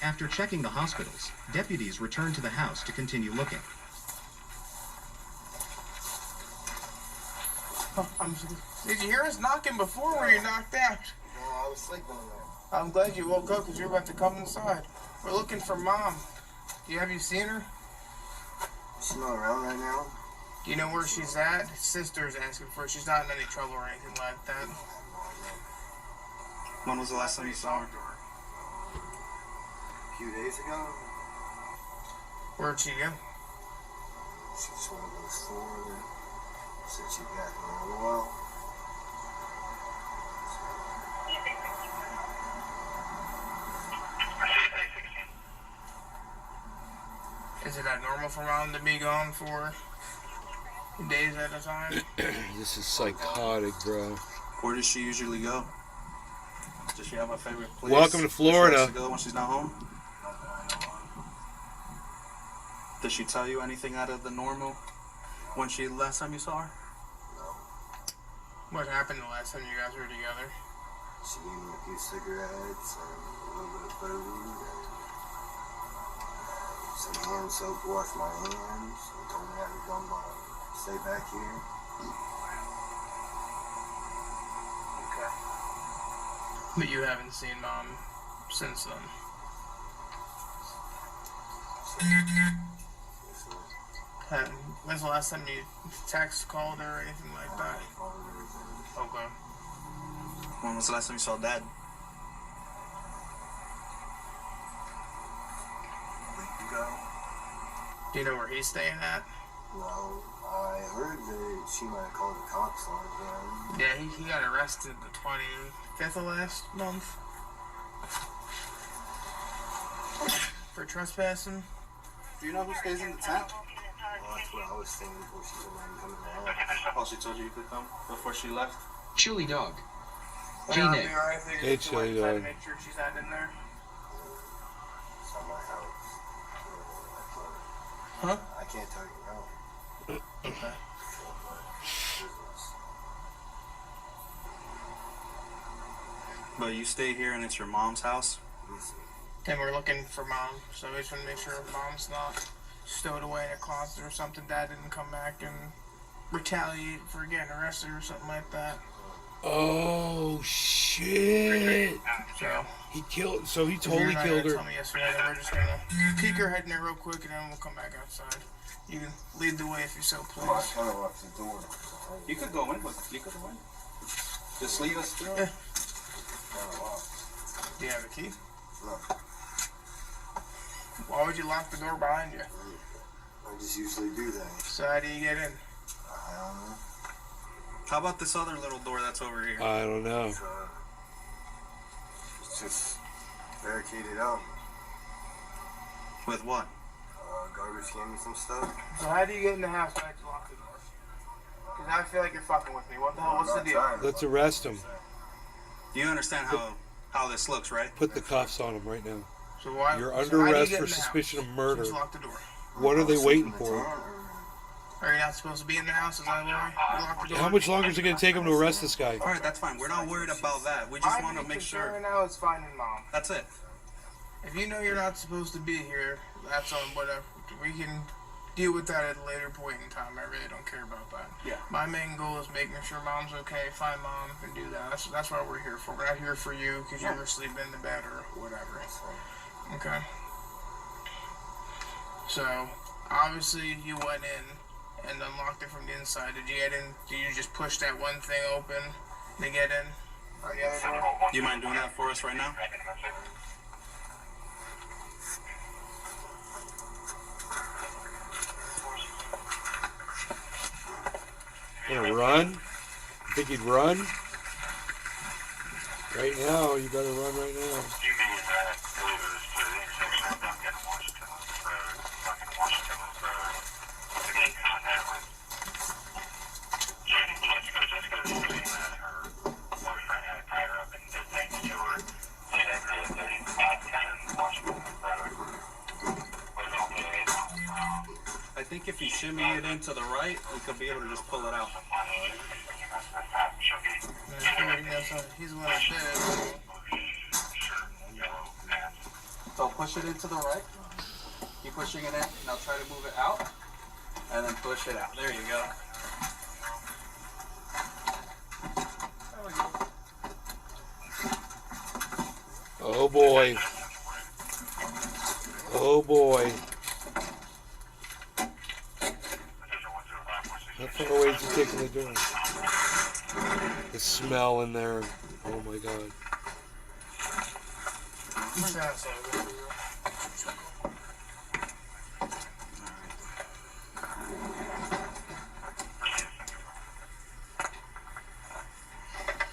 [SPEAKER 8] After checking the hospitals, deputies returned to the house to continue looking.
[SPEAKER 23] Did you hear us knocking before when you knocked out?
[SPEAKER 9] No, I was sleeping on there.
[SPEAKER 23] I'm glad you woke up because you're about to come inside. We're looking for Mom. Have you seen her?
[SPEAKER 9] She's not around right now.
[SPEAKER 23] Do you know where she's at? Sister's asking for her. She's not in any trouble or anything like that.
[SPEAKER 22] When was the last time you saw her?
[SPEAKER 9] A few days ago,
[SPEAKER 23] Where'd she go?
[SPEAKER 9] she just went to the store and said she'd be back in a little while.
[SPEAKER 23] Is it that normal for Mom to be gone for days at a time?
[SPEAKER 1] This is psychotic, bro.
[SPEAKER 22] Where does she usually go? Does she have a favorite place?
[SPEAKER 1] Welcome to Florida.
[SPEAKER 22] Where she likes to go when she's not home? Did she tell you anything out of the normal when she last time you saw her?
[SPEAKER 23] What happened the last time you guys were together?
[SPEAKER 10] She gave me a few cigarettes and a little bit of food and some hand soap to wash my hands. And told me I could come stay back here.
[SPEAKER 23] Okay. But you haven't seen Mom since then? When's the last time you text, called her, or anything like that? Okay.
[SPEAKER 22] When was the last time you saw Dad?
[SPEAKER 10] A week ago.
[SPEAKER 23] Do you know where he's staying at?
[SPEAKER 10] No, I heard that she might have called the cops on him.
[SPEAKER 23] Yeah, he got arrested the 25th of last month. For trespassing.
[SPEAKER 22] Do you know who stays in the tent?
[SPEAKER 10] Well, that's what I was saying before she said I come in the house.
[SPEAKER 22] Oh, she told you you could come before she left?
[SPEAKER 2] Chili Dog.
[SPEAKER 23] G-Nick.
[SPEAKER 1] Hey, Chili Dog.
[SPEAKER 23] Make sure she's not in there.
[SPEAKER 10] It's not my house.
[SPEAKER 23] Huh?
[SPEAKER 10] I can't tell you no.
[SPEAKER 23] Okay.
[SPEAKER 22] But you stay here and it's your mom's house?
[SPEAKER 23] And we're looking for Mom, so we just want to make sure Mom's not stowed away in a closet or something. Dad didn't come back and retaliate for getting arrested or something like that.
[SPEAKER 1] Oh shit!
[SPEAKER 23] So
[SPEAKER 1] he killed. So he totally killed her.
[SPEAKER 23] Told me yesterday that we're just gonna peek her head in there real quick and then we'll come back outside. You can lead the way if you so please.
[SPEAKER 10] I kind of locked the door.
[SPEAKER 22] You could go in, but you could go in. Just lead us through.
[SPEAKER 23] Yeah. Do you have a key?
[SPEAKER 10] No.
[SPEAKER 23] Why would you lock the door behind you?
[SPEAKER 10] I just usually do that.
[SPEAKER 23] So how do you get in?
[SPEAKER 10] I don't know.
[SPEAKER 22] How about this other little door that's over here?
[SPEAKER 1] I don't know.
[SPEAKER 10] It's just barricaded up.
[SPEAKER 22] With what?
[SPEAKER 10] Garbage cans and stuff.
[SPEAKER 23] So how do you get in the house when I have to lock the door? Because I feel like you're fucking with me. What the hell? What's the deal?
[SPEAKER 1] Let's arrest him.
[SPEAKER 22] You understand how this looks, right?
[SPEAKER 1] Put the cuffs on him right now.
[SPEAKER 23] So why?
[SPEAKER 1] You're
[SPEAKER 23] so
[SPEAKER 1] under
[SPEAKER 23] how do you
[SPEAKER 1] arrest
[SPEAKER 23] get
[SPEAKER 1] for
[SPEAKER 23] in the
[SPEAKER 1] suspicion
[SPEAKER 23] house?
[SPEAKER 1] of murder.
[SPEAKER 23] Just lock the door.
[SPEAKER 1] What are they waiting for?
[SPEAKER 23] Are you not supposed to be in the house? Is that why you lock the door?
[SPEAKER 1] How much longer is it going to take him to arrest this guy?
[SPEAKER 22] All right, that's fine. We're not worried about that. We just want to make sure.
[SPEAKER 23] Right now, it's finding Mom.
[SPEAKER 22] That's it.
[SPEAKER 23] If you know you're not supposed to be here, that's on whatever. We can deal with that at a later point in time. I really don't care about that.
[SPEAKER 22] Yeah.
[SPEAKER 23] My main goal is making sure Mom's okay, find Mom, and do that. That's what we're here for. We're not here for you because you were sleeping in the bed or whatever. Okay. So, obviously, you went in and unlocked it from the inside. Did you get in? Did you just push that one thing open to get in? Or the other door?
[SPEAKER 22] Do you mind doing that for us right now?
[SPEAKER 1] You gonna run? You think he'd run? Right now, you better run right now.
[SPEAKER 22] I think if you shimmy it into the right, we could be able to just pull it out.
[SPEAKER 23] He's the one that did.
[SPEAKER 22] So push it into the right. Keep pushing it in. Now try to move it out. And then push it out. There you go.
[SPEAKER 1] Oh boy. Oh boy. How far away is he taking the door? The smell in there. Oh my god.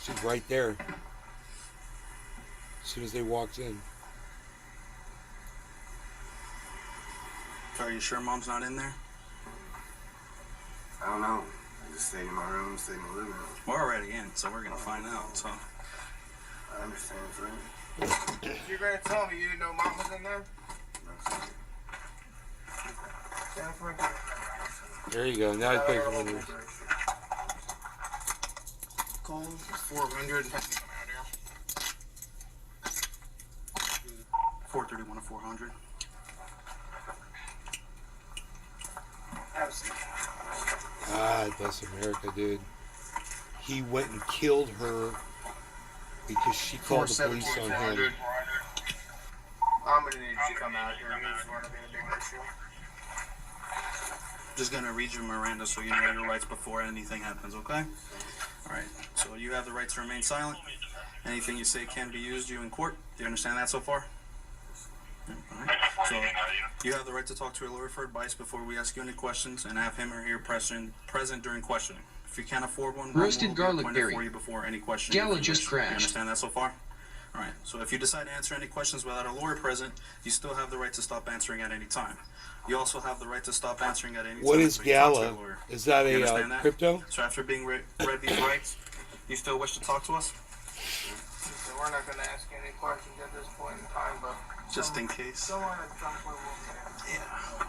[SPEAKER 1] She's right there. As soon as they walked in.
[SPEAKER 22] Are you sure Mom's not in there?
[SPEAKER 10] I don't know. I just stayed in my room, stayed in my living room.
[SPEAKER 22] We're already in, so we're gonna find out. So
[SPEAKER 10] I understand, friend.
[SPEAKER 23] You're gonna tell me you didn't know Mom was in there?
[SPEAKER 1] There you go. Now I pay for one.
[SPEAKER 23] Call 400 and have me come out here.
[SPEAKER 8] 431 to 400.
[SPEAKER 1] God bless America, dude. He went and killed her because she called the police on him.
[SPEAKER 23] I'm gonna need you to come out here. It's going to be a big issue.
[SPEAKER 8] Just gonna read you Miranda so you know your rights before anything happens, okay? Alright, so you have the right to remain silent. Anything you say can be used you in court. Do you understand that so far? Alright, so you have the right to talk to a lawyer for advice before we ask you any questions and have him or her present during questioning. If you can't afford one,
[SPEAKER 2] Roasted garlic
[SPEAKER 8] for
[SPEAKER 2] berry.
[SPEAKER 8] you before any questioning.
[SPEAKER 2] Gala just
[SPEAKER 8] Do you
[SPEAKER 2] crashed.
[SPEAKER 8] understand that so far? Alright, so if you decide to answer any questions without a lawyer present, you still have the right to stop answering at any time. You also have the right to stop answering at any time.
[SPEAKER 1] What is
[SPEAKER 8] so you talk to
[SPEAKER 1] Gala?
[SPEAKER 8] a lawyer.
[SPEAKER 1] Is that
[SPEAKER 8] You
[SPEAKER 1] a
[SPEAKER 8] understand that?
[SPEAKER 1] crypto?
[SPEAKER 8] So after being read these rights, you still wish to talk to us?
[SPEAKER 23] So we're not going to ask you any questions at this point in time, but
[SPEAKER 8] Just in case.
[SPEAKER 23] someone at some point will.
[SPEAKER 8] Yeah.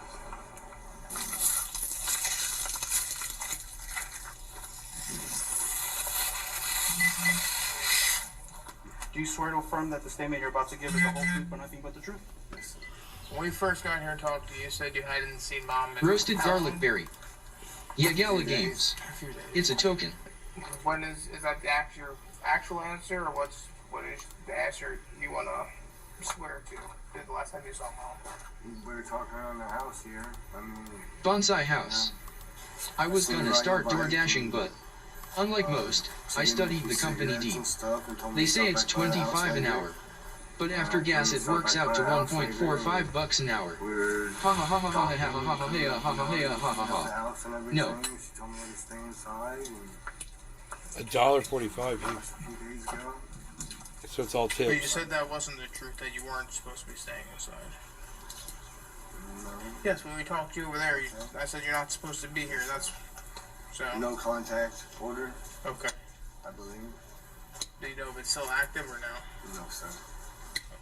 [SPEAKER 8] Do you swear to affirm that the statement you're about to give is the whole truth but nothing but the truth?
[SPEAKER 23] When we first got here and talked to you, you said you hadn't seen Mom in
[SPEAKER 2] Roasted
[SPEAKER 23] how
[SPEAKER 2] garlic
[SPEAKER 23] long?
[SPEAKER 2] berry. Yeah, Gala Games.
[SPEAKER 23] A few days.
[SPEAKER 2] It's a token.
[SPEAKER 23] When is that the actual answer, or what is the answer you want to swear to? The last time you saw Mom?
[SPEAKER 10] We were talking around the house here. I mean,
[SPEAKER 2] Bonsai House. I was gonna start door dashing, but unlike most, I studied the company deep. They say it's 25 an hour, but after gas it works out to 1.45 bucks an hour. Ha ha ha ha ha ha ha ha ha ha ha ha ha. No.
[SPEAKER 10] She told me to stay inside. And
[SPEAKER 1] $1.45.
[SPEAKER 10] a few days ago.
[SPEAKER 1] So it's all
[SPEAKER 23] But you
[SPEAKER 1] tips.
[SPEAKER 23] said that wasn't the truth, that you weren't supposed to be staying inside.
[SPEAKER 10] No.
[SPEAKER 23] Yes, when we talked to you over there, I said you're not supposed to be here. That's so.
[SPEAKER 10] No contact order,
[SPEAKER 23] Okay.
[SPEAKER 10] I believe.
[SPEAKER 23] Do you know if it's still active or no?
[SPEAKER 10] No, sir.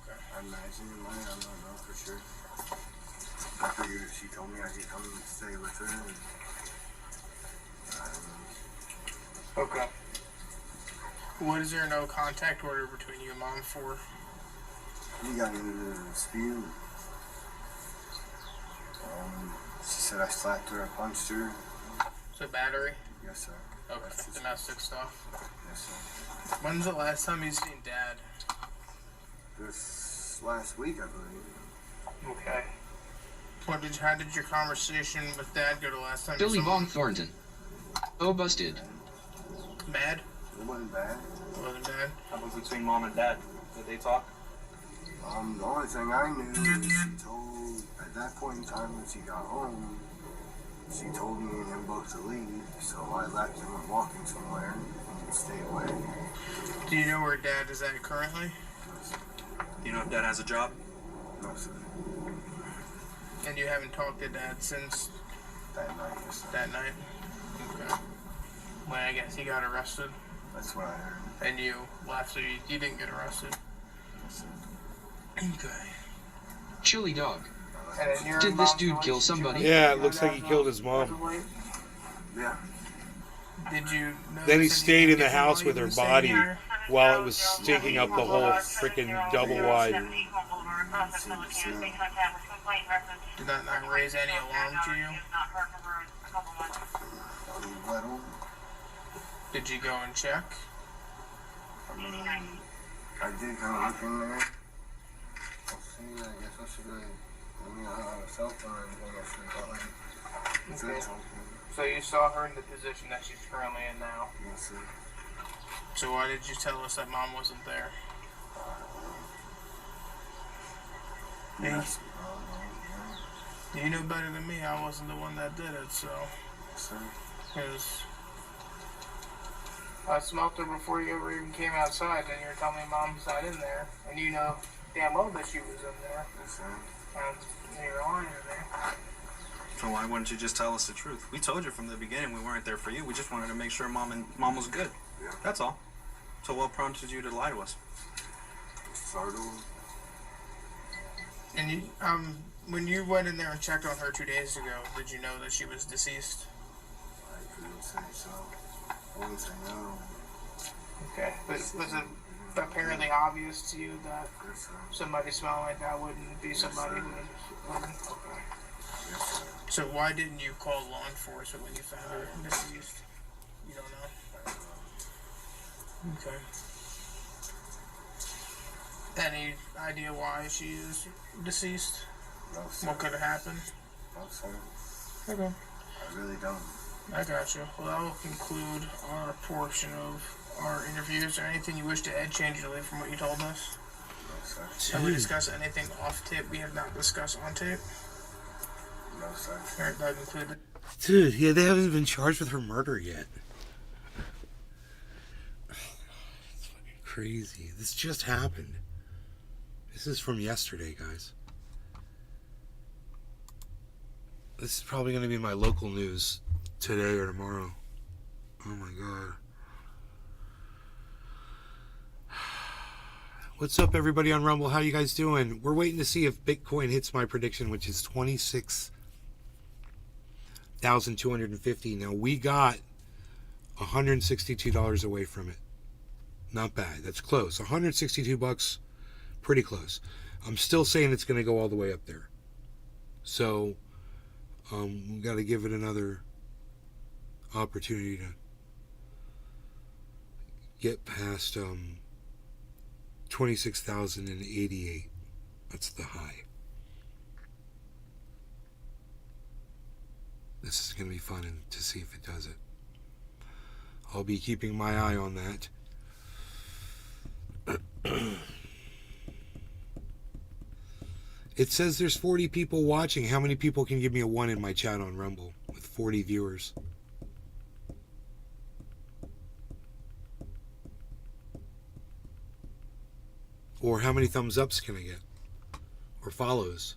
[SPEAKER 23] Okay.
[SPEAKER 10] I imagine it might. I don't know for sure. I figured if she told me I could come and stay with her. And I don't know.
[SPEAKER 23] Okay. What is there no contact order between you and Mom for?
[SPEAKER 10] We got into the dispute. She said I slapped her, I punched her.
[SPEAKER 23] So battery?
[SPEAKER 10] Yes, sir.
[SPEAKER 23] Okay.
[SPEAKER 10] That's just-
[SPEAKER 23] Domestic stuff.
[SPEAKER 10] Yes, sir.
[SPEAKER 23] When's the last time you seen Dad?
[SPEAKER 10] This last week, I believe.
[SPEAKER 23] Okay. How did your conversation with Dad go the last time
[SPEAKER 2] Billy
[SPEAKER 23] you saw him?
[SPEAKER 2] Von Thornton. Oh, busted.
[SPEAKER 23] Bad?
[SPEAKER 10] It wasn't bad.
[SPEAKER 23] It wasn't bad?
[SPEAKER 8] How about between mom and dad? Did they talk?
[SPEAKER 10] The only thing I knew is she told, at that point in time when she got home, she told me and him both to leave, so I left and went walking somewhere and stayed away.
[SPEAKER 23] Do you know where Dad is at currently?
[SPEAKER 8] Do you know if dad has a job?
[SPEAKER 10] No, sir.
[SPEAKER 23] And you haven't talked to Dad since
[SPEAKER 10] That night, yes, sir.
[SPEAKER 23] that night? Okay. When I guess he got arrested
[SPEAKER 10] That's what I heard.
[SPEAKER 23] and you left, so you didn't get arrested.
[SPEAKER 10] Yes, sir.
[SPEAKER 23] Okay.
[SPEAKER 2] Chili dog.
[SPEAKER 23] And then your
[SPEAKER 2] Did this
[SPEAKER 23] mom
[SPEAKER 2] dude
[SPEAKER 23] told
[SPEAKER 2] kill
[SPEAKER 23] you
[SPEAKER 2] somebody?
[SPEAKER 1] Yeah, it looks like he killed his mom.
[SPEAKER 10] Yeah.
[SPEAKER 23] Did you
[SPEAKER 1] Then he
[SPEAKER 23] notice
[SPEAKER 1] stayed in the
[SPEAKER 23] anything
[SPEAKER 1] house
[SPEAKER 23] different
[SPEAKER 1] with
[SPEAKER 23] while
[SPEAKER 1] her
[SPEAKER 23] you were
[SPEAKER 1] body
[SPEAKER 23] staying here?
[SPEAKER 1] while it was stinking up the whole freaking double wide.
[SPEAKER 23] Did that not raise any alarm to you?
[SPEAKER 10] Little.
[SPEAKER 23] Did you go and check?
[SPEAKER 10] I mean, I did kind of look in there. I'll see, I guess I should really, I don't have a cell phone or anything, I should call him.
[SPEAKER 23] Okay. So you saw her in the position that she's currently in now.
[SPEAKER 10] Yes, sir.
[SPEAKER 23] So why did you tell us that Mom wasn't there?
[SPEAKER 10] Yes.
[SPEAKER 23] You know better than me. I wasn't the one that did it, so.
[SPEAKER 10] Yes, sir.
[SPEAKER 23] Because I smelt her before you ever even came outside, and you're telling me Mom's not in there, and you know damn well that she was in there,
[SPEAKER 10] Yes, sir.
[SPEAKER 23] and you're lying in there.
[SPEAKER 8] So why wouldn't you just tell us the truth? We told you from the beginning we weren't there for you. We just wanted to make sure mom was good.
[SPEAKER 10] Yeah.
[SPEAKER 8] That's all. So what prompted you to lie to us?
[SPEAKER 10] Startled.
[SPEAKER 23] And you, When you went in there and checked on her 2 days ago, did you know that she was deceased?
[SPEAKER 10] I couldn't say so. I wouldn't say no.
[SPEAKER 23] Okay. But was it apparently obvious to you that somebody smelling like that wouldn't be somebody who would... So why didn't you call law enforcement when you found her deceased? You don't know? Okay. Any idea why she is deceased?
[SPEAKER 10] No, sir.
[SPEAKER 23] What could have happened?
[SPEAKER 10] No, sir.
[SPEAKER 23] Okay.
[SPEAKER 10] I really don't.
[SPEAKER 23] I got you. Well, that will conclude our portion of our interview. Is there anything you wish to add, change, or leave from what you told us?
[SPEAKER 10] No, sir.
[SPEAKER 23] Have we discussed anything off tape we have not discussed on tape?
[SPEAKER 10] No, sir.
[SPEAKER 23] Alright, that included.
[SPEAKER 1] Dude, yeah, they haven't been charged with her murder yet. It's fucking crazy. This just happened. This is from yesterday, guys. This is probably going to be my local news today or tomorrow. Oh my god. What's up, everybody on Rumble? How you guys doing? We're waiting to see if Bitcoin hits my prediction, which is 26,250. Now, we got $162 away from it. Not bad. That's close. 162 bucks. Pretty close. I'm still saying it's going to go all the way up there. So, we got to give it another opportunity to get past 26,088. That's the high. This is going to be fun to see if it does it. I'll be keeping my eye on that. It says there's 40 people watching. How many people can give me a 1 in my chat on Rumble with 40 viewers? Or how many thumbs ups can I get? Or follows?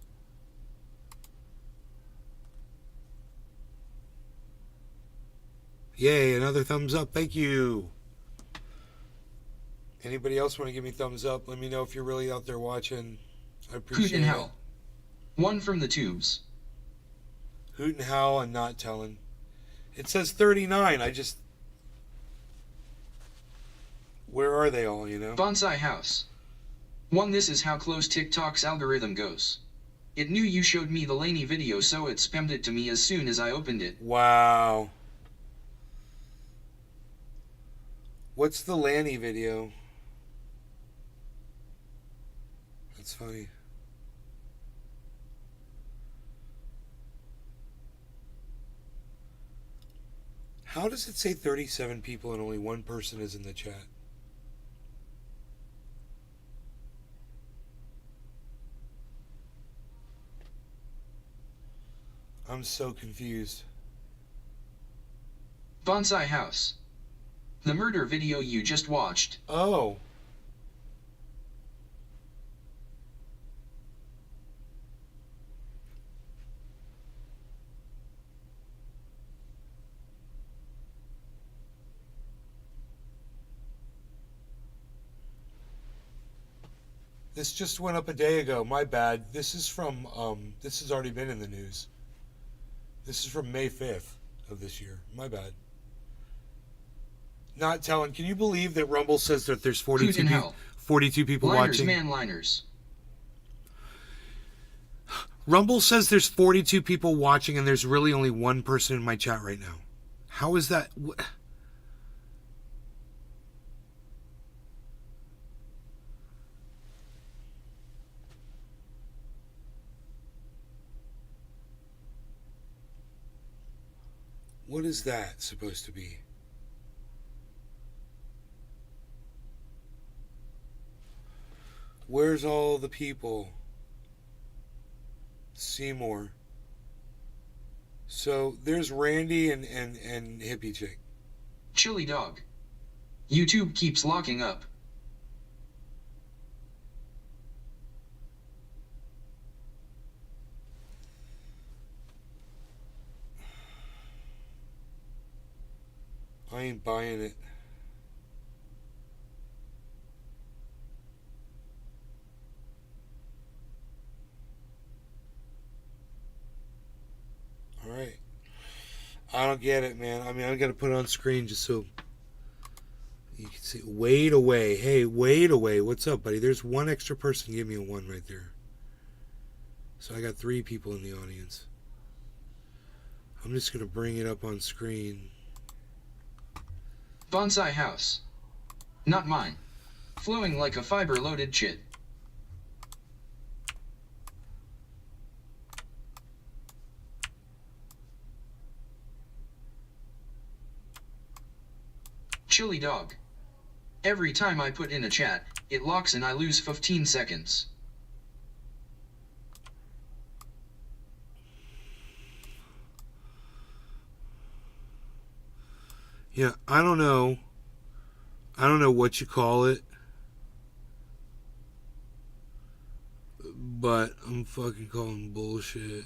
[SPEAKER 1] Yay, another thumbs up. Thank you. Anybody else want to give me thumbs up? Let me know if you're really out there watching. I appreciate
[SPEAKER 2] Hoot and
[SPEAKER 1] it.
[SPEAKER 2] Howl. One from the tubes.
[SPEAKER 1] Hoot and Howl and not telling. It says 39. Where are they all, you know?
[SPEAKER 2] Bonsai House. One, this is how close TikTok's algorithm goes. It knew you showed me the Laney video, so it spammed it to me as soon as I opened it.
[SPEAKER 1] Wow. What's the Lanny video? That's funny. How does it say 37 people and only one person is in the chat? I'm so confused.
[SPEAKER 2] Bonsai House. The murder video you just watched.
[SPEAKER 1] Oh. This just went up a day ago. My bad. This is from, this has already been in the news. This is from May 5th of this year. My bad. Not telling. Can you believe that Rumble says that there's 42 people
[SPEAKER 2] Liners,
[SPEAKER 1] watching?
[SPEAKER 2] man, liners.
[SPEAKER 1] Rumble says there's 42 people watching and there's really only one person in my chat right now. How is that? What is that supposed to be? Where's all the people? Seymour. So there's Randy and Hippie Chick.
[SPEAKER 2] Chili dog. YouTube keeps locking up.
[SPEAKER 1] I ain't buying it. I don't get it, man. I mean, I'm going to put it on screen just so you can see. Wade away. Hey, Wade away. What's up, buddy? There's one extra person. Give me a 1 right there. So I got 3 people in the audience. I'm just going to bring it up on screen.
[SPEAKER 2] Bonsai house. Not mine. Flowing like a fiber-loaded chit. Chili dog. Every time I put in a chat, it locks and I lose 15 seconds.
[SPEAKER 1] Yeah, I don't know. I don't know what you call it. But I'm fucking calling bullshit.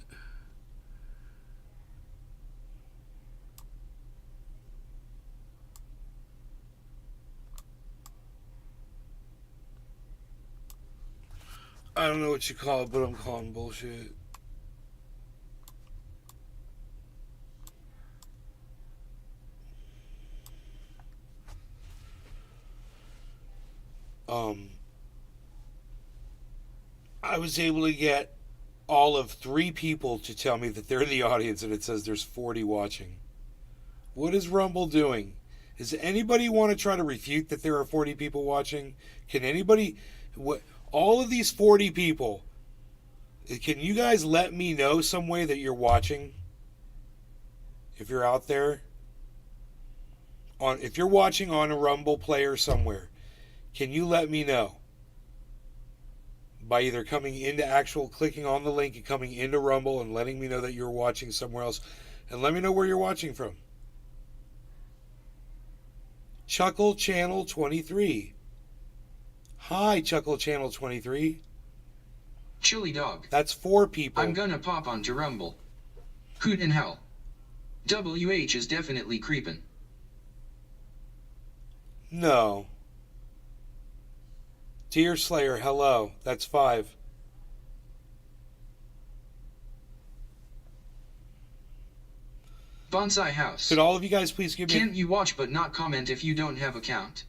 [SPEAKER 1] I don't know what you call it, but I'm calling bullshit. I was able to get all of 3 people to tell me that they're in the audience, and it says there's 40 watching. What is Rumble doing? Does anybody want to try to refute that there are 40 people watching? Can anybody... all of these 40 people, can you guys let me know some way that you're watching? If you're out there. If you're watching on a Rumble player somewhere, can you let me know? By either coming into clicking on the link and coming into Rumble and letting me know that you're watching somewhere else. And let me know where you're watching from. Chuckle Channel 23. Hi, Chuckle Channel 23.
[SPEAKER 2] Chili dog.
[SPEAKER 1] That's 4 people.
[SPEAKER 2] I'm gonna pop onto Rumble. Hoot in hell. WH is definitely creepin'.
[SPEAKER 1] No. Dear Slayer, hello. That's 5.
[SPEAKER 2] Bonsai house.
[SPEAKER 1] Could all of you guys please give me...
[SPEAKER 2] Can't you watch but not comment if you don't have account?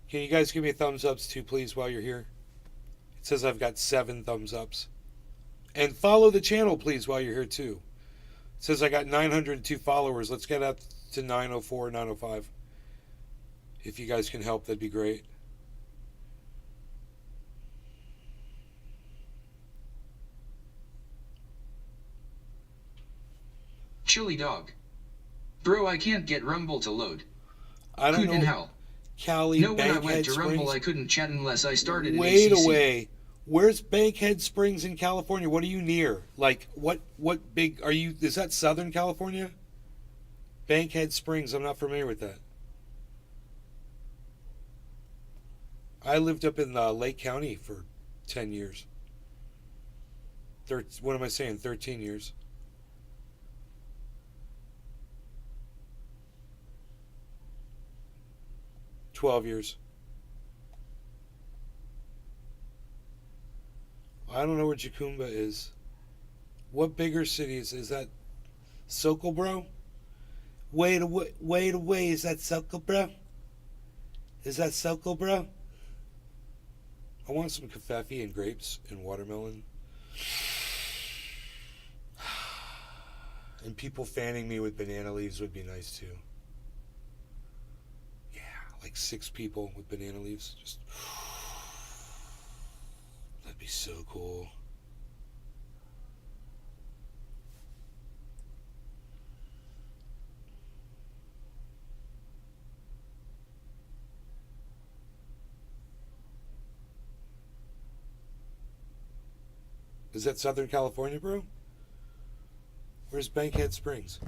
[SPEAKER 1] Can you guys give me a thumbs ups too, please, while you're here? It says I've got 7 thumbs ups. And follow the channel, please, while you're here too. It says I got 902 followers. Let's get up to 904, 905. If you guys can help, that'd be great.
[SPEAKER 2] Chili dog. Bro, I can't get Rumble to load.
[SPEAKER 1] I don't
[SPEAKER 2] Hoot in
[SPEAKER 1] know.
[SPEAKER 2] hell.
[SPEAKER 1] Cali,
[SPEAKER 2] No, when I
[SPEAKER 1] Bankhead
[SPEAKER 2] went to Rumble,
[SPEAKER 1] Springs.
[SPEAKER 2] I couldn't chat unless I started an
[SPEAKER 1] Wait
[SPEAKER 2] ACC.
[SPEAKER 1] away. Where's Bankhead Springs in California? What are you near? Like, what big are you? Is that Southern California? Bankhead Springs. I'm not familiar with that. I lived up in Lake County for 10 years. What am I saying? 13 years. $12 years. I don't know where Jacumba is. What bigger cities is that? Sokol, bro? Wait away. Is that Sokol, bro? Is that Sokol, bro? I want some kefefe and grapes and watermelon. And people fanning me with banana leaves would be nice too. Yeah, like 6 people with banana leaves. Just that'd be so cool. Is that Southern California, bro? Where's Bankhead Springs?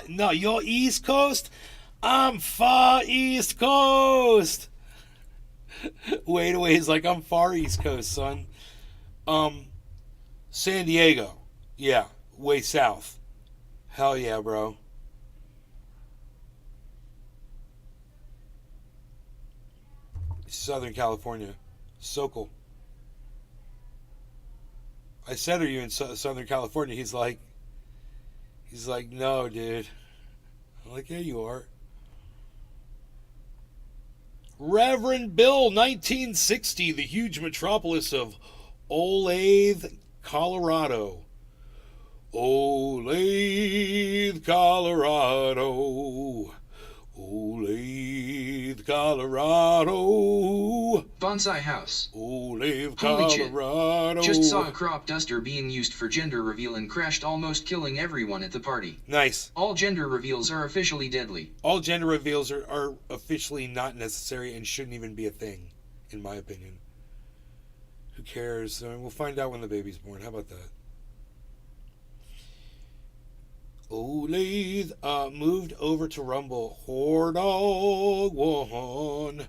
[SPEAKER 1] No, you're East Coast? I'm far East Coast. Wait away, he's like, I'm far East Coast, son. San Diego. Yeah, way south. Hell yeah, bro. Southern California. Sokol. I said, are you in Southern California? He's like, no, dude. I'm like, yeah, you are. Reverend Bill, 1960, the huge metropolis of Olathe, Colorado. Olathe, Colorado. Olathe, Colorado.
[SPEAKER 2] Bonsai house.
[SPEAKER 1] Olathe,
[SPEAKER 2] Holy shit.
[SPEAKER 1] Colorado.
[SPEAKER 2] Just saw a crop duster being used for gender reveal and crashed, almost killing everyone at the party.
[SPEAKER 1] Nice.
[SPEAKER 2] All gender reveals are officially deadly.
[SPEAKER 1] All gender reveals are officially not necessary and shouldn't even be a thing, in my opinion. Who cares? I mean, we'll find out when the baby's born. How about that? Olathe moved over to Rumble. Hordog one.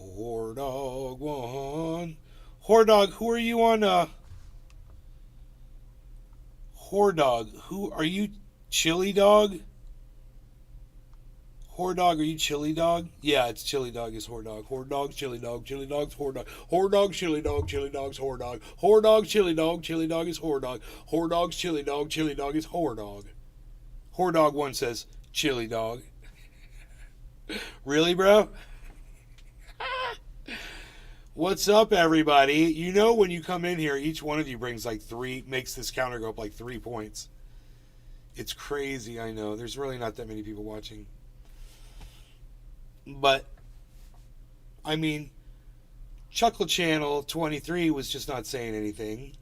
[SPEAKER 1] Hordog one. Hordog, who are you on? Hordog, who are you? Chili Dog? Hordog, are you Chili Dog? Yeah, it's Chili Dog is Hordog. Hordog, Chili Dog, Chili Dog's Hordog. Hordog, Chili Dog, Chili Dog's Hordog. Hordog, Chili Dog, Chili Dog is Hordog. Hordog's Chili Dog, Chili Dog is Hordog. Hordog 1 says, Chili Dog. Really, bro? What's up, everybody? You know when you come in here, each one of you brings like 3, makes this counter go up like 3 points. It's crazy, I know. There's really not that many people watching. But, I mean, Chuckle Channel 23 was just not saying anything.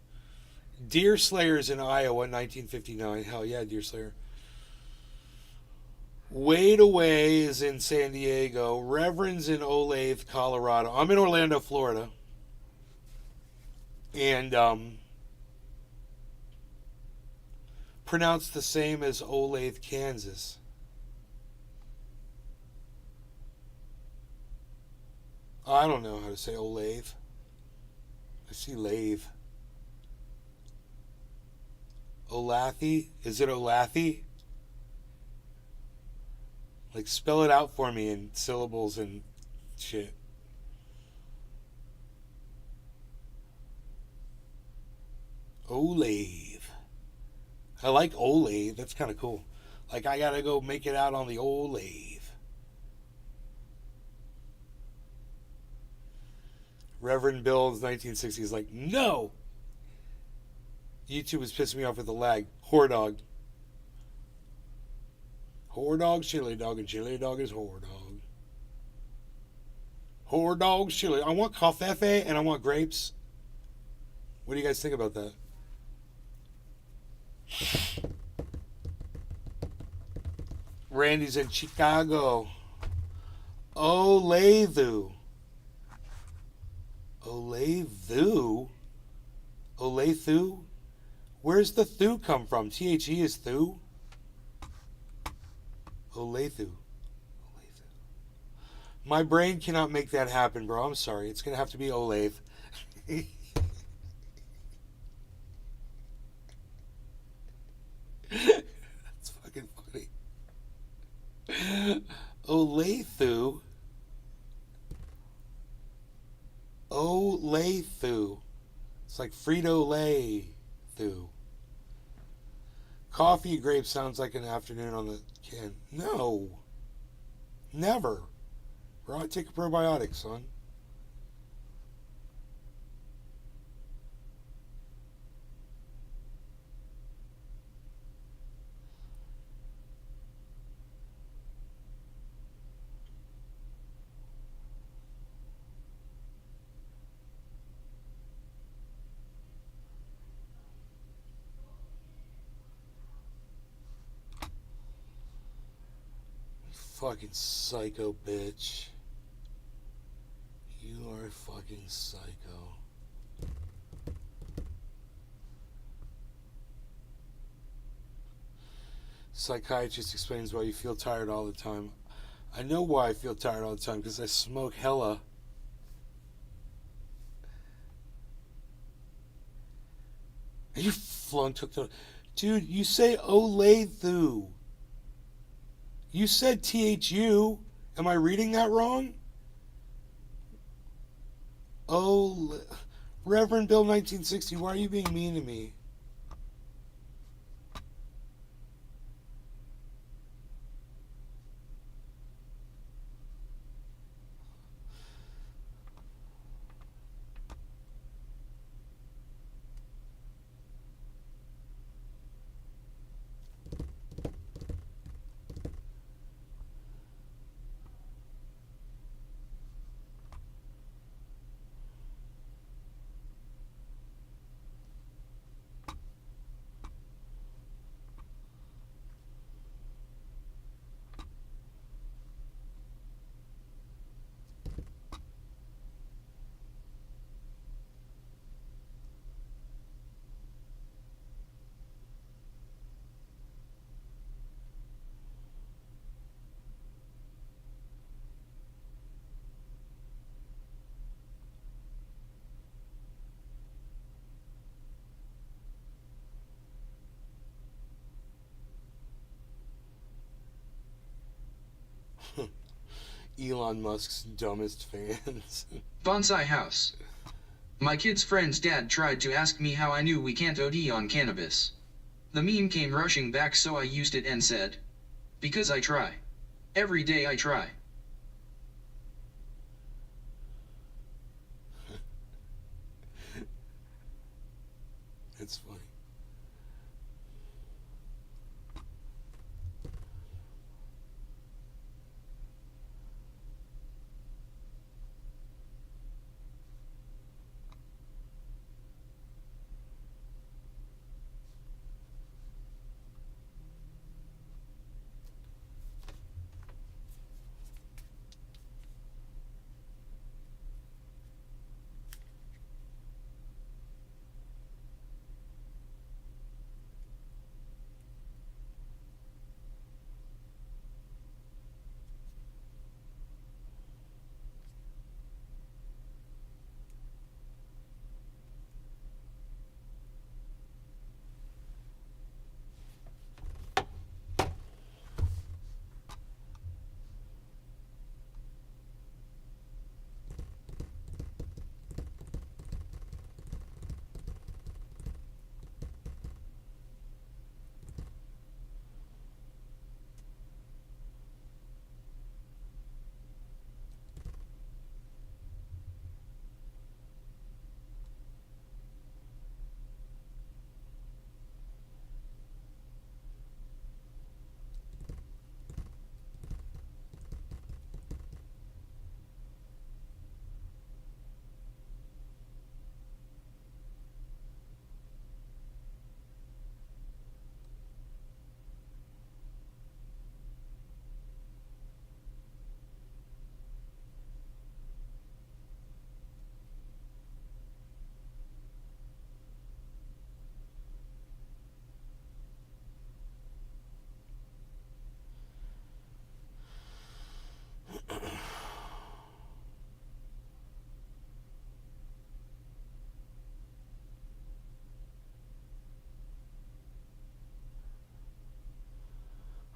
[SPEAKER 1] Deer Slayer's in Iowa, 1959. Hell yeah, Deer Slayer. Wade Away is in San Diego. Reverend's in Olathe, Colorado. I'm in Orlando, Florida. And pronounced the same as Olathe, Kansas. I don't know how to say Olathe. I see lathe. Olathe? Is it Olathe? Like, spell it out for me in syllables and shit. Olathe. I like Olathe. That's kind of cool. Like, I gotta go make it out on the Olathe. Reverend Bill's 1960s like, no! YouTube was pissing me off with the lag. Hordog. Hordog, Chili Dog, and Chili Dog is Hordog. Hordog, Chili. I want cafefe and I want grapes. What do you guys think about that? Randy's in Chicago. Olathe. Olathe? Olathe? Where's the thu come from? THE is thu? Olathe. My brain cannot make that happen, bro. I'm sorry. It's going to have to be Olathe. That's fucking funny. Olathe. Olathe. It's like Frito-Lay. Coffee and grape sounds like an afternoon on the can. No. Never. Bro, take a probiotic, son. Fucking psycho bitch. You are fucking psycho. Psychiatrist explains why you feel tired all the time. I know why I feel tired all the time, because I smoke hella. You flung took the... Dude, you say Olathe. You said THU. Am I reading that wrong? Oh, Reverend Bill 1960, why are you being mean to me? Elon Musk's dumbest fans.
[SPEAKER 2] Bonsai House. My kid's friend's dad tried to ask me how I knew we can't OD on cannabis. The meme came rushing back, so I used it and said, because I try. Every day I try.
[SPEAKER 1] That's funny.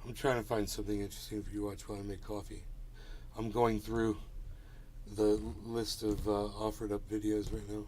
[SPEAKER 1] I'm trying to find something interesting for you to watch while I make coffee. I'm going through the list of offered up videos right now.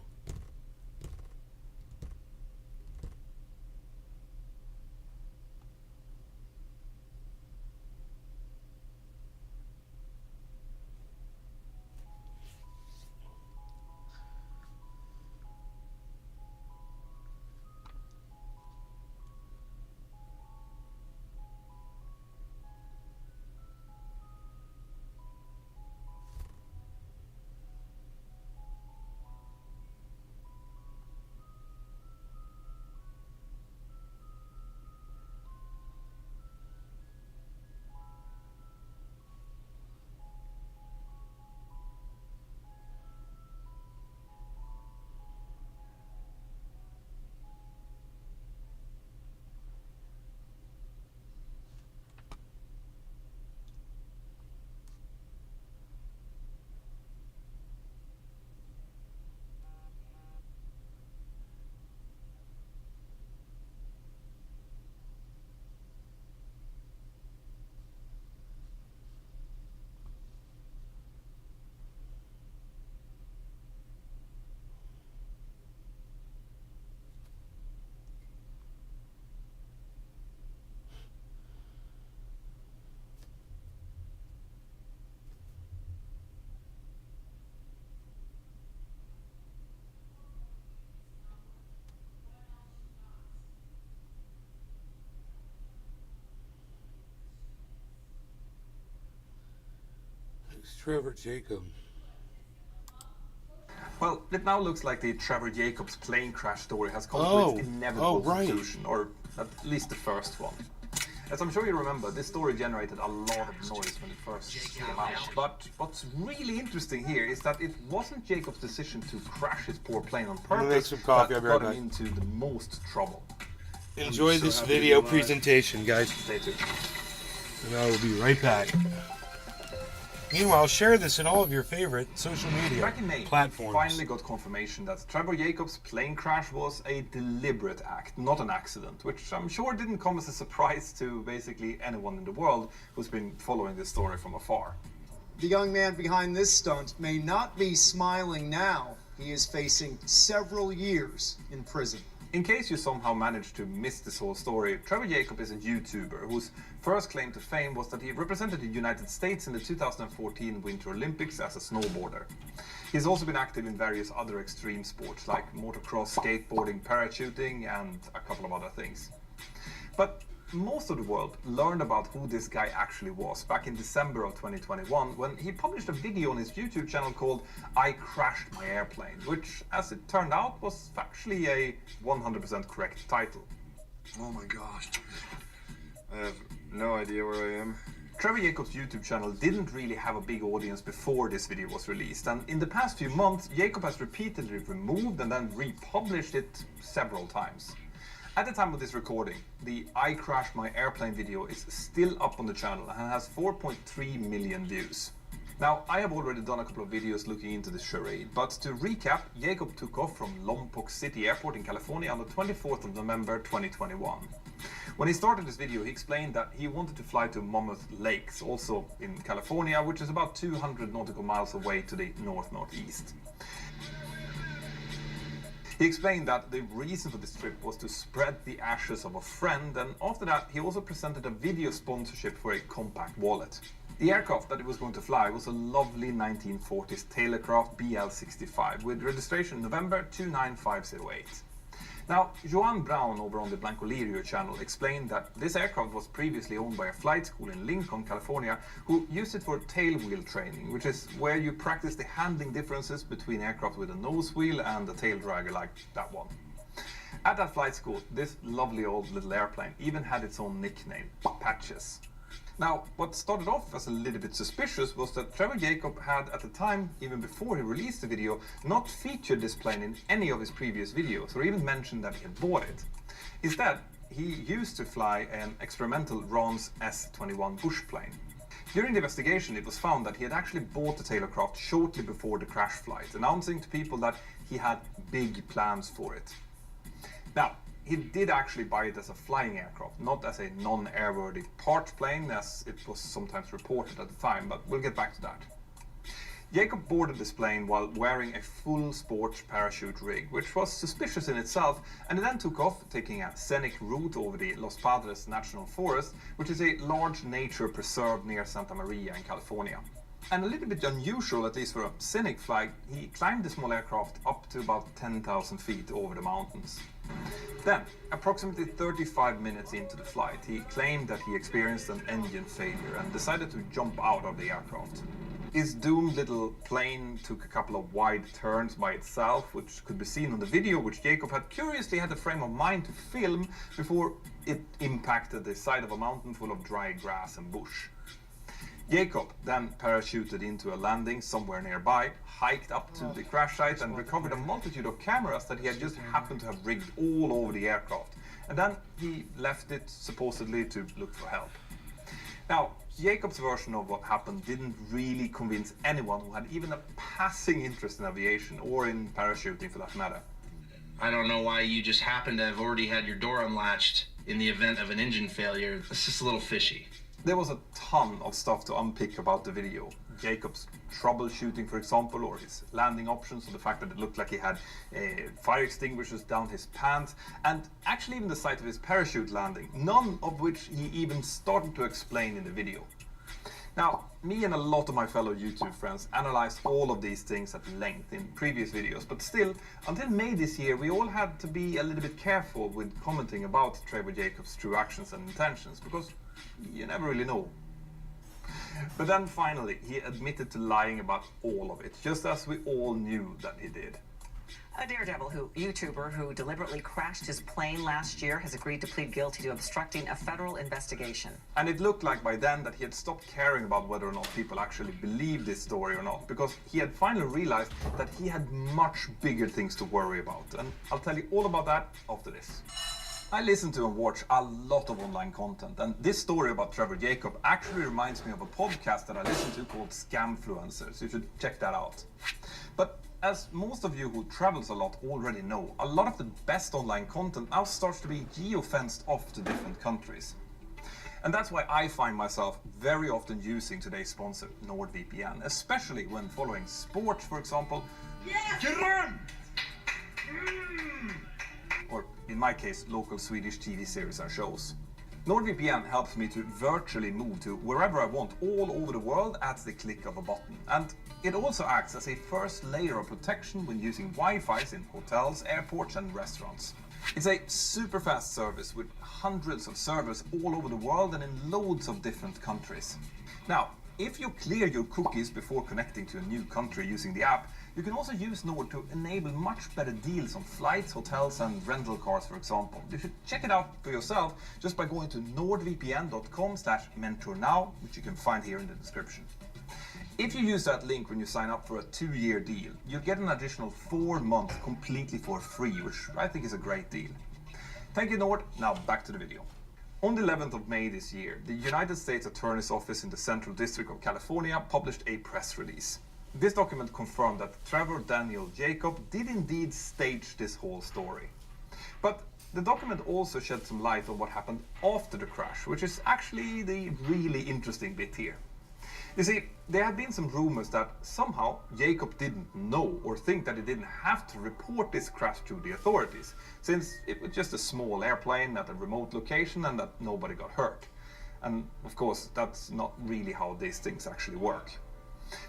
[SPEAKER 1] Who's Trevor Jacob?
[SPEAKER 11] Well, it now looks like the Trevor Jacobs plane crash story has come to its inevitable conclusion, or at least the first one. As I'm sure you remember, this story generated a lot of noise when it first came out. But what's really interesting here is that it wasn't Jacobs' decision to crash his poor plane on purpose that got him into the most trouble.
[SPEAKER 1] Enjoy this video presentation, guys.
[SPEAKER 11] Stay tuned.
[SPEAKER 1] And I will be right back. Meanwhile, share this in all of your favorite social media
[SPEAKER 11] Back in May,
[SPEAKER 1] platforms.
[SPEAKER 11] finally got confirmation that Trevor Jacobs' plane crash was a deliberate act, not an accident, which I'm sure didn't come as a surprise to basically anyone in the world who's been following this story from afar.
[SPEAKER 15] The young man behind this stunt may not be smiling now. He is facing several years in prison.
[SPEAKER 11] In case you somehow managed to miss this whole story, Trevor Jacob is a YouTuber whose first claim to fame was that he represented the United States in the 2014 Winter Olympics as a snowboarder. He's also been active in various other extreme sports like motocross, skateboarding, parachuting, and a couple of other things. But most of the world learned about who this guy actually was back in December of 2021 when he published a video on his YouTube channel called I Crashed My Airplane, which, as it turned out, was actually a 100% correct title.
[SPEAKER 16] Oh my gosh. I have no idea where I am.
[SPEAKER 11] Trevor Jacobs' YouTube channel didn't really have a big audience before this video was released, and in the past few months, Jacob has repeatedly removed and then republished it several times. At the time of this recording, the I Crashed My Airplane video is still up on the channel and has 4.3 million views. Now, I have already done a couple of videos looking into this charade, but to recap, Jacob took off from Lompoc City Airport in California on the 24th of November 2021. When he started this video, he explained that he wanted to fly to Mammoth Lakes, also in California, which is about 200 nautical miles away to the north-northeast. He explained that the reason for this trip was to spread the ashes of a friend, and after that he also presented a video sponsorship for a compact wallet. The aircraft that he was going to fly was a lovely 1940s Taylorcraft BL-65 with registration November 29508. Now, Johan Brown over on the Blanco Lirio channel explained that this aircraft was previously owned by a flight school in Lincoln, California, who used it for tailwheel training, which is where you practice the handling differences between aircraft with a nose wheel and a tail dragger like that one. At that flight school, this lovely old little airplane even had its own nickname, Patches. Now, what started off as a little bit suspicious was that Trevor Jacob had, at the time, even before he released the video, not featured this plane in any of his previous videos, or even mentioned that he had bought it. Instead, he used to fly an experimental Rons S-21 bush plane. During the investigation, it was found that he had actually bought the Taylorcraft shortly before the crash flight, announcing to people that he had big plans for it. Now, he did actually buy it as a flying aircraft, not as a non-airworthy part plane, as it was sometimes reported at the time, but we'll get back to that. Jacob boarded this plane while wearing a full sport parachute rig, which was suspicious in itself, and he then took off, taking a scenic route over the Los Padres National Forest, which is a large nature preserve near Santa Maria in California. And a little bit unusual, at least for a scenic flight, he climbed the small aircraft up to about 10,000 feet over the mountains. Then, approximately 35 minutes into the flight, he claimed that he experienced an engine failure and decided to jump out of the aircraft. His doomed little plane took a couple of wide turns by itself, which could be seen on the video, which Jacob had curiously had the frame of mind to film before it impacted the side of a mountain full of dry grass and bush. Jacob then parachuted into a landing somewhere nearby, hiked up to the crash site and recovered a multitude of cameras that he had just happened to have rigged all over the aircraft. And then he left it supposedly to look for help. Now, Jacob's version of what happened didn't really convince anyone who had even a passing interest in aviation or in parachuting for that matter.
[SPEAKER 24] I don't know why you just happen to have already had your door unlatched in the event of an engine failure. It's just a little fishy.
[SPEAKER 11] There was a ton of stuff to unpick about the video. Jacob's troubleshooting, for example, or his landing options, or the fact that it looked like he had fire extinguishers down his pants, and actually even the sight of his parachute landing, none of which he even started to explain in the video. Now, me and a lot of my fellow YouTube friends analyzed all of these things at length in previous videos, but still, until May this year, we all had to be a little bit careful with commenting about Trevor Jacobs' true actions and intentions, because you never really know. But then finally, he admitted to lying about all of it, just as we all knew that he did.
[SPEAKER 3] A Daredevil YouTuber who deliberately crashed his plane last year has agreed to plead guilty to obstructing a federal investigation.
[SPEAKER 11] And it looked like by then that he had stopped caring about whether or not people actually believed this story or not, because he had finally realized that he had much bigger things to worry about. And I'll tell you all about that after this. I listen to and watch a lot of online content, and this story about Trevor Jacob actually reminds me of a podcast that I listen to called Scamfluencers. You should check that out. But as most of you who travels a lot already know, a lot of the best online content now starts to be geo-fenced off to different countries. And that's why I find myself very often using today's sponsor, NordVPN, especially when following sports, for example. Yes! Or in my case, local Swedish TV series and shows. NordVPN helps me to virtually move to wherever I want all over the world at the click of a button. And it also acts as a first layer of protection when using Wi-Fi's in hotels, airports and restaurants. It's a super fast service with hundreds of servers all over the world and in loads of different countries. Now, if you clear your cookies before connecting to a new country using the app, you can also use Nord to enable much better deals on flights, hotels and rental cars, for example. You should check it out for yourself just by going to nordvpn.com/mentornow, which you can find here in the description. If you use that link when you sign up for a 2-year deal, you'll get an additional 4 months completely for free, which I think is a great deal. Thank you, Nord. Now back to the video. On the 11th of May this year, the United States Attorney's Office in the Central District of California published a press release. This document confirmed that Trevor Daniel Jacob did indeed stage this whole story. But the document also shed some light on what happened after the crash, which is actually the really interesting bit here. You see, there had been some rumors that somehow Jacob didn't know or think that he didn't have to report this crash to the authorities, since it was just a small airplane at a remote location and that nobody got hurt. And of course, that's not really how these things actually work.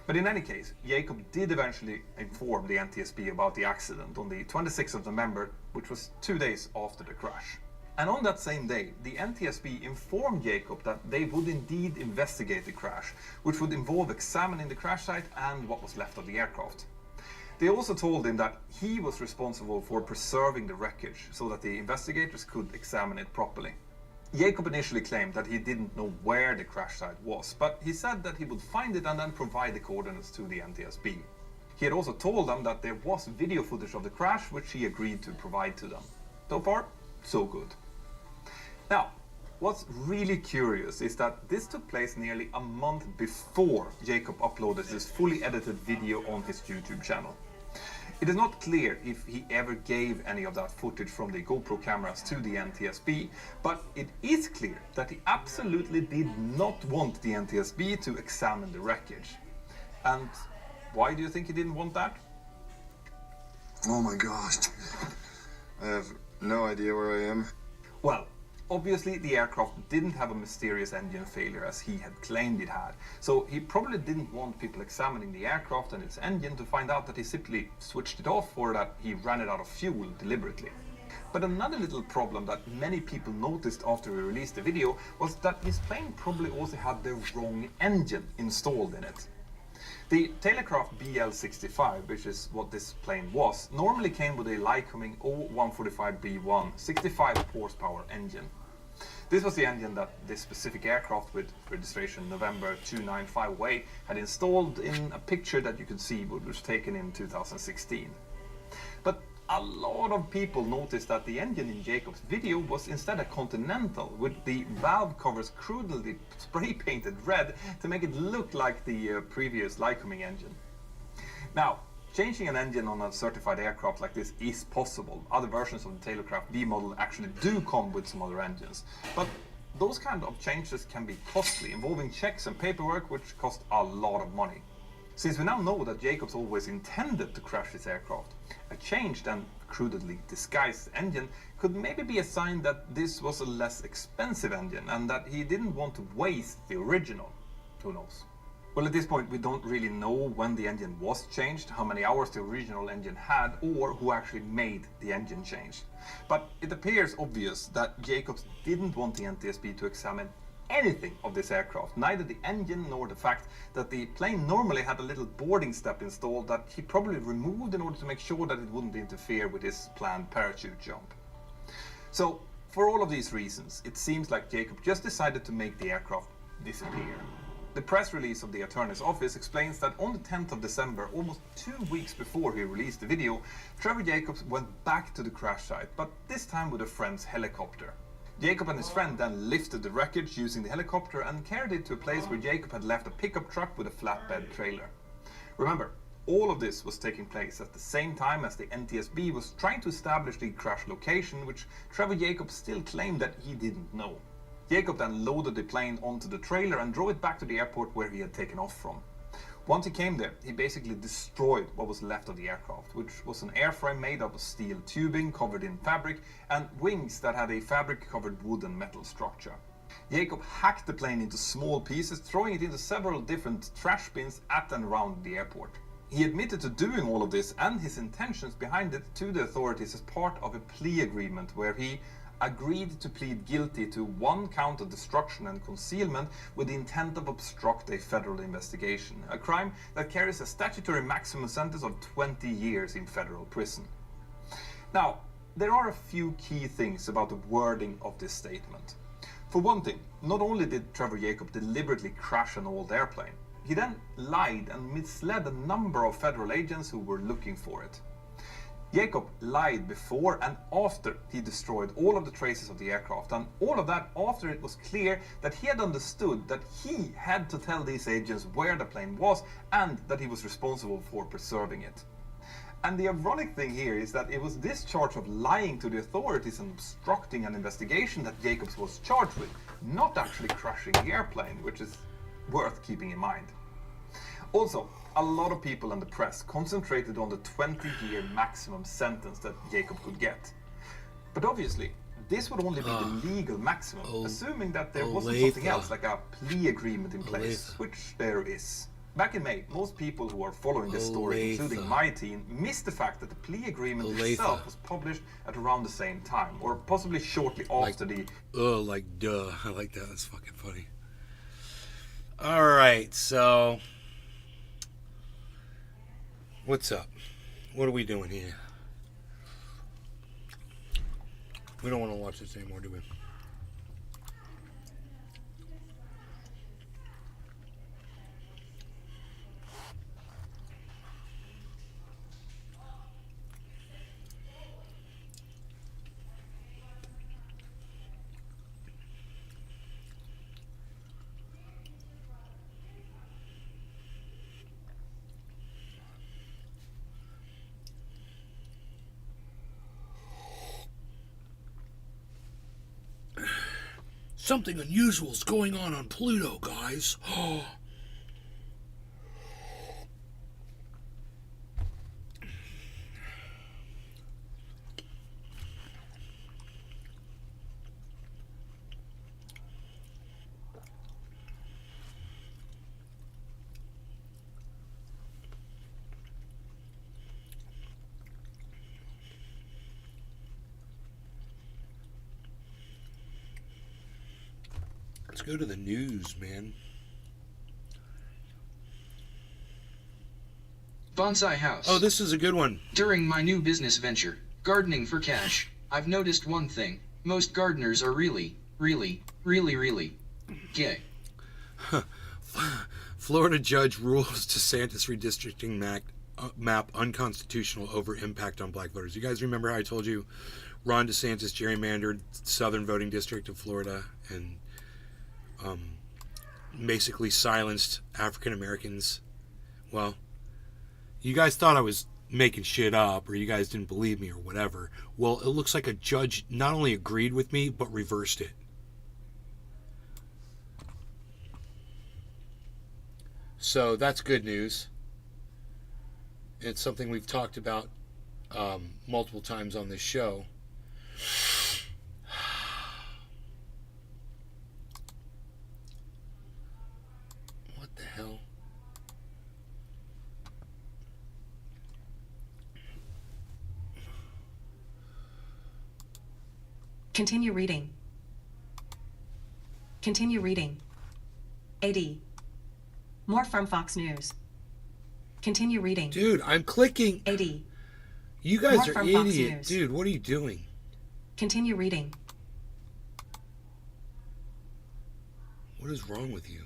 [SPEAKER 11] But in any case, Jacob did eventually inform the NTSB about the accident on the 26th of November, which was 2 days after the crash. And on that same day, the NTSB informed Jacob that they would indeed investigate the crash, which would involve examining the crash site and what was left of the aircraft. They also told him that he was responsible for preserving the wreckage so that the investigators could examine it properly. Jacob initially claimed that he didn't know where the crash site was, but he said that he would find it and then provide the coordinates to the NTSB. He had also told them that there was video footage of the crash, which he agreed to provide to them. So far, so good. Now, what's really curious is that this took place nearly a month before Jacob uploaded this fully edited video on his YouTube channel. It is not clear if he ever gave any of that footage from the GoPro cameras to the NTSB, but it is clear that he absolutely did not want the NTSB to examine the wreckage. And why do you think he didn't want that?
[SPEAKER 16] Oh my gosh. I have no idea where I am.
[SPEAKER 11] Well, obviously the aircraft didn't have a mysterious engine failure as he had claimed it had, so he probably didn't want people examining the aircraft and its engine to find out that he simply switched it off or that he ran it out of fuel deliberately. But another little problem that many people noticed after he released the video was that his plane probably also had the wrong engine installed in it. The Tailorcraft BL65, which is what this plane was, normally came with a Lycoming O145B1 65 horsepower engine. This was the engine that this specific aircraft with registration November 295A had installed in a picture that you could see which was taken in 2016. But a lot of people noticed that the engine in Jacob's video was instead a Continental with the valve covers crudely spray painted red to make it look like the previous Lycoming engine. Now, changing an engine on a certified aircraft like this is possible. Other versions of the Tailorcraft B model actually do come with some other engines. But those kind of changes can be costly, involving checks and paperwork which cost a lot of money. Since we now know that Jacobs always intended to crash this aircraft, a changed and crudely disguised engine could maybe be a sign that this was a less expensive engine and that he didn't want to waste the original. Who knows? Well, at this point we don't really know when the engine was changed, how many hours the original engine had, or who actually made the engine change. But it appears obvious that Jacobs didn't want the NTSB to examine anything of this aircraft, neither the engine nor the fact that the plane normally had a little boarding step installed that he probably removed in order to make sure that it wouldn't interfere with his planned parachute jump. So, for all of these reasons, it seems like Jacob just decided to make the aircraft disappear. The press release of the attorney's office explains that on the 10th of December, almost 2 weeks before he released the video, Trevor Jacobs went back to the crash site, but this time with a friend's helicopter. Jacob and his friend then lifted the wreckage using the helicopter and carried it to a place where Jacob had left a pickup truck with a flatbed trailer. Remember, all of this was taking place at the same time as the NTSB was trying to establish the crash location, which Trevor Jacobs still claimed that he didn't know. Jacob then loaded the plane onto the trailer and drove it back to the airport where he had taken off from. Once he came there, he basically destroyed what was left of the aircraft, which was an airframe made out of steel tubing covered in fabric and wings that had a fabric-covered wood and metal structure. Jacob hacked the plane into small pieces, throwing it into several different trash bins at and around the airport. He admitted to doing all of this and his intentions behind it to the authorities as part of a plea agreement where he agreed to plead guilty to 1 count of destruction and concealment with the intent of obstruct a federal investigation, a crime that carries a statutory maximum sentence of 20 years in federal prison. Now, there are a few key things about the wording of this statement. For one thing, not only did Trevor Jacob deliberately crash an old airplane, he then lied and misled a number of federal agents who were looking for it. Jacob lied before and after he destroyed all of the traces of the aircraft, and all of that after it was clear that he had understood that he had to tell these agents where the plane was and that he was responsible for preserving it. And the ironic thing here is that it was this charge of lying to the authorities and obstructing an investigation that Jacobs was charged with, not actually crashing the airplane, which is worth keeping in mind. Also, a lot of people in the press concentrated on the 20-year maximum sentence that Jacob could get. But obviously, this would only be the legal maximum, assuming that there wasn't something else like a plea agreement in place, which there is. Back in May, most people who are following this story, including my team, missed the fact that the plea agreement itself was published at around the same time, or possibly shortly after the...
[SPEAKER 1] like duh. I like that. That's fucking funny. Alright, so... what's up? What are we doing here? We don't want to watch this anymore, do we? Something unusual is going on Pluto, guys. Let's go to the news, man.
[SPEAKER 2] Bonsai House.
[SPEAKER 1] Oh, this is a good one.
[SPEAKER 2] During my new business venture, gardening for cash, I've noticed one thing. Most gardeners are really gay.
[SPEAKER 1] Florida judge rules DeSantis redistricting map unconstitutional over impact on black voters. You guys remember how I told you Ron DeSantis gerrymandered southern voting district of Florida and basically silenced African Americans? Well, you guys thought I was making shit up, or you guys didn't believe me, or whatever. Well, it looks like a judge not only agreed with me, but reversed it. So that's good news. It's something we've talked about multiple times on this show. What the hell?
[SPEAKER 3] Continue reading. Continue reading. AD. More from Fox News. Continue reading.
[SPEAKER 1] Dude, I'm clicking.
[SPEAKER 3] AD.
[SPEAKER 1] You guys
[SPEAKER 3] More
[SPEAKER 1] are
[SPEAKER 3] from Fox
[SPEAKER 1] idiots.
[SPEAKER 3] News.
[SPEAKER 1] Dude, what are you doing?
[SPEAKER 3] Continue reading.
[SPEAKER 1] What is wrong with you?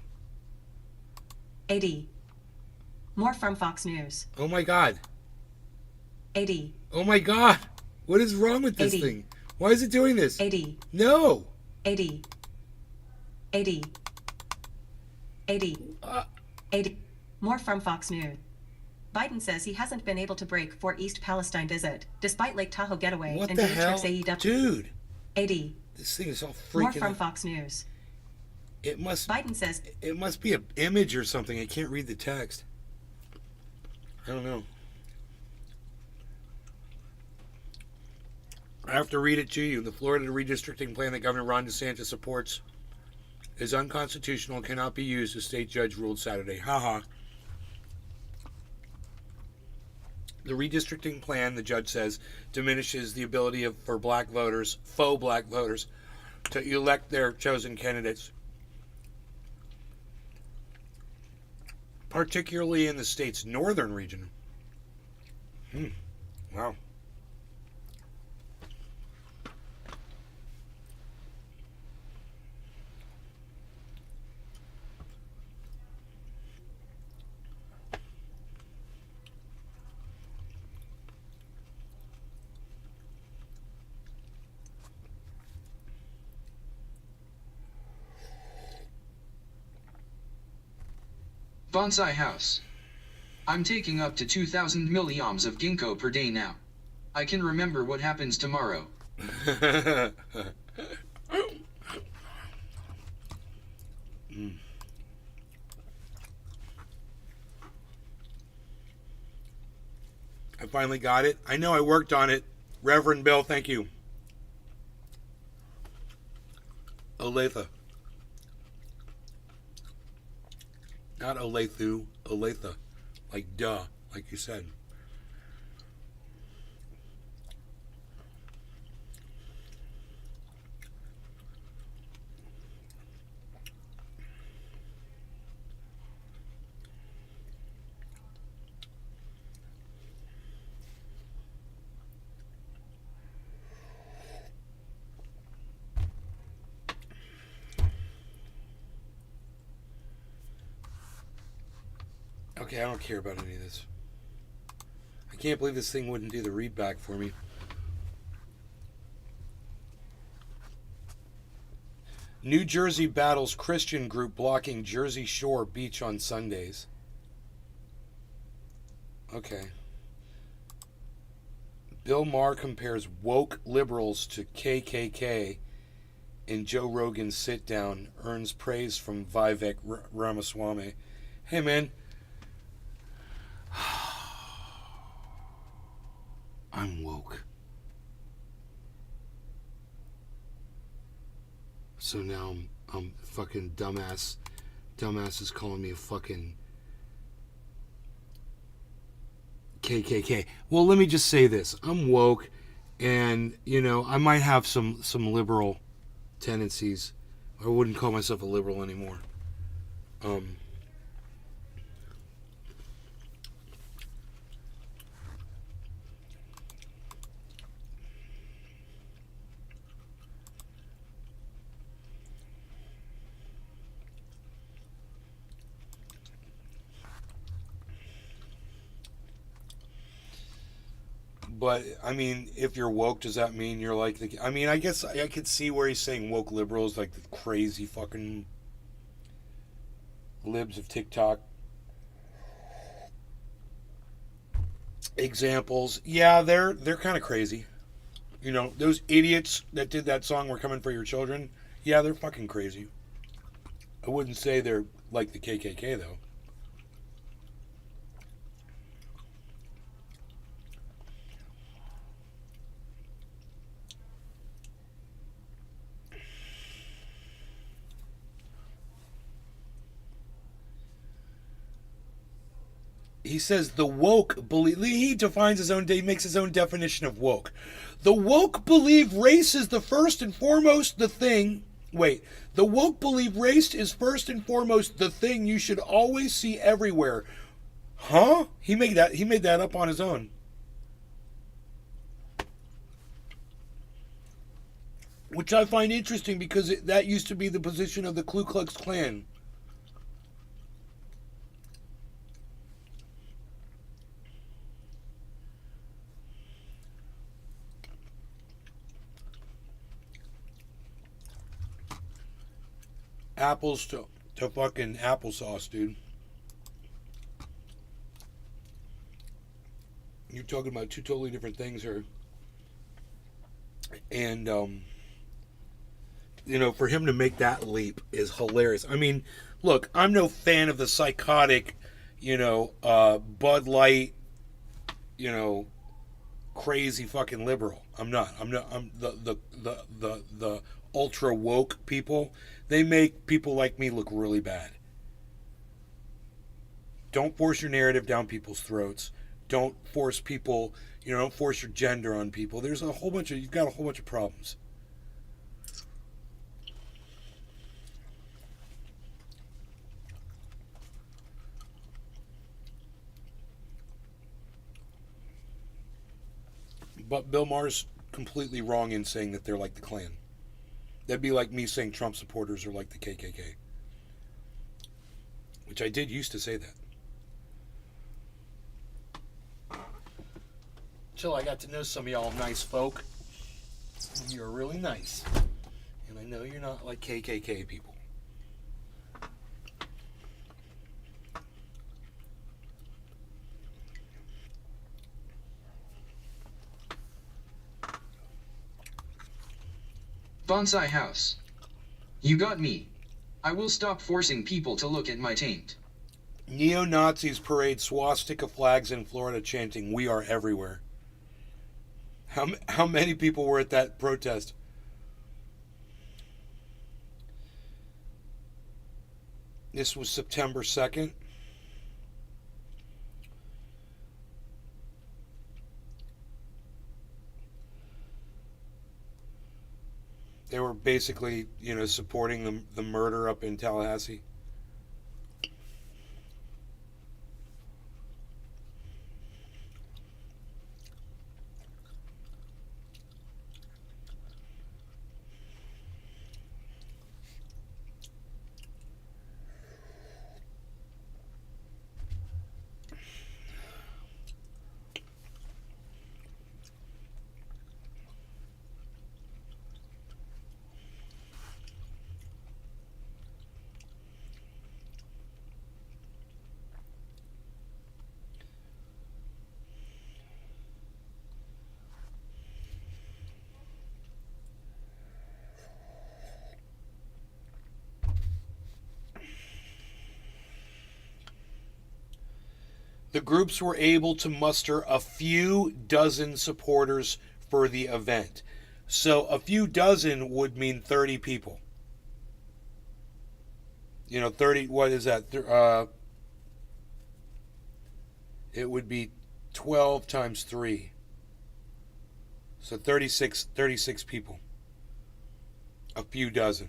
[SPEAKER 3] AD. More from Fox News.
[SPEAKER 1] Oh my god.
[SPEAKER 3] AD.
[SPEAKER 1] Oh my god. What is wrong with this
[SPEAKER 3] 80.
[SPEAKER 1] thing? Why is it doing this?
[SPEAKER 3] 80.
[SPEAKER 1] No.
[SPEAKER 3] 80. 80. 80. 80. More from Fox News. Biden says he hasn't been able to break for East Palestine visit, despite Lake Tahoe getaway
[SPEAKER 1] What
[SPEAKER 3] and
[SPEAKER 1] the
[SPEAKER 3] Jimmy
[SPEAKER 1] hell?
[SPEAKER 3] Trick's AEW.
[SPEAKER 1] Dude.
[SPEAKER 3] 80.
[SPEAKER 1] This thing is all
[SPEAKER 3] More
[SPEAKER 1] freaking
[SPEAKER 3] from
[SPEAKER 1] out.
[SPEAKER 3] Fox News.
[SPEAKER 1] It must
[SPEAKER 3] Biden says
[SPEAKER 1] it must be an image or something. I can't read the text. I don't know. I have to read it to you. The Florida redistricting plan that Governor Ron DeSantis supports is unconstitutional and cannot be used, a state judge ruled Saturday. Haha. The redistricting plan, the judge says, diminishes the ability for black voters, faux black voters, to elect their chosen candidates, particularly in the state's northern region. Wow.
[SPEAKER 2] Bonsai House. I'm taking up to 2,000 milliamps of ginkgo per day now. I can remember what happens tomorrow.
[SPEAKER 1] I finally got it. I know I worked on it. Reverend Bill, thank you. Olathe. Not Olathe, Olathe. Like duh, like you said. Okay, I don't care about any of this. I can't believe this thing wouldn't do the read back for me. New Jersey battles Christian group blocking Jersey Shore beach on Sundays. Okay. Bill Maher compares woke liberals to KKK in Joe Rogan's sit-down, earns praise from Vivek Ramaswamy. Hey, man. I'm woke. So now I'm fucking dumbass. Dumbass is calling me a fucking KKK. Well, let me just say this. I'm woke, and, you know, I might have some liberal tendencies. I wouldn't call myself a liberal anymore. But, I mean, if you're woke, does that mean you're like the... I mean, I guess I could see where he's saying woke liberals, like the crazy fucking libs of TikTok. Examples. Yeah, they're kind of crazy. You know, those idiots that did that song, We're Coming for Your Children, yeah, they're fucking crazy. I wouldn't say they're like the KKK, though. He says the woke believe. He defines his own. He makes his own definition of woke. The woke believe race is the first and foremost the thing. Wait, The woke believe race is first and foremost the thing you should always see everywhere. Huh? He made that up on his own. Which I find interesting because that used to be the position of the Ku Klux Klan. Apples to fucking applesauce, dude. You're talking about two totally different things here. And, you know, for him to make that leap is hilarious. I mean, look, I'm no fan of the psychotic, you know, Bud Light, you know, crazy fucking liberal. I'm the ultra woke people. They make people like me look really bad. Don't force your narrative down people's throats. Don't force people, you know, don't force your gender on people. You've got a whole bunch of problems. But Bill Maher's completely wrong in saying that they're like the Klan. That'd be like me saying Trump supporters are like the KKK. Which I did used to say that. Until I got to know some of y'all nice folk. You're really nice. And I know you're not like KKK people.
[SPEAKER 2] Bonsai House. You got me. I will stop forcing people to look at my taint.
[SPEAKER 1] Neo-Nazis parade swastika flags in Florida chanting, "We are everywhere." How many people were at that protest? This was September 2nd. They were basically, you know, supporting the murder up in Tallahassee. The groups were able to muster a few dozen supporters for the event. So a few dozen would mean 30 people. You know, 30, what is that? It would be 12 times 3. So 36 people. A few dozen.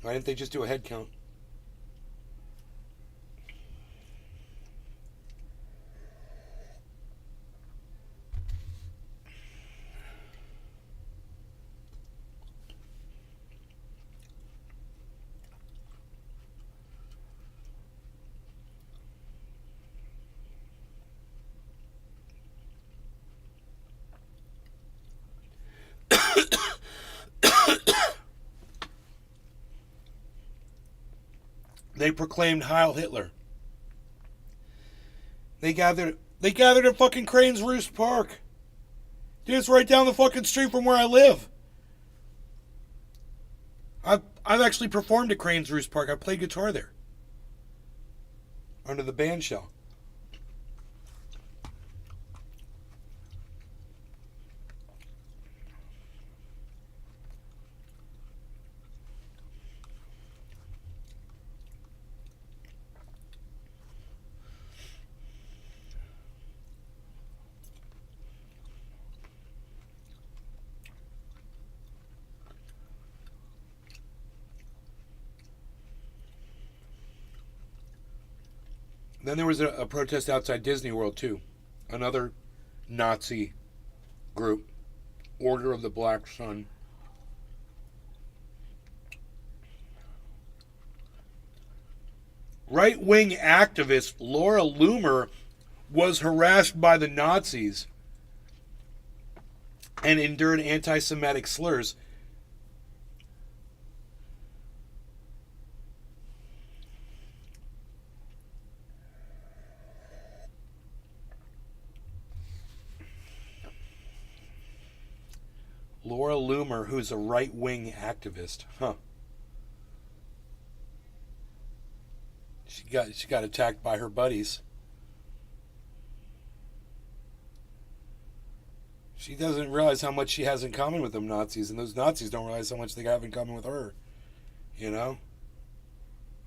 [SPEAKER 1] Why didn't they just do a head count? They proclaimed Heil Hitler. They gathered at fucking Crane's Roost Park. Dude, it's right down the fucking street from where I live. I've actually performed at Crane's Roost Park. I played guitar there. Under the band shell. Then there was a protest outside Disney World, too. Another Nazi group. Order of the Black Sun. Right-wing activist Laura Loomer was harassed by the Nazis and endured anti-Semitic slurs. Laura Loomer, who's a right-wing activist. Huh. She got attacked by her buddies. She doesn't realize how much she has in common with them Nazis, and those Nazis don't realize how much they have in common with her. You know?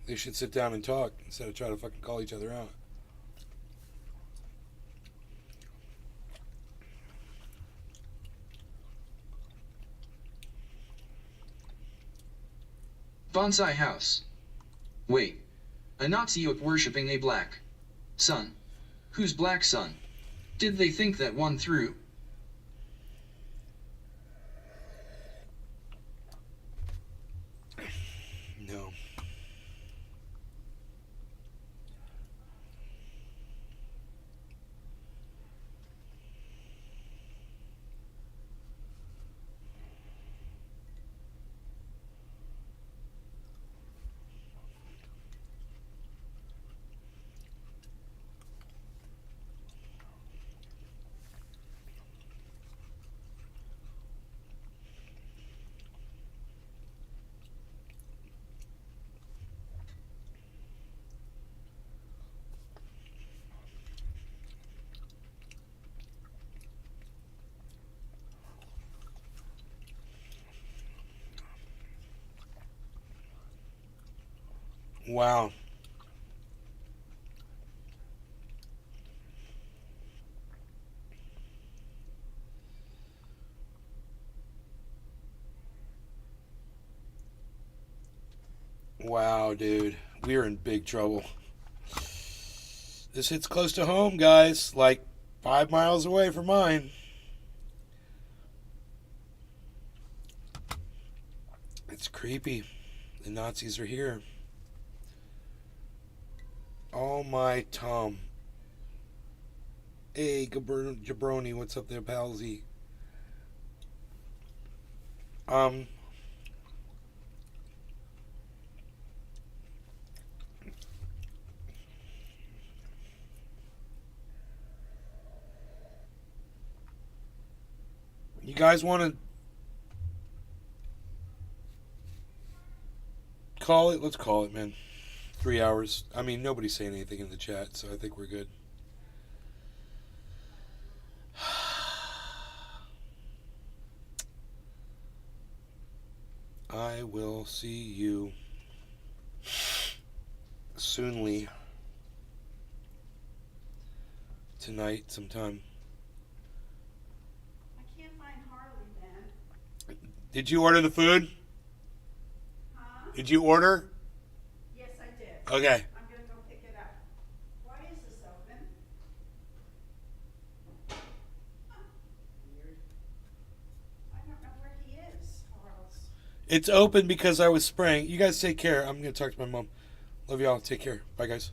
[SPEAKER 1] They should sit down and talk instead of trying to fucking call each other out.
[SPEAKER 2] Bonsai house. Wait. A Nazi yoke worshipping a black sun. Whose black sun? Did they think that won through?
[SPEAKER 1] No. Wow. Wow, dude. We're in big trouble. This hits close to home, guys. Like 5 miles away from mine. It's creepy. The Nazis are here. Oh my Tom. Hey, Jabroni, what's up there, palsy? You guys want to call it? Let's call it, man. 3 hours. I mean, nobody's saying anything in the chat, so I think we're good. I will see you soonly tonight sometime.
[SPEAKER 13] I can't find Harley, Ben.
[SPEAKER 1] Did you order the food?
[SPEAKER 13] Huh?
[SPEAKER 1] Did you order?
[SPEAKER 13] Yes, I did.
[SPEAKER 1] Okay.
[SPEAKER 13] I'm going to go pick it up. Why is this open? Weird. I don't know where he is, Charles.
[SPEAKER 1] It's open because I was spraying. You guys take care. I'm going to talk to my mom. Love y'all. Take care. Bye, guys.